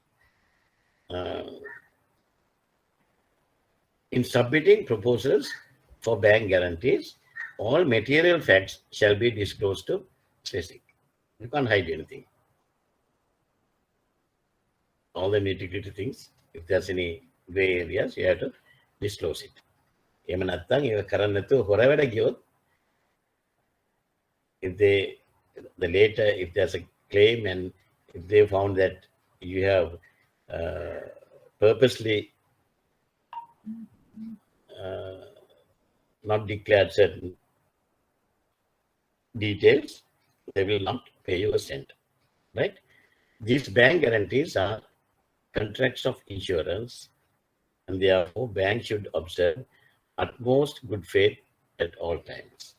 In submitting proposals for bank guarantees, all material facts shall be disclosed to SLESIC. You can't hide anything. All the nitty-gritty things, if there's any gray areas, you have to disclose it. එහෙම නැත්නම් ඒක කරන්න නැතුව හොර වැඩ ගියොත්, if the later, if there's a claim and if they found that you have purposely not declared certain details, they will not pay you a cent, right? These bank guarantees are contracts of insurance, and therefore bank should observe utmost good faith at all times.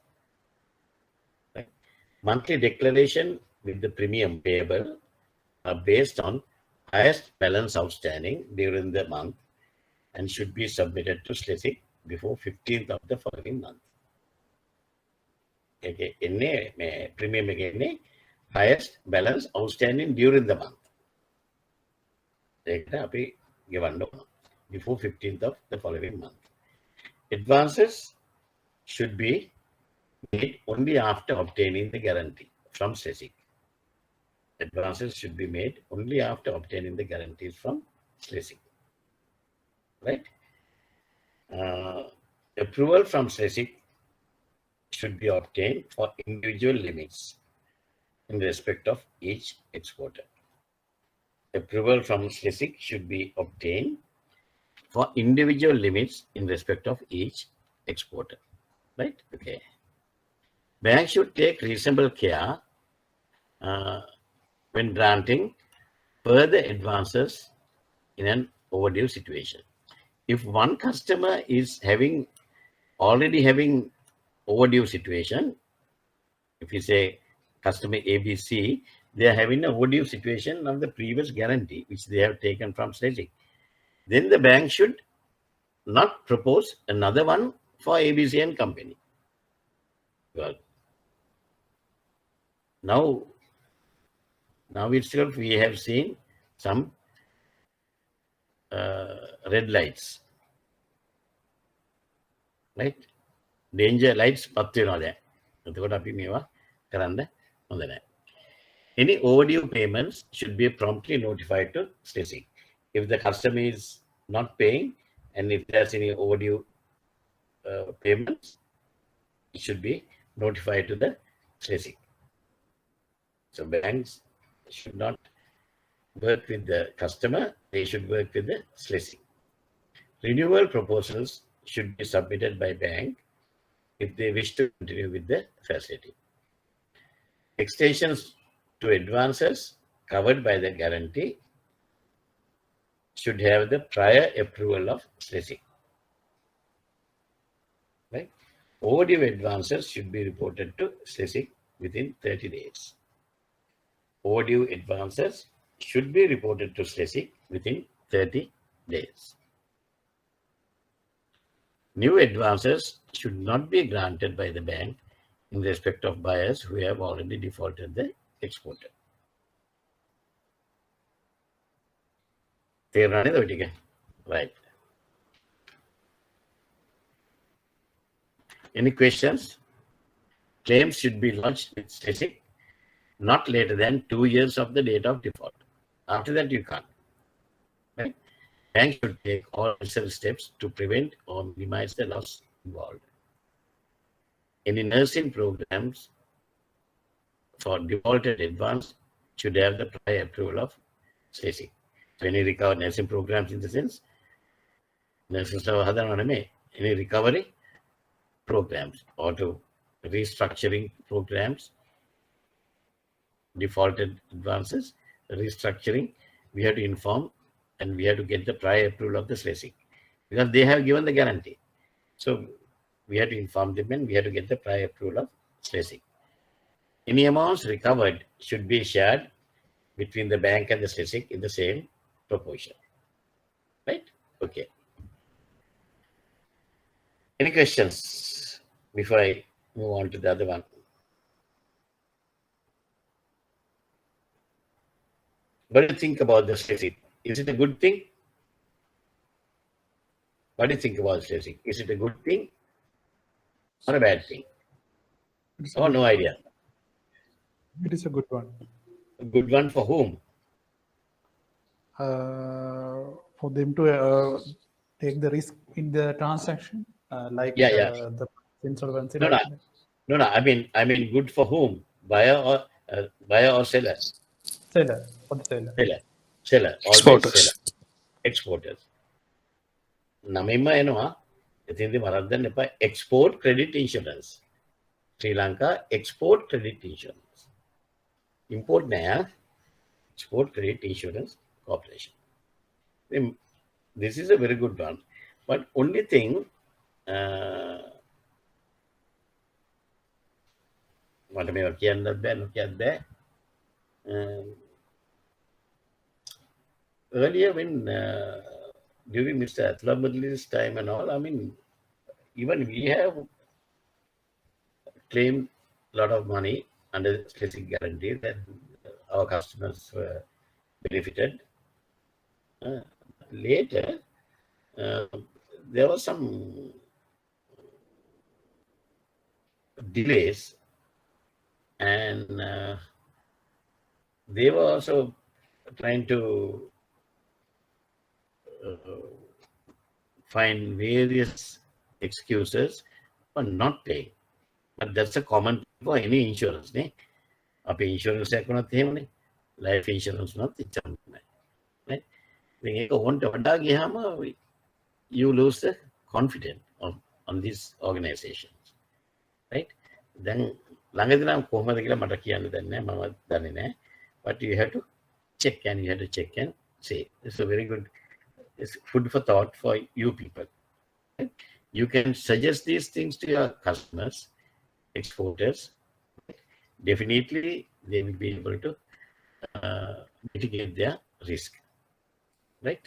Right? Monthly declaration with the premium payable are based on highest balance outstanding during the month and should be submitted to SLESIC before 15th of the following month. Okay, premium again, highest balance outstanding during the month. Before 15th of the following month. Advances should be made only after obtaining the guarantee from SLESIC. Advances should be made only after obtaining the guarantees from SLESIC. Right? Approval from SLESIC should be obtained for individual limits in respect of each exporter. Approval from SLESIC should be obtained for individual limits in respect of each exporter. Right? Okay. Bank should take reasonable care when granting further advances in an overdue situation. If one customer is already having overdue situation, if you say customer ABC, they are having an overdue situation of the previous guarantee which they have taken from SLESIC, then the bank should not propose another one for ABC and company. Well, now itself we have seen some red lights, right? Danger lights පත් වෙනවා දැන්. එතකොට අපි මේවා කරන්න හොඳ නැහැ. Any overdue payments should be promptly notified to SLESIC. If the customer is not paying and if there's any overdue payments, it should be notified to the SLESIC. So banks should not work with the customer, they should work with the SLESIC. Renewal proposals should be submitted by bank if they wish to continue with the facility. Extensions to advances covered by the guarantee should have the prior approval of SLESIC. Right? Overdue advances should be reported to SLESIC within 30 days. Overdue advances should be reported to SLESIC within 30 days. New advances should not be granted by the bank in respect of buyers who have already defaulted the exporter. Right. Any questions? Claims should be lodged with SLESIC not later than 2 years of the date of default. After that, you can't. Right? Banks should take all necessary steps to prevent or minimize the loss involved. Any nursing programs for defaulted advance should have the prior approval of SLESIC. So any recovery nursing programs in the sense, nurses any recovery programs or to restructuring programs, defaulted advances, restructuring, we have to inform and we have to get the prior approval of the SLESIC because they have given the guarantee. So we have to inform them and we have to get the prior approval of SLESIC. Any amounts recovered should be shared between the bank and the SLESIC in the same proportion. Right? Okay. Any questions before I move on to the other one? What do you think about the SLESIC? Is it a good thing? What do you think about SLESIC? Is it a good thing or a bad thing? Oh, no idea. It is a good one. A good one for whom? For them to take the risk in the transaction, the insolvency. No. I mean, good for whom? Buyer or seller? Seller. For the seller. Seller. Exporters. Seller. Exporters. Namimma එනවා. එතින්දි වරද්දන්න එපා. Export credit insurance. Sri Lanka export credit insurance. Import නෑ. Export credit insurance corporation. This is a very good one. But only thing මට මේවා කියන්නත් බෑ නොකියත් බෑ. Earlier when during Mr. Atlamadli's time and all, I mean, even we have claimed a lot of money under SLESIC guarantee that our customers were benefited. Later, there was some delays and they were also trying to find various excuses for not paying. But that's a common for any insurance. Api insurance එකකුණත් එහෙමනේ. Life insurance not එච්චරම. Right? Then ඒක ඕන්ට වඩා ගියාම you lose the confidence on these organizations. Right? Then ළඟදී නම් කොහොමද කියලා මට කියන්න දෙන්නේ නැහැ. මම දන්නේ නැහැ. But you have to check and say. It's a very good it's food for thought for you people. Right? You can suggest these things to your customers, exporters. Definitely, they will be able to mitigate their risk. Right?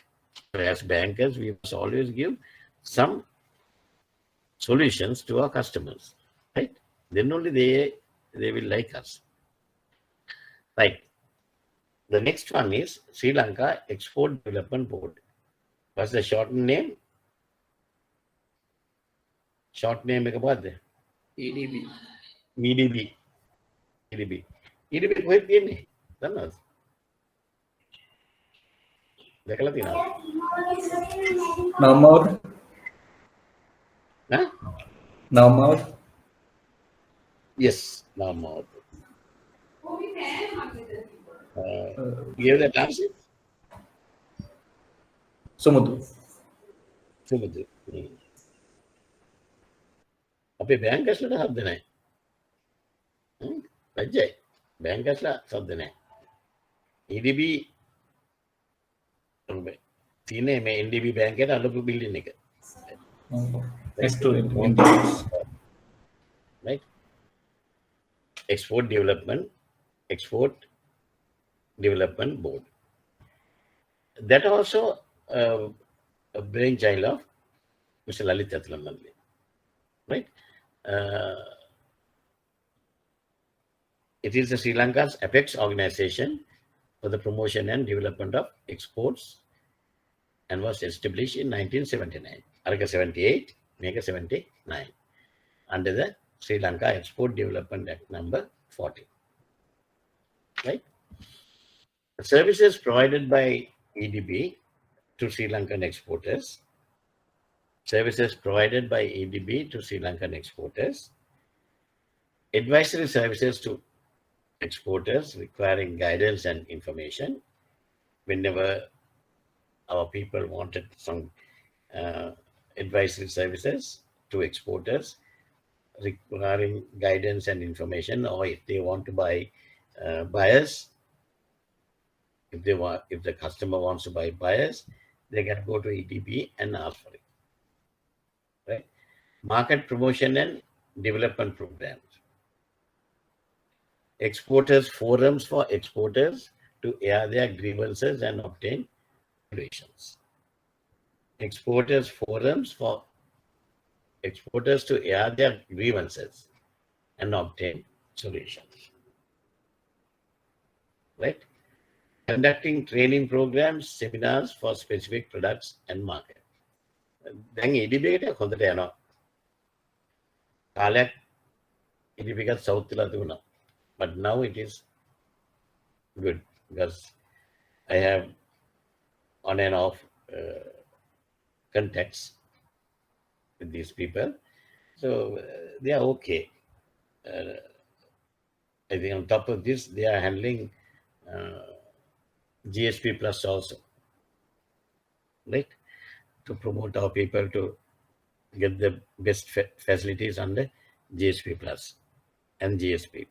So as bankers, we must always give some solutions to our customers. Right? Then only they will like us. Right. The next one is Sri Lanka Export Development Board. What's the short name? Short name එක මොකද්ද? EDB. EDB. EDB. EDB කොහෙද තියෙන්නේ? දන්නවද? දැකලා තියෙනවද? No more. Huh? No more. Yes, no more. Give the answer. Sumudhu. සුමුදු. අපේ බැංකස්ලට හද්ද නැහැ. රජ්ජයි. බැංකස්ලා සද්ද නැහැ. EDB තියෙන්නේ මේ NDB බැංකයට අලුපු බිල්ඩින් එක. Next to it. Right? Export Development Board. That also a brainchild of Mr. Lalit Atlamalli. Right? It is the Sri Lanka's apex organization for the promotion and development of exports and was established in 1979. Arga 78, Mega 79, under the Sri Lanka Export Development Act number 40. Right? The services provided by EDB to Sri Lankan exporters. Services provided by EDB to Sri Lankan exporters. Advisory services to exporters requiring guidance and information whenever our people wanted some advisory services to exporters requiring guidance and information, or if they want to buy buyers, if the customer wants to buy buyers, they can go to EDB and ask for it. Right? Market promotion and development programs. Exporters forums for exporters to air their grievances and obtain solutions. Exporters forums for exporters to air their grievances and obtain solutions. Right? Conducting training programs, seminars for specific products and market. දැන් EDB එකට හොඳට යනවා. කාලයක් EDB එකත් south වෙලා තිබුණා. But now it is good because I have on and off contacts with these people. So they are okay. I think on top of this, they are handling GSP Plus also. Right? To promote our people to get the best facilities under GSP Plus and GSP.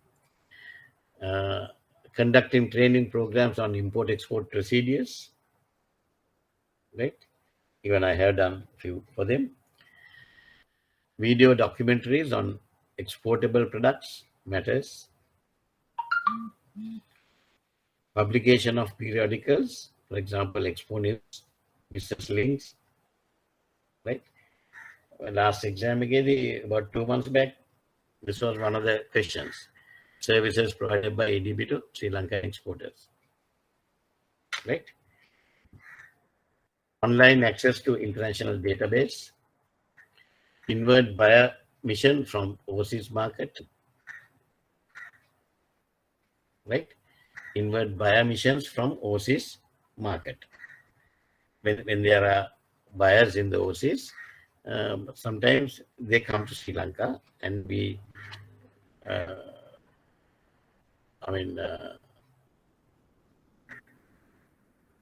Conducting training programs on import-export procedures. Right? Even I have done a few for them. Video documentaries on exportable products matters. Publication of periodicals, for example, Expo News, Business Links. Right? Last exam again, about 2 months back, this was one of the questions. Services provided by EDB to Sri Lankan exporters. Right? Online access to international database. Inward buyer mission from overseas market. Right? Inward buyer missions from overseas market. When there are buyers in the overseas, sometimes they come to Sri Lanka and we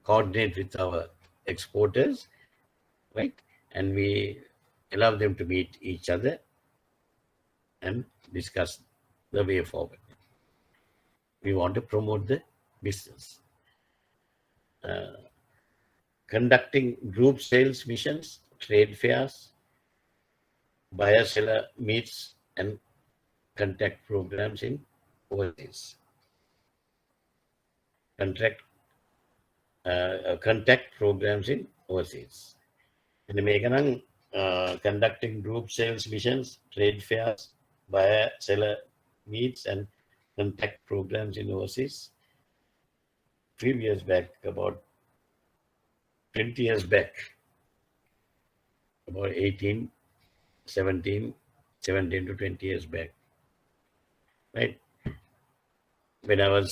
coordinate with our exporters, right? And we allow them to meet each other and discuss the way forward. We want to promote the business. Conducting group sales missions, trade fairs, buyer-seller meets, and contact programs in overseas. Contact programs in overseas. And මේක conducting group sales missions, trade fairs, buyer-seller meets, and contact programs in overseas. Few years back, about 20 years back, about 17 to 20 years back, right? When I was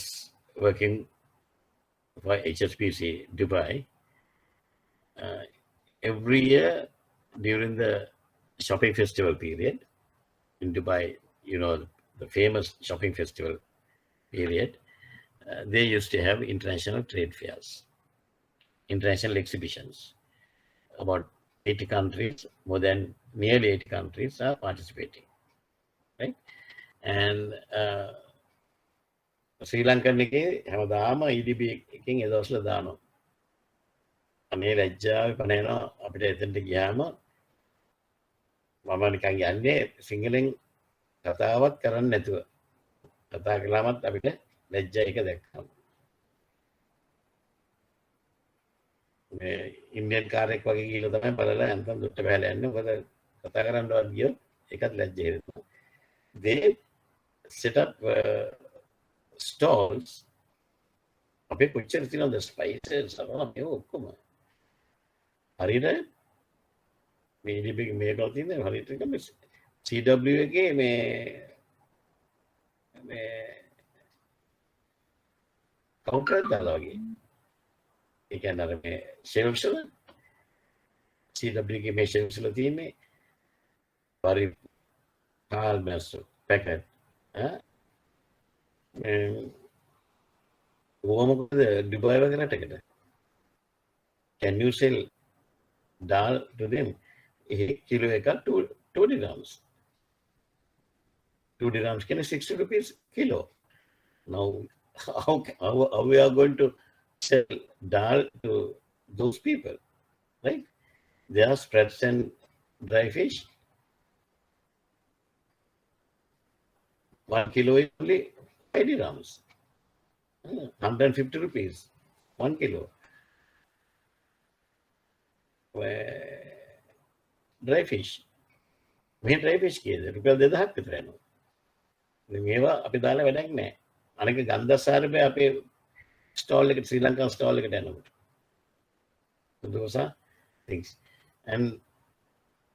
working for HSBC Dubai, every year during the shopping festival period in Dubai, the famous shopping festival period, they used to have international trade fairs, international exhibitions. About 80 countries, nearly 80 countries are participating, right? And Sri Lankan එකේ හැමදාම EDB එකකින් ඒ දවස්වල දානවා. අනේ ලැජ්ජාවේ පණේනවා අපිට එතනට ගියාම මම නිකන් යන්නේ සිංහලෙන් කතාවක් කරන්න නැතුව. කතා කළාමත් අපිට ලැජ්ජා එක දැක්කම. මේ ඉන්දියන් කාර්යයක් වගේ ගිහලා තමයි බලලා අන්තම් දුට්ට බහැලා යන්නේ. මොකද කතා කරන්නවත් ගියොත් ඒකත් ලැජ්ජා හිතෙනවා. They set up stalls. අපේ කොච්චර තියෙනවද ස්පයිසස් අරනවා මේ ඔක්කොම. හරියට මේ ඉලිබි මේකවල තියෙන හරියට මේ CW එකේ මේ කවුන්ටර් දාලා වගේ. ඒ කියන්නේ අර මේ ෂෙල්ෆ්ස් වල CW එකේ මේ ෂෙල්ෆ්ස් වල තියෙන්නේ පරි කාල් මැස්සු පැකට් මොකද ඩුබායි වගේ රටකට can you sell dal to them kilo එකක් 2 dirhams 2 dirhams can 60 rupees kilo. Now how we are going to sell dal to those people, right? There are spreads and dry fish. 1 kilo is only 5 dirhams, 150 rupees, 1 kilo. Dry fish. මේ dry fish කීයද? රුපියල් 2000ක් විතර යනවා. ඉතින් මේවා අපි දාලා වැඩක් නැහැ. අනික ගන්ධසාරබේ අපේ ස්ටෝල් එකට ශ්‍රී ලංකා ස්ටෝල් එකට යනකොට. Those are things. And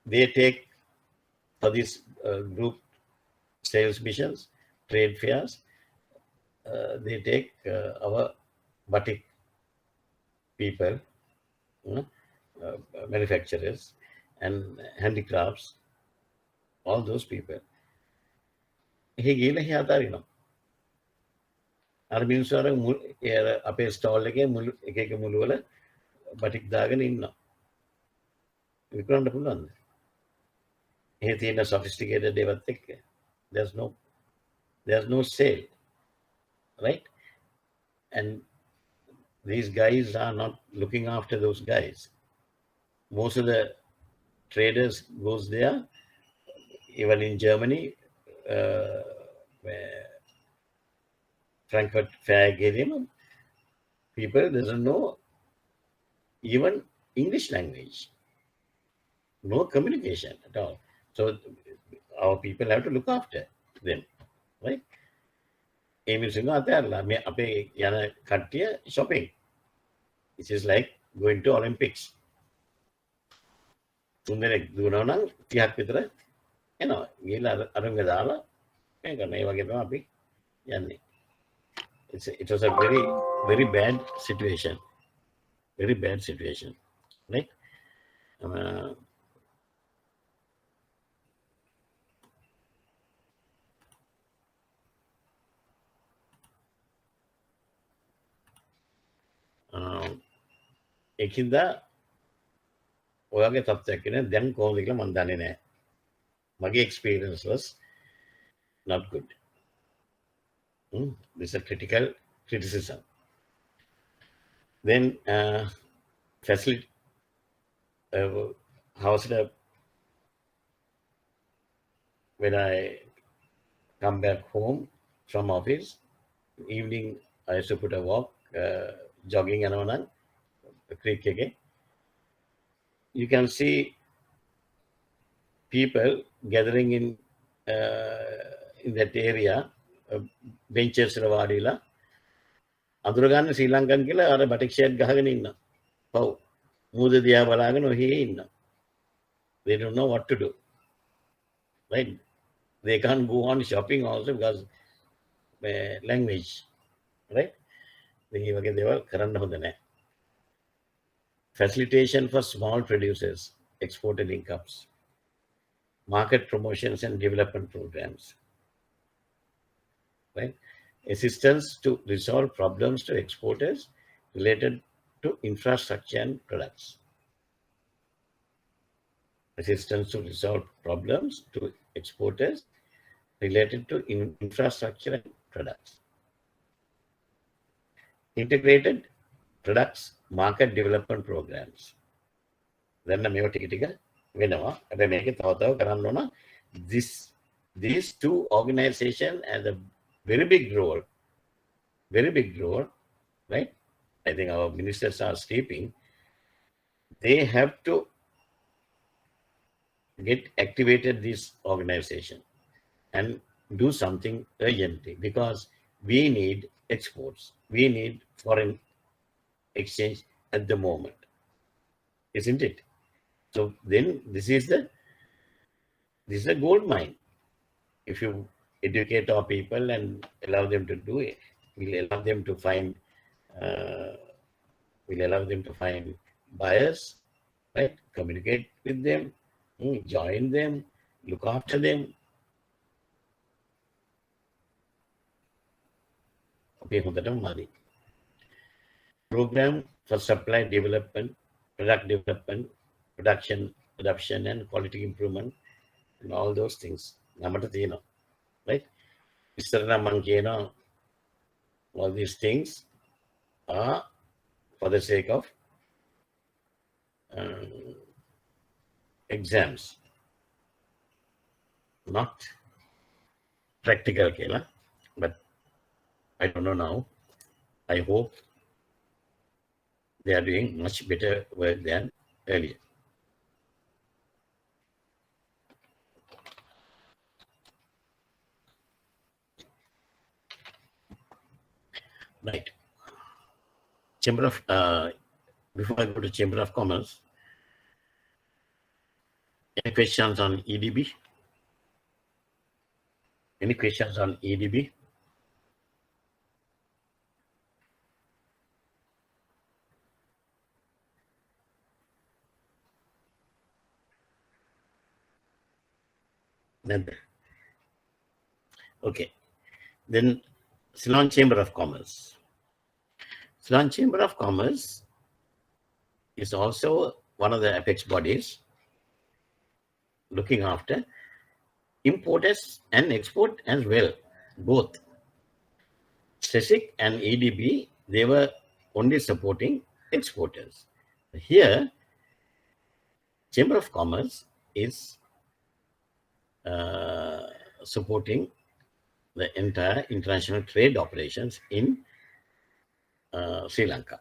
they take for these group sales missions, trade fairs, they take our batik people, manufacturers and handicrafts, all those people. He gave a අතාරිනවා. අර මිනිස්සු අර අපේ ස්ටෝල් එකේ මුළු එක මුළු වල බටික් දාගෙන ඉන්නවා. විකුණන්න පුළුවන්ද? එහෙ තියෙන sophisticated ඒවත් එක්ක. There's no sale, right? And these guys are not looking after those guys. Most of the traders goes there, even in Germany, where Frankfurt Fair Gedium, people doesn't know even English language. No communication at all. So our people have to look after them, right? ඒ මිනිස්සුන්ව අතහැරලා මේ අපේ යන කට්ටිය shopping. It is like going to Olympics. තුන්දෙනෙක් දුවනවා නම් 30ක් විතර එනවා. ගිහලා අරංග දාලා මේ කරන ඒ වගේ තමයි අපි යන්නේ. It was a very, very bad situation. Very bad situation, right? ඒකින්ද ඔයාගේ තත්ත්වයක් කියන දැන් කොහොමද කියලා මම දන්නේ නැහැ. මගේ experience was not good. This is a critical criticism. Then facility, how's it when I come back home from office, evening I used to put a walk, jogging and on the creek again. You can see people gathering in that area, benches වාඩිලා අඳුර ගන්න ශ්‍රී Lankan කියලා අර බටික් shirt ගහගෙන ඉන්නවා. පව්. මූද දිහා බලාගෙන ඔහේ ඉන්නවා. They don't know what to do. Right? They can't go on shopping also because language. Right? මේ වගේ දේවල් කරන්න හොඳ නැහැ. Facilitation for small producers, exported incomes, market promotions and development programs. Right? Assistance to resolve problems to exporters related to infrastructure and products. Assistance to resolve problems to exporters related to infrastructure and products. Integrated products market development programs. Then the ටික වෙනවා. හැබැයි මේක තව තව කරන්න ඕන. These two organizations have a very big role, right? I think our ministers are sleeping. They have to get activated this organization and do something urgently because we need exports. We need foreign exchange at the moment, isn't it? So then this is a gold mine. If you educate our people and allow them to do it, we'll allow them to find buyers, right? Communicate with them, join them, look after them. Okay, program for supply development, product development, production, adoption and quality improvement and all those things. Right? All these things are for the sake of exams, not practical, but I don't know now. I hope they are doing much better work than earlier. Right. Chamber of, before I go to Chamber of Commerce, any questions on EDB? Any questions on EDB? Okay. Then Ceylon Chamber of Commerce. Ceylon Chamber of Commerce is also one of the apex bodies looking after importers and export as well, both. CESIC and EDB, they were only supporting exporters. Here, Chamber of Commerce is supporting the entire international trade operations in Sri Lanka,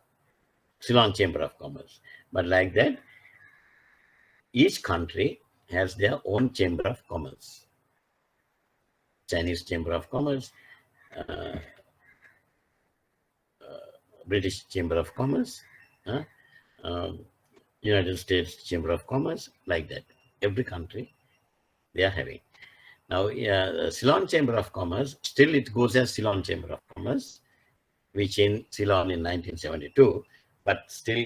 Ceylon Chamber of Commerce. But like that, each country has their own Chamber of Commerce. Chinese Chamber of Commerce, British Chamber of Commerce, United States Chamber of Commerce, like that. Every country they are having. Now, the Ceylon Chamber of Commerce, still it goes as Ceylon Chamber of Commerce, which in Ceylon in 1972, but still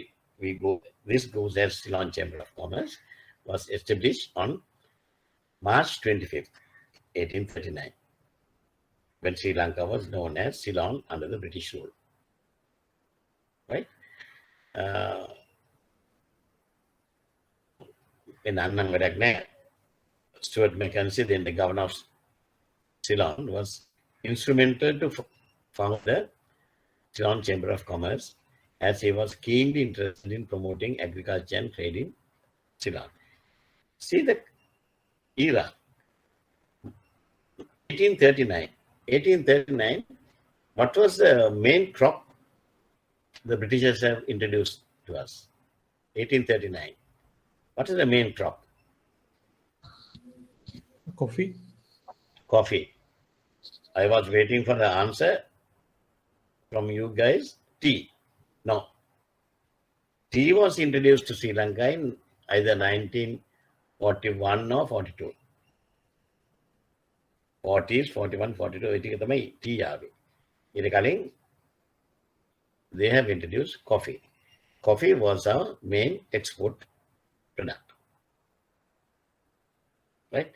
this goes as Ceylon Chamber of Commerce, was established on March 25th, 1839, when Sri Lanka was known as Ceylon under the British rule. Right? In Annam Stuart Mackenzie, then the governor of Ceylon, was instrumental to founded the Ceylon Chamber of Commerce as he was keenly interested in promoting agriculture and trade in Ceylon. See the era, 1839. 1839, what was the main crop the Britishers have introduced to us? 1839. What is the main crop? Coffee. Coffee. I was waiting for the answer from you guys. Tea. No. Tea was introduced to Sri Lanka in either 1941 or 42. 40s, 41, 42, ඒක තමයි tea ආවේ. ඊට කලින් they have introduced coffee. Coffee was our main export product. Right?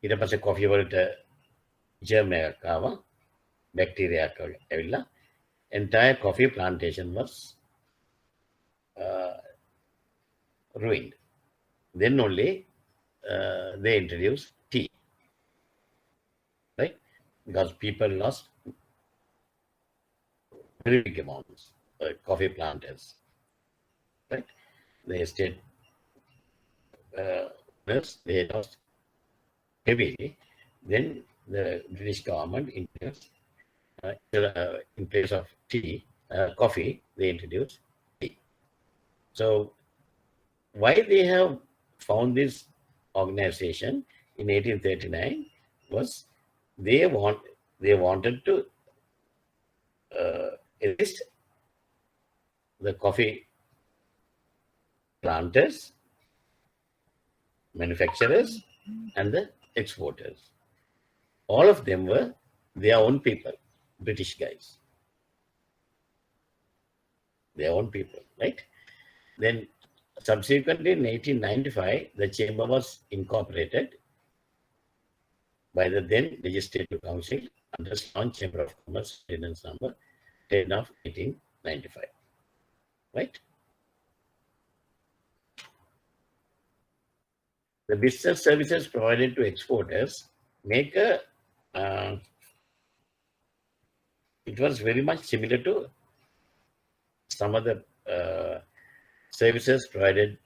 ඊට පස්සේ coffee වලට germ එකක් ආවා, bacteria එකක් ඇවිල්ලා entire coffee plantation was ruined. Then only they introduced tea. Right? Because people lost very big amounts coffee planters. Right? The estate they lost heavily. Then the British government introduced in place of tea, coffee, they introduced tea. So why they have found this organization in 1839 was they wanted to enlist the coffee planters, manufacturers, and the exporters. All of them were their own people, British guys. Their own people, right? Then subsequently in 1895, the chamber was incorporated by the then Legislative Council under Ceylon Chamber of Commerce, Ordinance number 10 of 1895. Right? The business services provided to exporters make it was very much similar to some of the services provided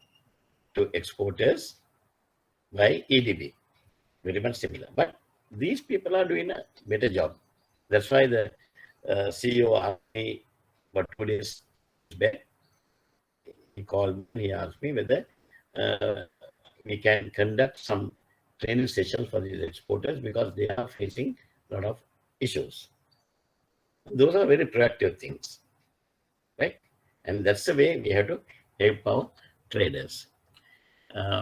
to exporters by EDB. Very much similar. But these people are doing a better job. That's why the CEO asked me about 2 days back. He called me, he asked me whether we can conduct some training sessions for these exporters because they are facing a lot of issues. Those are very proactive things, right? And that's the way we have to help our traders.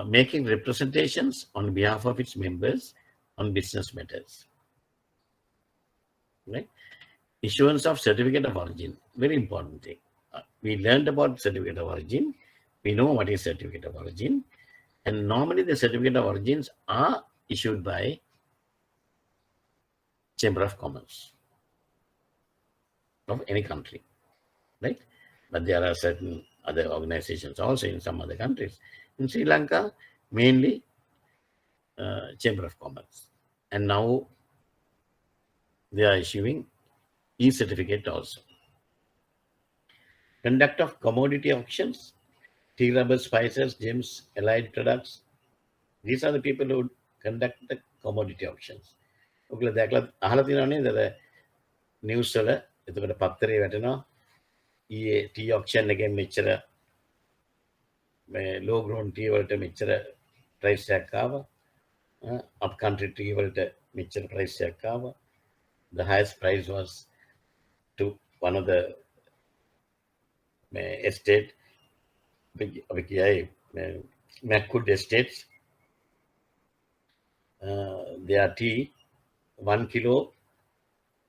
Making representations on behalf of its members on business matters. Right? Issuance of certificate of origin, very important thing. We learned about certificate of origin. We know what is certificate of origin. And normally the certificate of origins are issued by Chamber of Commerce of any country, right? But there are certain other organizations also in some other countries. In Sri Lanka, mainly Chamber of Commerce. And now they are issuing e-certificate also. Conduct of commodity auctions, tea, rubber, spices, gems, allied products. These are the people who conduct the commodity auctions. ඔගොල්ලෝ දැකලා අහලා තියෙනව නේද? News වල එතකොට පත්තරේ වැටෙනවා. ඊයේ ටී auction එකෙන් මෙච්චර low grown tea වලට මෙච්චර price එකක් ආවා. Up country tea වලට මෙච්චර price එකක් ආවා. The highest price was to one of the estate, Macwood estates. Their tea, 1 kilo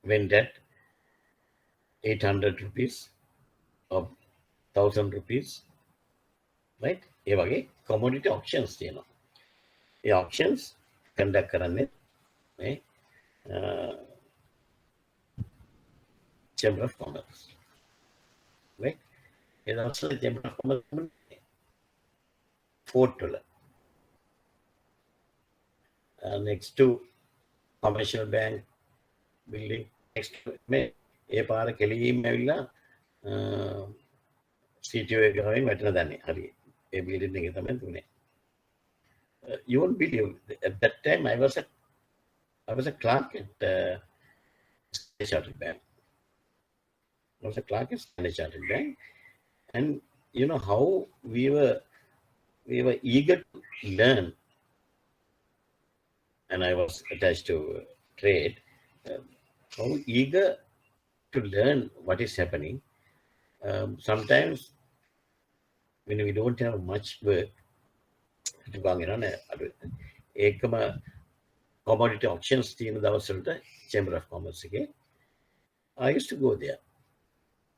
went at 800 rupees or 1000 rupees. Right? ඒ වගේ commodity auctions තියෙනවා. ඒ auctions conduct කරන්නේ Chamber of Commerce. Right? And also the Chamber of Commerce Fort වල next to commercial bank building, next to ඒ පාර කෙලීම ඇවිල්ලා CTO එක ගාවෙන් වැටෙන දන්නේ. හරි. ඒ බිල්ඩින් එකේ තමයි තුනේ. You won't believe, at that time I was a clerk at Standard Chartered Bank. I was a clerk at Standard Chartered Bank, and you know how we were eager to learn, and I was attached to trade. How eager to learn what is happening. Sometimes when we don't have much work, ඒකම commodity auctions තියෙන දවස්වලට Chamber of Commerce එකේ I used to go there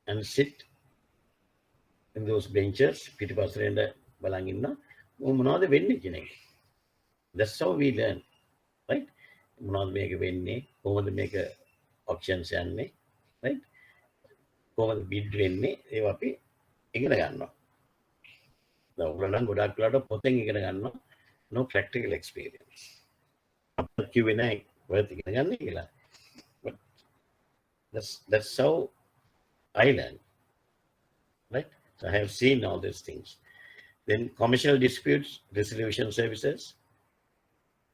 and sit in those benches පිටිපස්සෙන් බලන් ඉන්න මොනවද වෙන්නේ කියන එක. That's how we learn, right? මොනවද මේක වෙන්නේ, කොහොමද මේක auctions යන්නේ, right? කොහොමද bid වෙන්නේ, ඒවා අපි ඉගෙන ගන්නවා. ඔයගොල්ලෝ නම් ගොඩක් වෙලාවට පොතෙන් ඉගෙන ගන්නවා, no practical experience. අපිට කිව්වේ නැහැ ඔයත් ඉගෙන ගන්න කියලා. But that's how I learned, right? So I have seen all these things. Then commercial disputes resolution services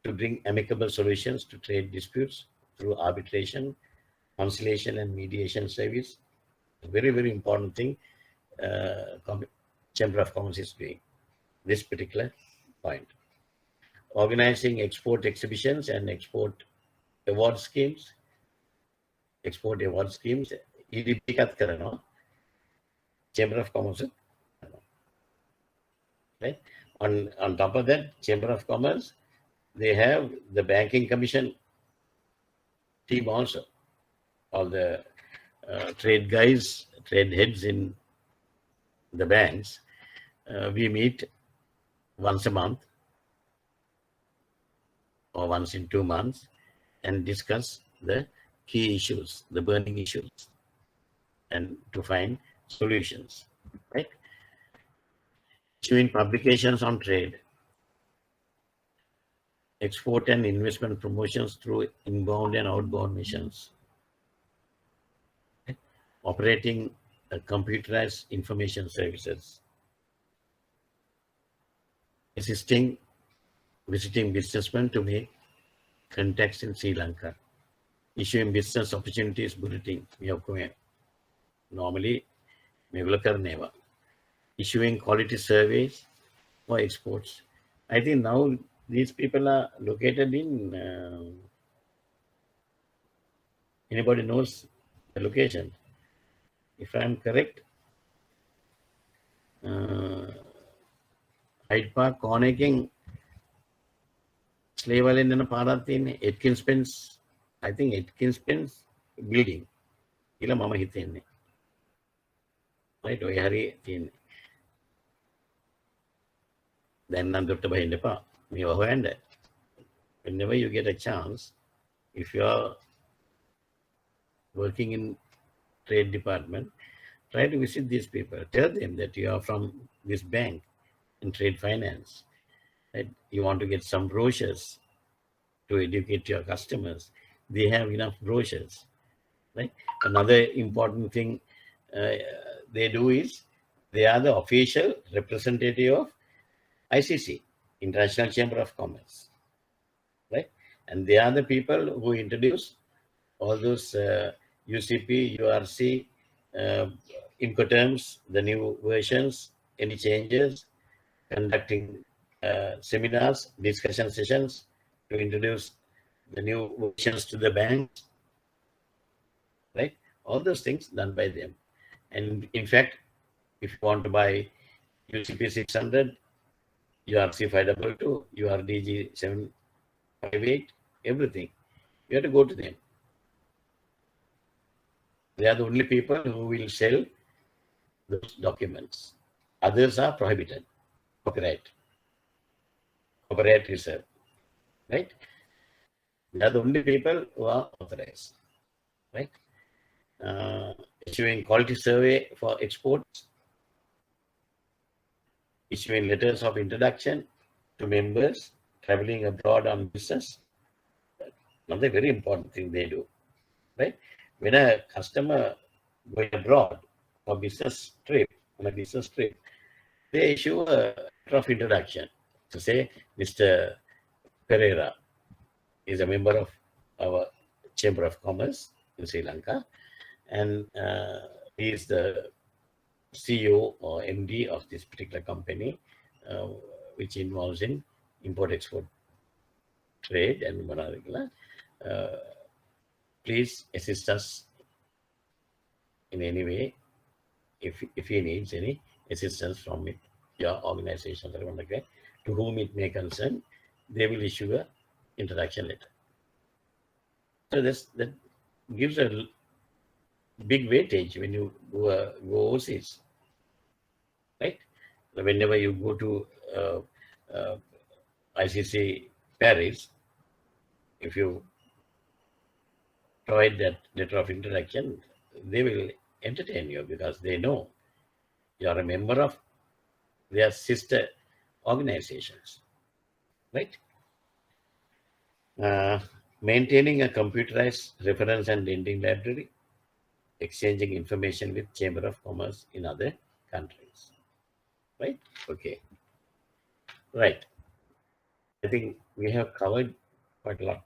to bring amicable solutions to trade disputes through arbitration, conciliation and mediation service. Very, very important thing Chamber of Commerce is doing, this particular point. Organizing export exhibitions and export award schemes. Export award schemes, EDP kat karana, Chamber of Commerce. Right? On top of that, Chamber of Commerce, they have the Banking Commission team also. All the trade guys, trade heads in the banks, we meet once a month or once in 2 months and discuss the key issues, the burning issues, and to find solutions, right? Issuing publications on trade, export and investment promotions through inbound and outbound missions, right? Operating computerized information services, visiting businessmen to make contacts in Sri Lanka, issuing business opportunities bulletin. Normally, issuing quality surveys for exports. I think now these people are located in, anybody knows the location? If I am correct, Hyde Park corner king slave island in a parat in Atkins Pence, I think Atkins Pence building. Ila mama hitenne. Right, ඔය හරි තියෙන්නේ. දැන් නම් දොට්ට බහින්න එපා. මේවා හොයන්න. Whenever you get a chance, if you are working in trade department, try to visit these people. Tell them that you are from this bank in trade finance. Right? You want to get some brochures to educate your customers. They have enough brochures. Right? Another important thing they do is they are the official representative of ICC, International Chamber of Commerce. Right? And they are the people who introduce all those UCP, URC, Incoterms, the new versions, any changes, conducting seminars, discussion sessions to introduce the new versions to the banks, right? All those things done by them. And in fact, if you want to buy UCP 600, URC 522, URDG 758, everything, you have to go to them. They are the only people who will sell those documents. Others are prohibited. Copyright reserve, right? They are the only people who are authorized, right? Issuing quality survey for exports, issuing letters of introduction to members traveling abroad on business. Another very important thing they do, right? when a customer going abroad for business trip, on a business trip, they issue a letter of introduction to say, Mr. Pereira is a member of our Chamber of Commerce in Sri Lanka, and he is the CEO or MD of this particular company, which involves in import-export trade and please assist us in any way if he needs any assistance from it, your organization, to whom it may concern, they will issue a introduction letter. So that gives a big weightage when you go overseas, right? Whenever you go to ICC Paris, if you provide that letter of introduction, they will entertain you because they know you are a member of their sister organizations, right? Maintaining a computerized reference and lending library, exchanging information with Chamber of Commerce in other countries, right? Okay, right. I think we have covered quite a lot.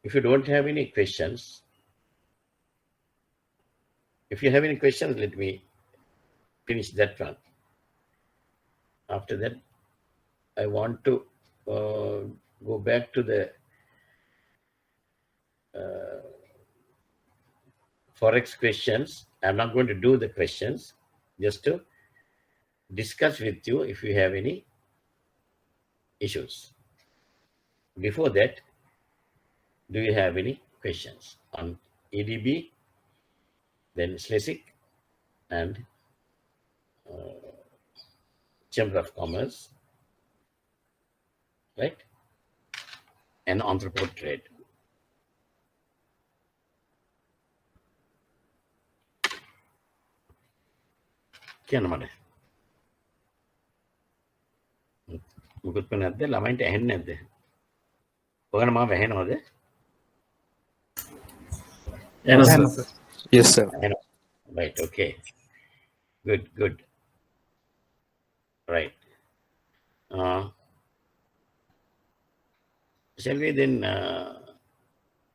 If you don't have any questions, if you have any questions, let me finish that one. After that, I want to go back to the Forex questions. I'm not going to do the questions, just to discuss with you if you have any issues. Before that, do you have any questions on EDB, then SLESIC, and Chamber of Commerce, right? And entrepot trade. කියන්න මට මොකද නැද්ද ළමයින්ට ඇහෙන්නේ නැද්ද? ඔයාලා මාව ඇහෙනවද? Yes, sir. Right, okay. Good. Right. Shall we then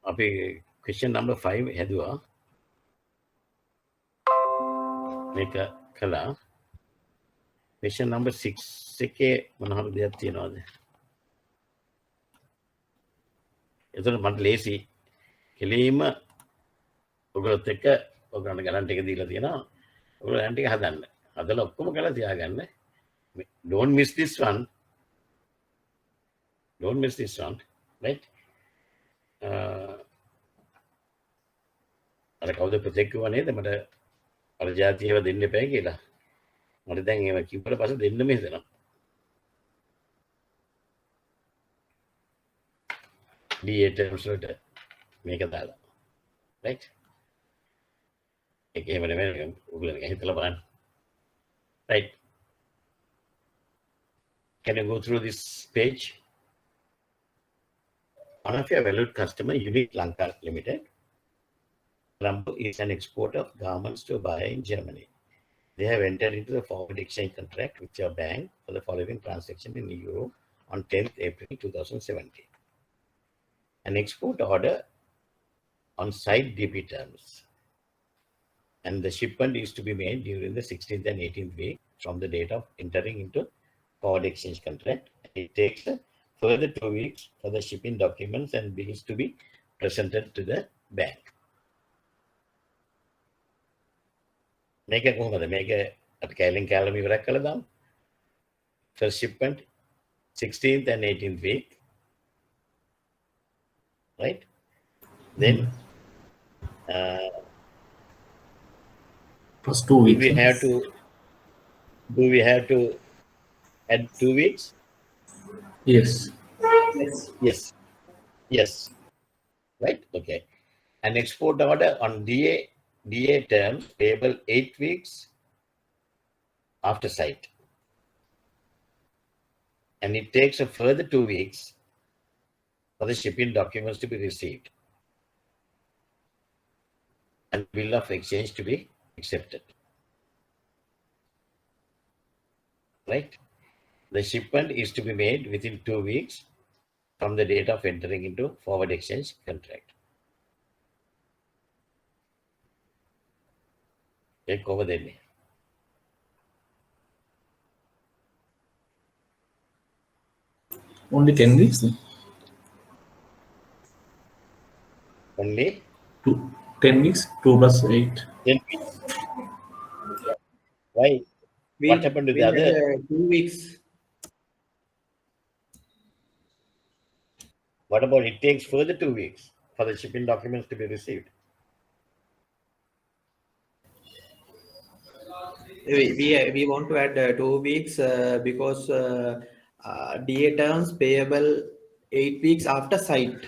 අපි question number 5 හැදුවා. මේක කළා. question number 6 එකේ මොන හරි දෙයක් තියෙනවද? එතකොට මට ලේසි කෙලින්ම ඔයගොල්ලොත් එක්ක ඔයගොල්ලන්ට ගණන් ටික දීලා තියෙනවා. ඔයගොල්ලෝ ගණන් ටික හදන්න. හදලා ඔක්කොම කරලා තියාගන්න. Don't miss this one. Don't miss this one, right? අර කවුද ප්‍රොජෙක්ට් කිව්වා නේද මට අර ජාතියව දෙන්න එපා කියලා. මට දැන් ඒව කිව්වට පස්සේ දෙන්නම හිතෙනවා. DA terms වලට මේක දාලා. Right? ඒක එහෙම නෙමෙයි ඔයගොල්ලෝ හිතලා බලන්න. Right. Can you go through this page? One of your valued customer, Unique Lanka Limited, Colombo is an exporter of garments to a buyer in Germany. They have entered into the forward exchange contract with your bank for the following transaction in euro on 10th April 2017. An export order on site DP terms. And the shipment is to be made during the 16th and 18th week from the date of entering into forward exchange contract. It takes further 2 weeks for the shipping documents and bills to be presented to the bank. මේක කොහොමද? මේක අපි කැලෙන් කැලම ඉවරක් කළා දාමු. First shipment 16th and 18th week. Right? Then Plus 2 weeks. Do we have to add 2 weeks? Yes. Yes. Right? Okay. An export order on DA terms payable 8 weeks after sight. And it takes a further 2 weeks for the shipping documents to be received and bill of exchange to be accepted. Right? The shipment is to be made within 2 weeks from the date of entering into forward exchange contract. Take over then. Only 10 weeks? Only 10 weeks? 2 plus 8. 10 weeks. Why? What happened to we the had, other? 2 weeks. What about it takes further 2 weeks for the shipping documents to be received? We want to add 2 weeks because DA terms payable 8 weeks after sight,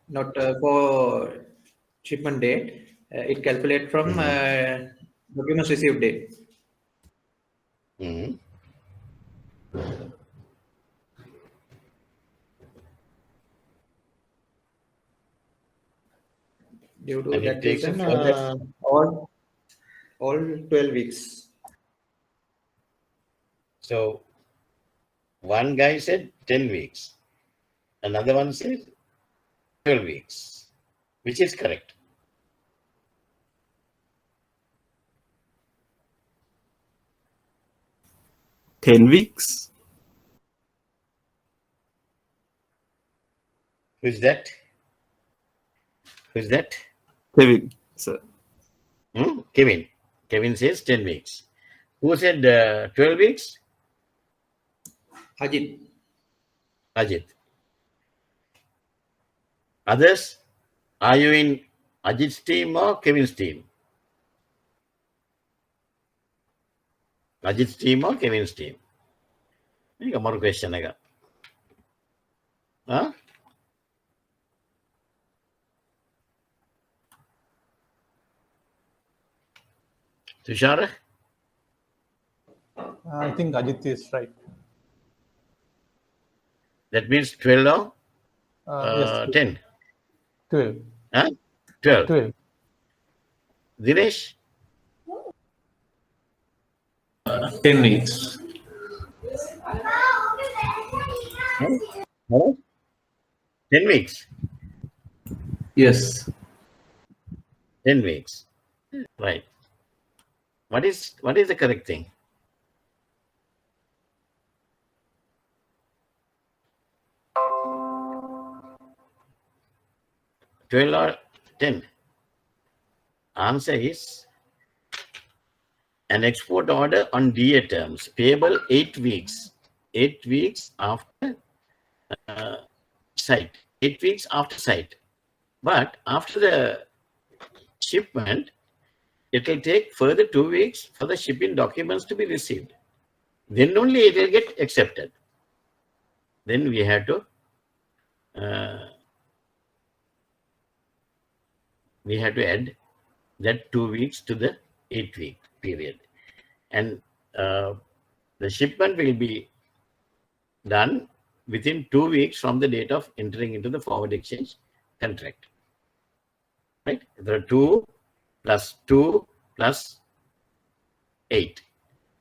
not for shipment date. It calculates from documents received date. Due to And it that takes a reason, further. all 12 weeks. So one guy said 10 weeks. Another one said 12 weeks. Which is correct? 10 weeks. Who's that? Who's that? Kevin, sir. Kevin. Kevin says 10 weeks. Who said 12 weeks? Ajit. Ajit. Others? Are you in Ajit's team or Kevin's team? Ajit's team or Kevin's team? I got more question. Huh? Tushar? I think Ajit is right. That means 12 or Yes, 10? 12. Huh? 12. 12. Dinesh? 10 weeks. Huh? 10 weeks. Yes. 10 weeks. Right. What is the correct thing? $12 or 10? Answer is an export order on DA terms payable 8 weeks. 8 weeks after sight. 8 weeks after sight. But after the shipment, it will take further 2 weeks for the shipping documents to be received. Then only it will get accepted. Then we have to add that 2 weeks to the 8-week period. And the shipment will be done within 2 weeks from the date of entering into the forward exchange contract. Right? There are 2 plus 2 plus 8,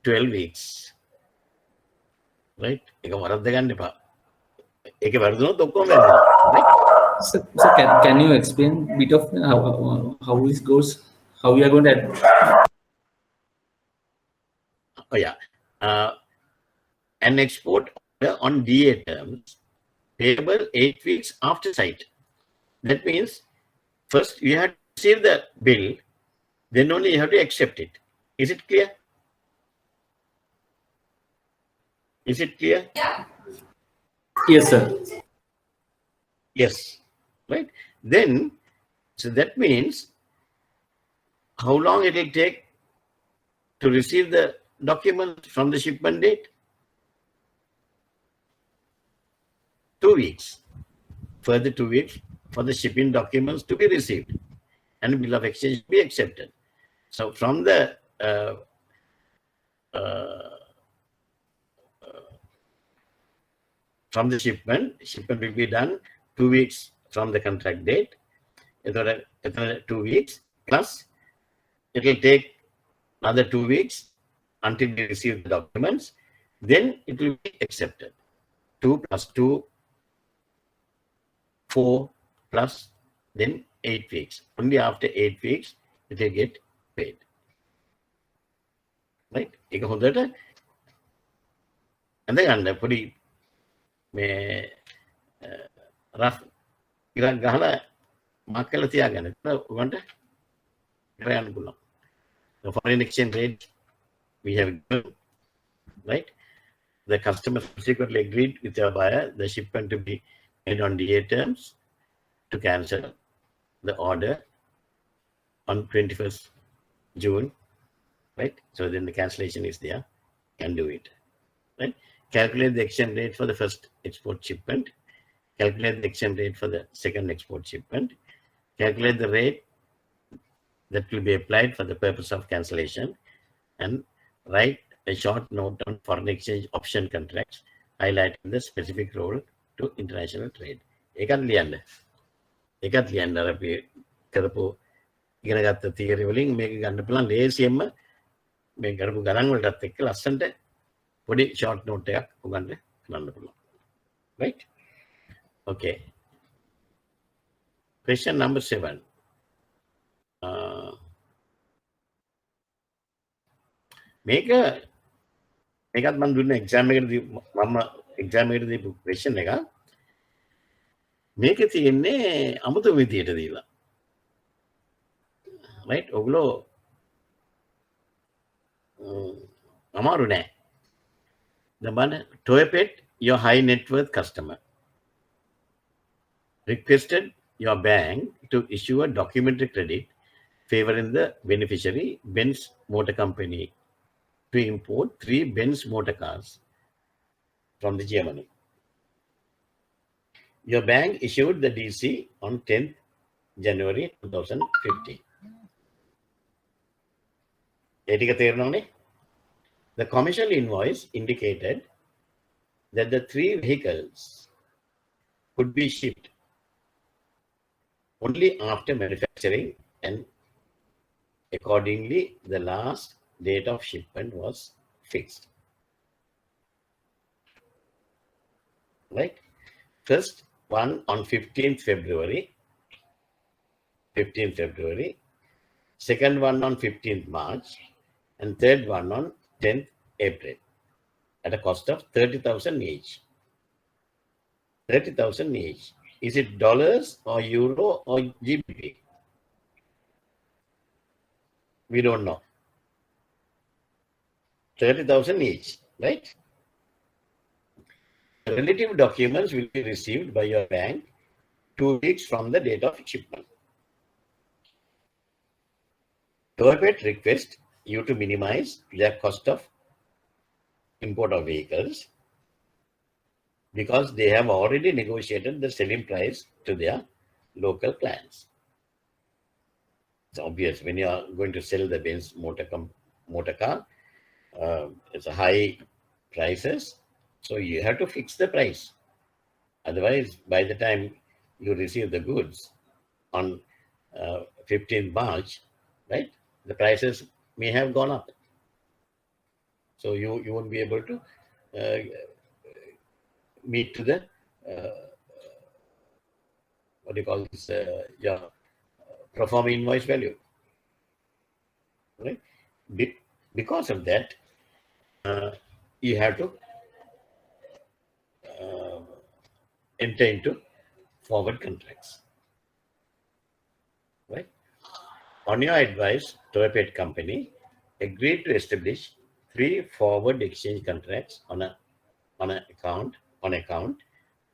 12 weeks. Right? Right? So can you explain a bit of how this goes? How we are going to add? Oh, yeah. An export order on DA terms payable 8 weeks after sight. That means first you have to receive the bill, then only you have to accept it. Is it clear? Is it clear? Yes, sir. Yes. Right? Then, so that means how long it will take to receive the document from the shipment date? 2 weeks. Further 2 weeks for the shipping documents to be received and bill of exchange to be accepted. So from the from the shipment will be done 2 weeks from the contract date. 2 weeks plus it will take another 2 weeks until we receive the documents. Then it will be accepted. 2 plus 2, 4 plus then 8 weeks. Only after 8 weeks it will get paid. Right? ඒක හොඳට ඇඳ ගන්න පොඩි මේ rough ඉරක් ගහලා mark කරලා තියාගන්න. උගන්ට කරන්න පුළුවන්. The foreign exchange rate we have given, right? The customer subsequently agreed with your buyer the shipment to be made on DA terms to cancel the order on 21st June, right? So then the cancellation is there, can do it, right? Calculate the exchange rate for the first export shipment, calculate the exchange rate for the second export shipment, calculate the rate that will be applied for the purpose of cancellation, and write a short note on foreign exchange option contracts highlighting the specific role to international trade. ඒකත් ලියන්න අර අපි කරපු ඉගෙන ගත්ත theory වලින් මේක ගන්න පුළුවන් ලේසියෙන්ම මේ කරපු ගණන් වලටත් එක්ක ලස්සනට පොඩි ෂෝට් නෝට් එකක් උගන්න කරන්න පුළුවන්. Right? Okay. Question number 7. මේකත් මම දුන්න එක්සෑම් එකේදී මම එක්සෑම් එකේදී දීපු ක්වෙස්චන් එක මේකේ තියෙන්නේ අමුතු විදියට දීලා. right? ඔගොල්ලෝ අමාරු නෑ. දැන් Toypet, your high net worth customer, requested your bank to issue a documentary credit favoring the beneficiary Benz Motor Company to import 3 Benz motor cars from the Germany. Your bank issued the DC on 10th January 2015. ඒටික තේරෙනවනේ? The commercial invoice indicated that the 3 vehicles could be shipped only after manufacturing, and accordingly the last date of shipment was fixed. Right? First one on 15th February, second one on 15th March, and third one on 10th April at a cost of 30,000 each. 30,000 each. Is it dollars or euro or GBP? We don't know. 30,000 each, right? The relative documents will be received by your bank 2 weeks from the date of shipment. Toypet request you to minimize their cost of import of vehicles because they have already negotiated the selling price to their local clients. It's obvious when you are going to sell the Benz motor car, it's a high prices, so you have to fix the price. Otherwise, by the time you receive the goods on 15th March, right, the prices may have gone up. So you won't be able to meet to the what do you call this? Your pro forma invoice value, right? Because of that, you have to enter into forward contracts, right? On your advice, Toypet company agreed to establish 3 forward exchange contracts on account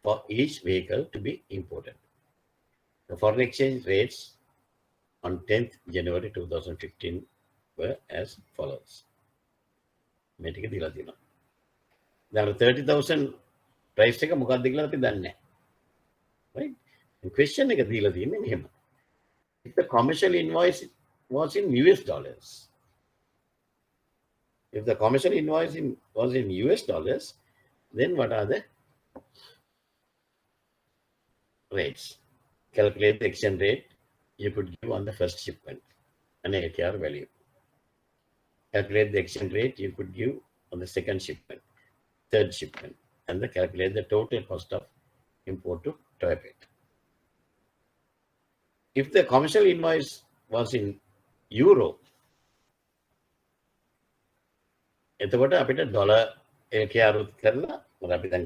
for each vehicle to be imported. The foreign exchange rates on 10th January 2015 were as follows. මේටික දීලා තියෙනවා. දැන් 30,000 price එක මොකක්ද කියලා අපි දන්නේ නැහැ. Right? The question එක දීලා තියෙන්නේ මෙහෙම. If the commercial invoice was in US dollars, if the commercial invoice was in US dollars, then what are the rates. Calculate the exchange rate you could give on the first shipment, an ATR value. Calculate the exchange rate you could give on the second shipment, third shipment, and then calculate the total cost of import to Toyota. If the commercial invoice was in euro, එතකොට අපිට dollar ATR උත් කරලා අපි දැන්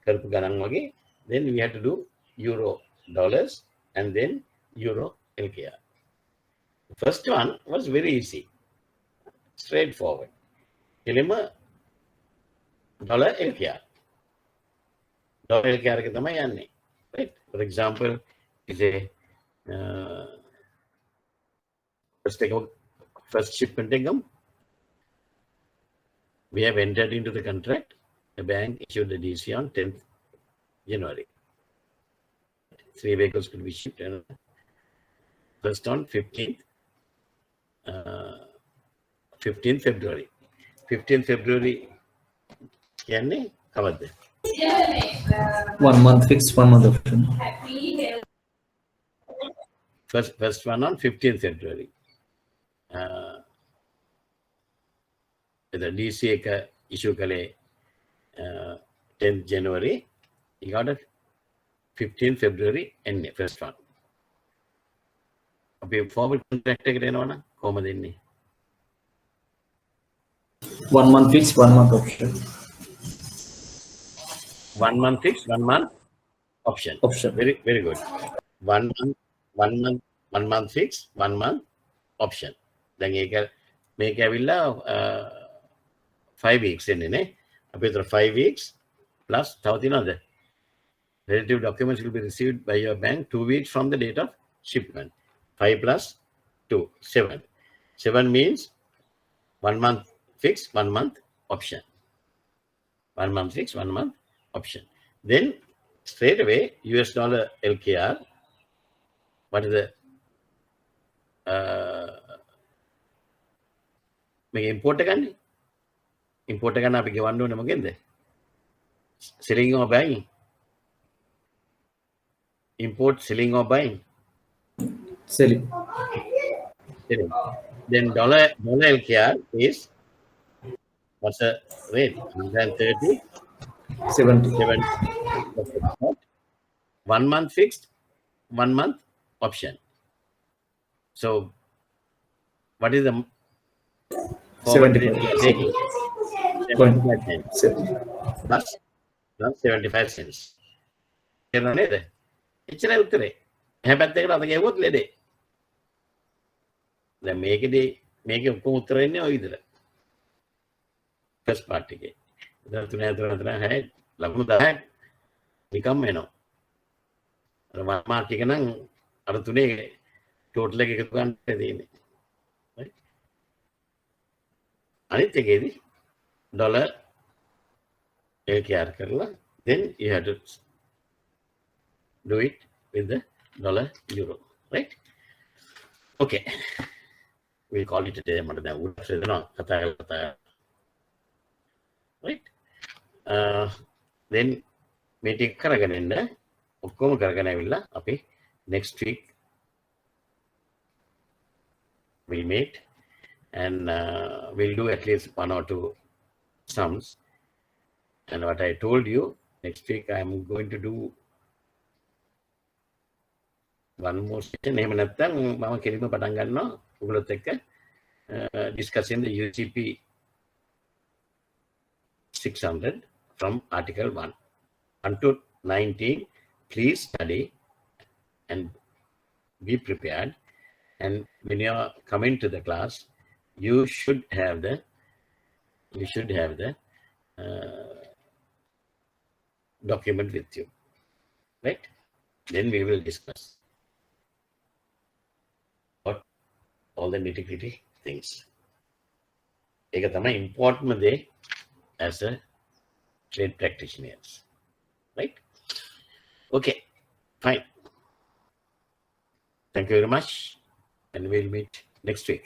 කරපු ගණන් වගේ then we had to do euro dollars and then euro LKR. The first one was very easy, straightforward. කෙලින්ම dollar LKR. Dollar LKR එක තමයි යන්නේ. Right? For example, is a first shipment එකම we have entered into the contract. The bank issued the DC on 10th January. 3 vehicles could be shipped. And first on 15th February. 15th February. කියන්නේ කවද්ද? 1 month fixed, 1 month option. First one on 15th February. The DC issue kale 10th January. You got it 15th February and first one. අපි forward contract එකට එනවනම් කොහමද එන්නේ? 1 month fixed, 1 month option. 1 month fixed, 1 month option. Very good. 1 month fixed, 1 month option. දැන් ඒක මේක ඇවිල්ලා 5 weeks එන්නේ නේ. අපි ඒතර 5 weeks plus තව තියෙනවද? Relative documents will be received by your bank 2 weeks from the date of shipment. 5 plus 2, 7. 7 means 1 month fixed, 1 month option. 1 month fixed, 1 month option. Then straight away US dollar LKR. What is the මේක import එකන්නේ? import එක ගන්න අපි ගෙවන්න ඕනේ මොකෙන්ද? selling or buying? Import, selling or buying? Selling. Then dollar LKR is what's the rate? 130, 70. 1 month fixed, 1 month option. So what is the 75 taking? 75 cents. Plus 75 cents. තේරුණා නේද? එච්චරයි උත්තරේ. එහා පැත්තකට අත ගැහුවොත් ලෙඩේ. දැන් මේකේ ඔක්කොම උත්තර එන්නේ ඔය විදිහට. ෆස්ට් පාර්ට් එකේ. ඉතින් 3 6 ලකුණු 10ක් නිකම්ම එනවා. අර 1 මාර්ක් එක නම් අර තුනේ ටෝටල් එක එකතු ගන්න තියෙන්නේ. right? අනිත් එකේදී ඩොලර් LKR කරලා then you have to do it with the dollar euro, right? Okay, we'll call it a day. Right? Then meeting කරගෙන ඉන්න ඔක්කොම කරගෙන ඇවිල්ලා අපි next week we'll meet and we'll do at least 1 or 2 sums. And what I told you, next week I'm going to do one more session. එහෙම නැත්නම් මම කෙලින්ම පටන් ගන්නවා ඔයගොල්ලොත් එක්ක discussing the UCP 600 from article 1 until 19. Please study and be prepared, and when you are coming to the class you should have the document with you, right? Then we will discuss what all the nitty-gritty things. ඒක තමයි important දේ as a trade practitioners, right? Okay, fine. Thank you very much, and we'll meet next week.